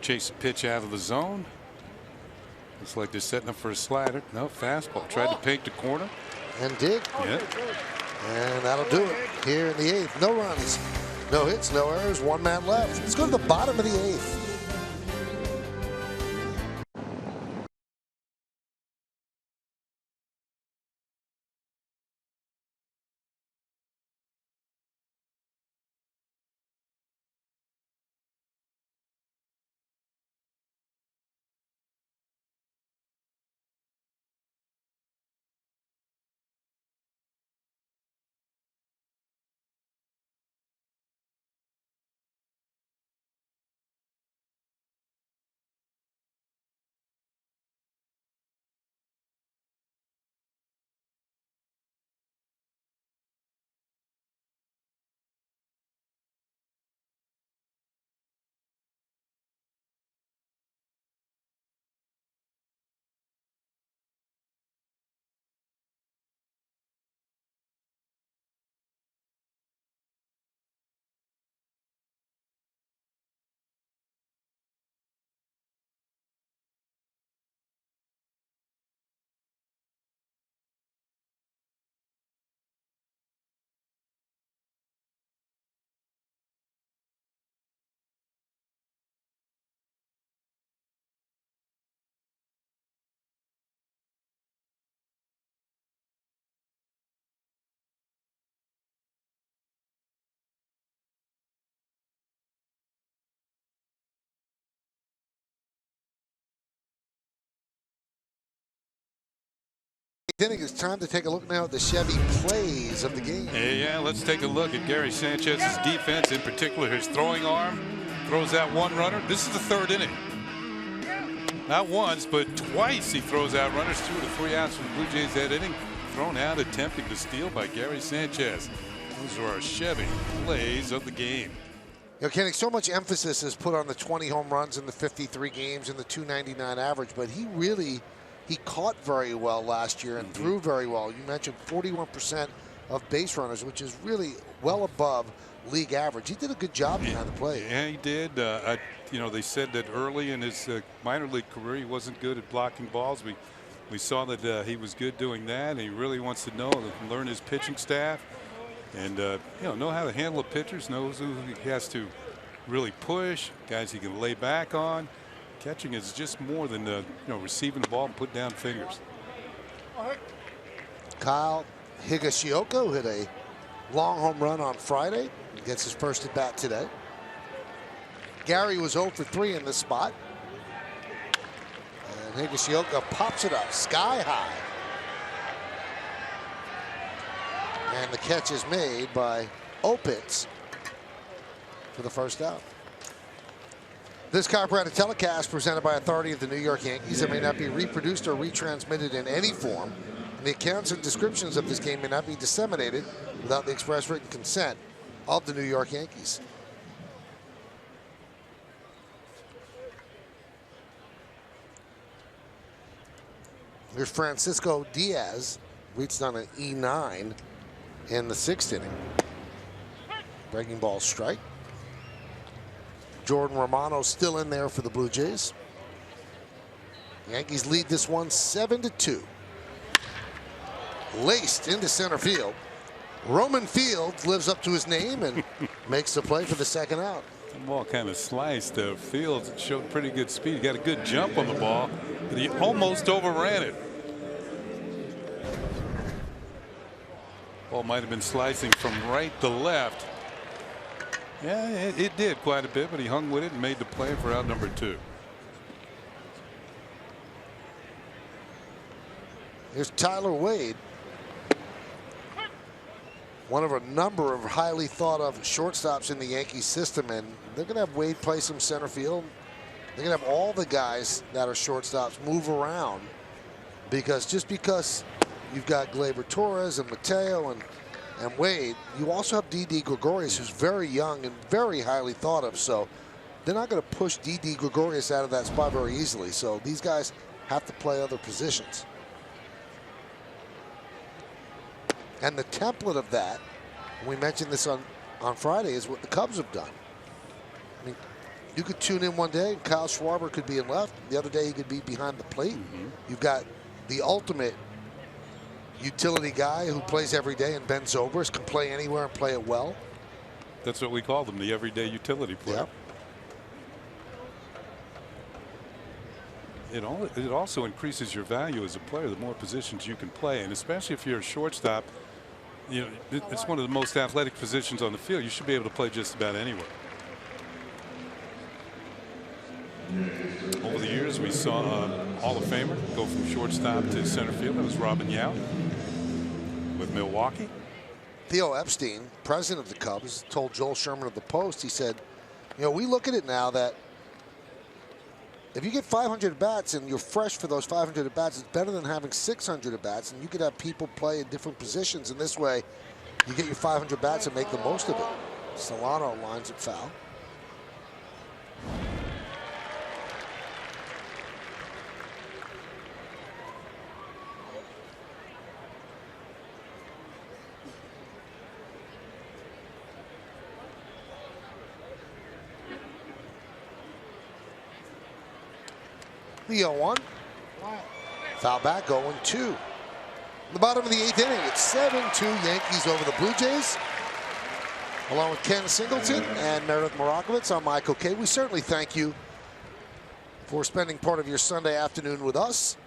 Chase a pitch out of the zone. Looks like they're setting up for a slider. No, fastball. Tried to paint the corner. And did. Yeah. And that'll do it here in the 8th. No runs, no hits, no errors, 1 man left. Let's go to the bottom of the 8th. I think it's time to take a look now at the Chevy plays of the game. Yeah, let's take a look at Gary Sanchez's defense, in particular his throwing arm. Throws out one runner. This is the third inning. Not once, but twice he throws out runners. 2 to 3 outs for the Blue Jays that inning. Thrown out, attempting to steal by Gary Sanchez. Those are our Chevy plays of the game. You know, Kenny, so much emphasis is put on the 20 home runs in the 53 games and the 299 average, but he caught very well last year and threw very well. You mentioned 41% of base runners, which is really well above league average. He did a good job behind the plate. Yeah, he did. You know, they said that early in his minor league career he wasn't good at blocking balls. We saw that he was good doing that, and he really wants to learn his pitching staff, and you know how to handle the pitchers. Knows who he has to really push, guys he can lay back on. Catching is just more than you know, receiving the ball and put down fingers. Kyle Higashioka hit a long home run on Friday. He gets his first at bat today. Gary was 0 for 3 in this spot. And Higashioka pops it up sky high. And the catch is made by Opitz for the first out. This chiropractic telecast presented by authority of the New York Yankees. It may not be reproduced or retransmitted in any form. And the accounts and descriptions of this game may not be disseminated without the express written consent of the New York Yankees. Here's Francisco Diaz, reached on an E9 in the 6th inning. Breaking ball strike. Jordan Romano still in there for the Blue Jays. Yankees lead this one 7-2. Laced into center field. Roman Fields lives up to his name and makes the play for the second out. The ball kind of sliced. Fields showed pretty good speed. He got a good jump on the ball, but he almost overran it. Ball might have been slicing from right to left. Yeah, it did quite a bit, but he hung with it and made the play for out number 2. Here's Tyler Wade. One of a number of highly thought of shortstops in the Yankees system, and they're going to have Wade play some center field. They're going to have all the guys that are shortstops move around, because just because you've got Gleyber Torres and Mateo and Wade, you also have Didi Gregorius, who's very young and very highly thought of. So they're not going to push Didi Gregorius out of that spot very easily. So these guys have to play other positions. And the template of that, we mentioned this on Friday, is what the Cubs have done. I mean, you could tune in one day and Kyle Schwarber could be in left. The other day he could be behind the plate. You've got the ultimate utility guy who plays every day, and Ben Zobrist can play anywhere and play it well. That's what we call them, the everyday utility player. Yep. It also increases your value as a player the more positions you can play, and especially if you're a shortstop. You know, it's one of the most athletic positions on the field. You should be able to play just about anywhere. Over the years, we saw Hall of Famer go from shortstop to center field. That was Robin Yount with Milwaukee. Theo Epstein, president of the Cubs, told Joel Sherman of the Post, he said, you know, we look at it now that if you get 500 at-bats and you're fresh for those 500 at-bats, it's better than having 600 at-bats, and you could have people play in different positions, and this way you get your 500 at-bats and make the most of it. Solano lines it foul. The 0-1. Foul back, 0-2. The bottom of the 8th inning, it's 7-2 Yankees over the Blue Jays. Along with Ken Singleton and Meredith Morakovitz, I'm Michael Kay. We certainly thank you for spending part of your Sunday afternoon with us.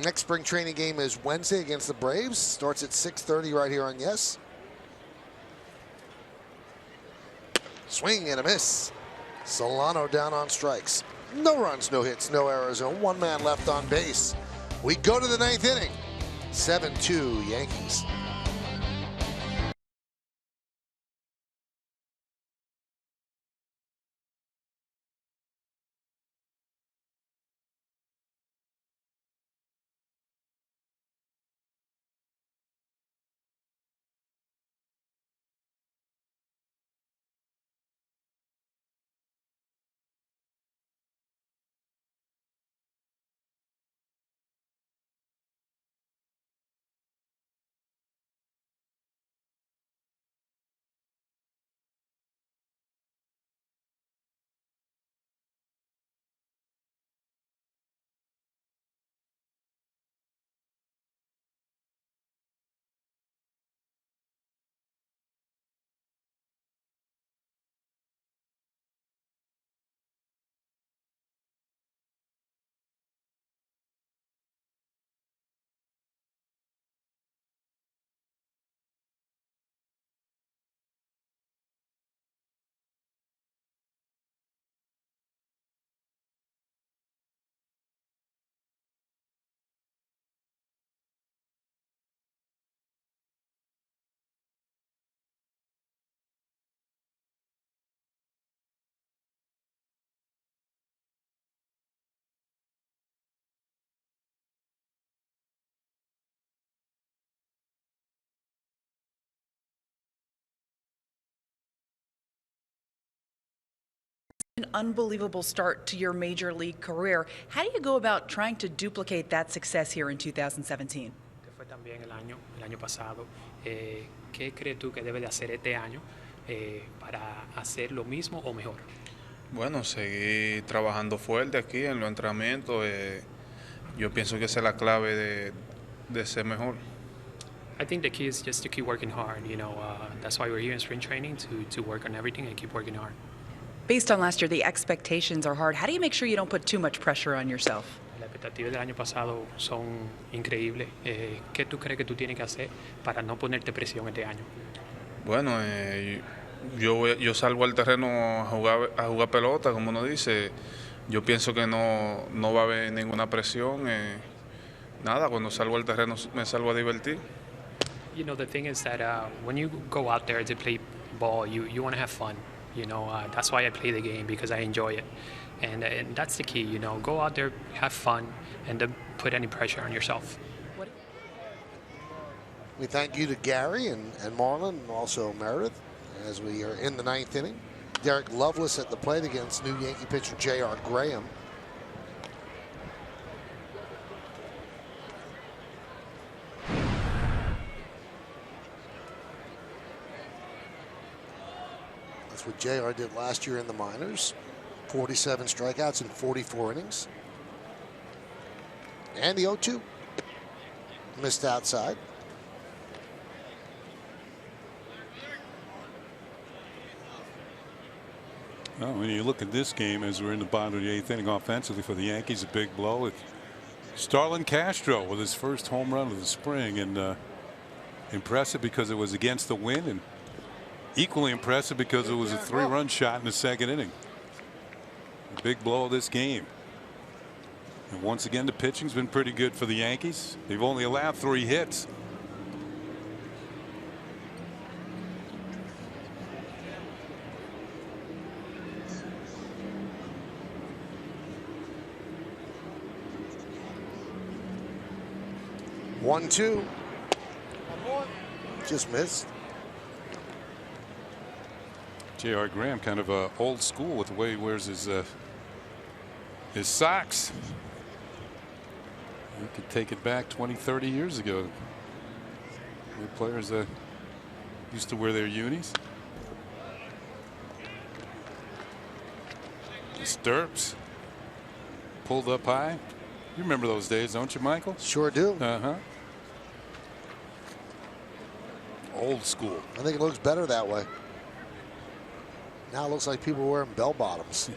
Next spring training game is Wednesday against the Braves. Starts at 6:30 right here on Yes. Swing and a miss. Solano down on strikes. No runs, no hits, no errors, and one man left on base. We go to the ninth inning. 7-2 Yankees. An unbelievable start to your major league career. How do you go about trying to duplicate that success here in 2017? Que fue también el año pasado. ¿Qué crees tú que debe de hacer este año para hacer lo mismo o mejor? Bueno, seguir trabajando fuerte aquí en los entrenamientos. Yo pienso que esa es la clave de ser mejor. I think the key is just to keep working hard. You know, that's why we're here in spring training to work on everything and keep working hard. Based on last year, the expectations are hard. How do you make sure you don't put too much pressure on yourself? Las expectativas del año pasado son increíbles. ¿Qué tú crees que tú tienes que hacer para no ponerte presión este año? Bueno, yo salgo al terreno a jugar pelota, como uno dice. Yo pienso que no va a haber ninguna presión. Nada, cuando salgo al terreno me salgo a divertir. You know, the thing is that when you go out there to play ball, you want to have fun. You know, that's why I play the game, because I enjoy it. And that's the key, you know, go out there, have fun, and don't put any pressure on yourself. We thank you to Gary and Marlon, and also Meredith, as we are in the ninth inning. Derek Loveless at the plate against new Yankee pitcher J.R. Graham. That's what J.R. did last year in the minors. 47 strikeouts in 44 innings. And the 0-2. Missed outside. Well, when you look at this game, as we're in the bottom of the eighth inning offensively for the Yankees, a big blow. It's Starlin Castro with his first home run of the spring, and impressive because it was against the wind, and equally impressive because it was a 3-run shot in the second inning. A big blow of this game. And once again, the pitching's been pretty good for the Yankees. They've only allowed 3 hits. One, two. Just missed. J.R. Graham, kind of old school with the way he wears his socks. You could take it back 20, 30 years ago. The players used to wear their unis. The stirrups pulled up high. You remember those days, don't you, Michael? Sure do. Uh-huh. Old school. I think it looks better that way. Now it looks like people are wearing bell bottoms.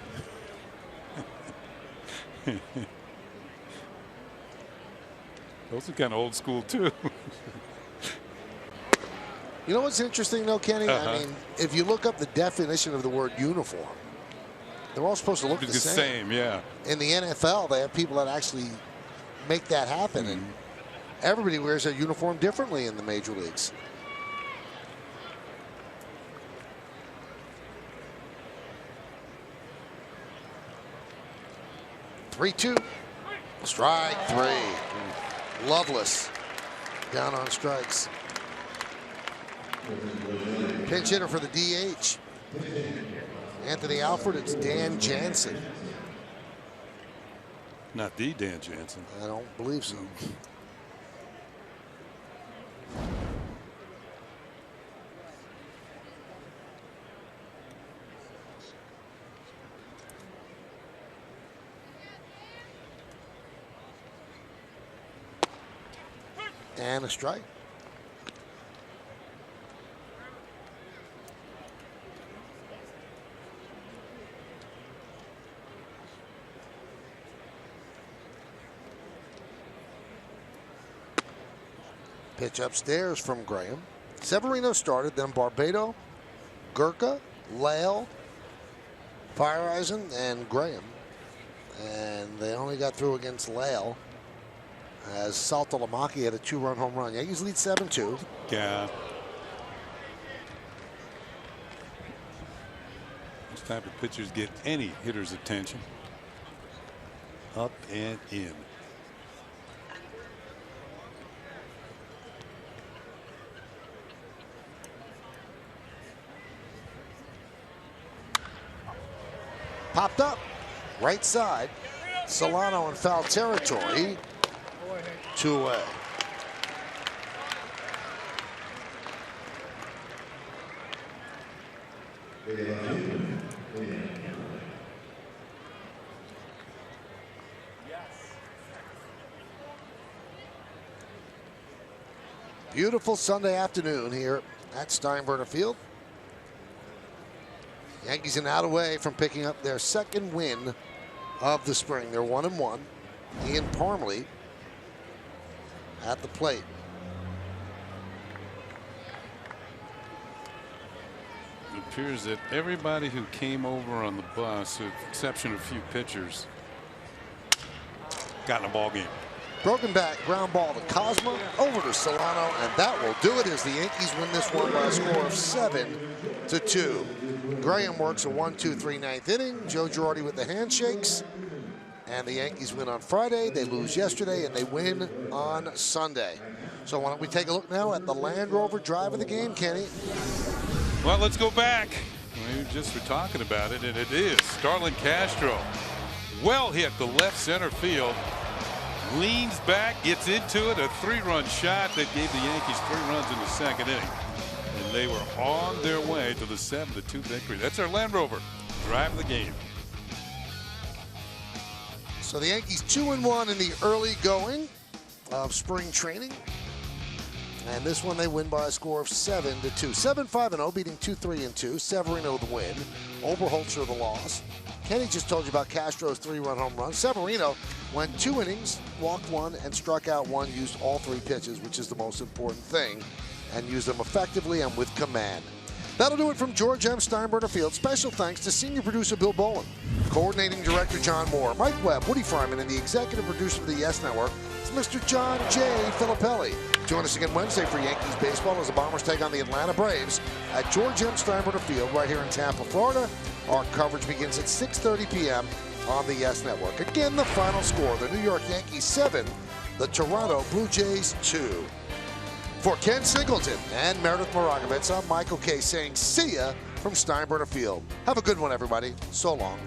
Those are kind of old school too. You know what's interesting though, Kenny? I mean, if you look up the definition of the word uniform, They're all supposed to look the same. Yeah. In the NFL, they have people that actually make that happen, and everybody wears their uniform differently in the major leagues. Three-two. Strike three. Loveless down on strikes. Pinch hitter for the DH. Anthony Alford, it's Dan Jansen. Not the Dan Jansen. I don't believe so. And a strike. Pitch upstairs from Graham. Severino started, then Barbado, Gurka, Lale, Fireisen, and Graham. And they only got through against Lale as Saltalamacchi had a 2-run home run. Yankees lead 7-2. Yeah. This type of pitchers get any hitter's attention. Up and in. Popped up, right side. Solano in foul territory. 2 away. Beautiful Sunday afternoon here at Steinbrenner Field. Yankees an out away from picking up their second win of the spring. They're 1-1. Ian Parmley at the plate. It appears that everybody who came over on the bus, with the exception of a few pitchers, got in a ball game. Broken back, ground ball to Cosmo, over to Solano, and that will do it as the Yankees win this one by a score of 7-2. Graham works a 1-2-3 ninth inning. Joe Girardi with the handshakes. And the Yankees win on Friday. They lose yesterday, and they win on Sunday. So why don't we take a look now at the Land Rover drive of the game, Kenny? Well, let's go back. We just were talking about it, and it is Starlin Castro. Well hit the left center field. Leans back, gets into it. A 3-run shot that gave the Yankees 3 runs in the second inning. And they were on their way to the 7-2 victory. That's our Land Rover drive of the game. So the Yankees 2-1 in the early going of spring training. And this one they win by a score of 7-2. 7-5-0, beating 2-3-2. Severino the win. Oberholzer the loss. Kenny just told you about Castro's 3-run home run. Severino went 2 innings, walked 1, and struck out 1, used all 3 pitches, which is the most important thing, and used them effectively and with command. That'll do it from George M. Steinbrenner Field. Special thanks to senior producer Bill Boland, coordinating director John Moore, Mike Webb, Woody Fryman, and the executive producer of the Yes Network is Mr. John J. Filippelli. Join us again Wednesday for Yankees baseball as the Bombers take on the Atlanta Braves at George M. Steinbrenner Field right here in Tampa, Florida. Our coverage begins at 6:30 p.m. on the Yes Network. Again, the final score, the New York Yankees 7, the Toronto Blue Jays 2. For Ken Singleton and Meredith Moragovitz, I'm Michael Kay saying see ya from Steinbrenner Field. Have a good one, everybody. So long.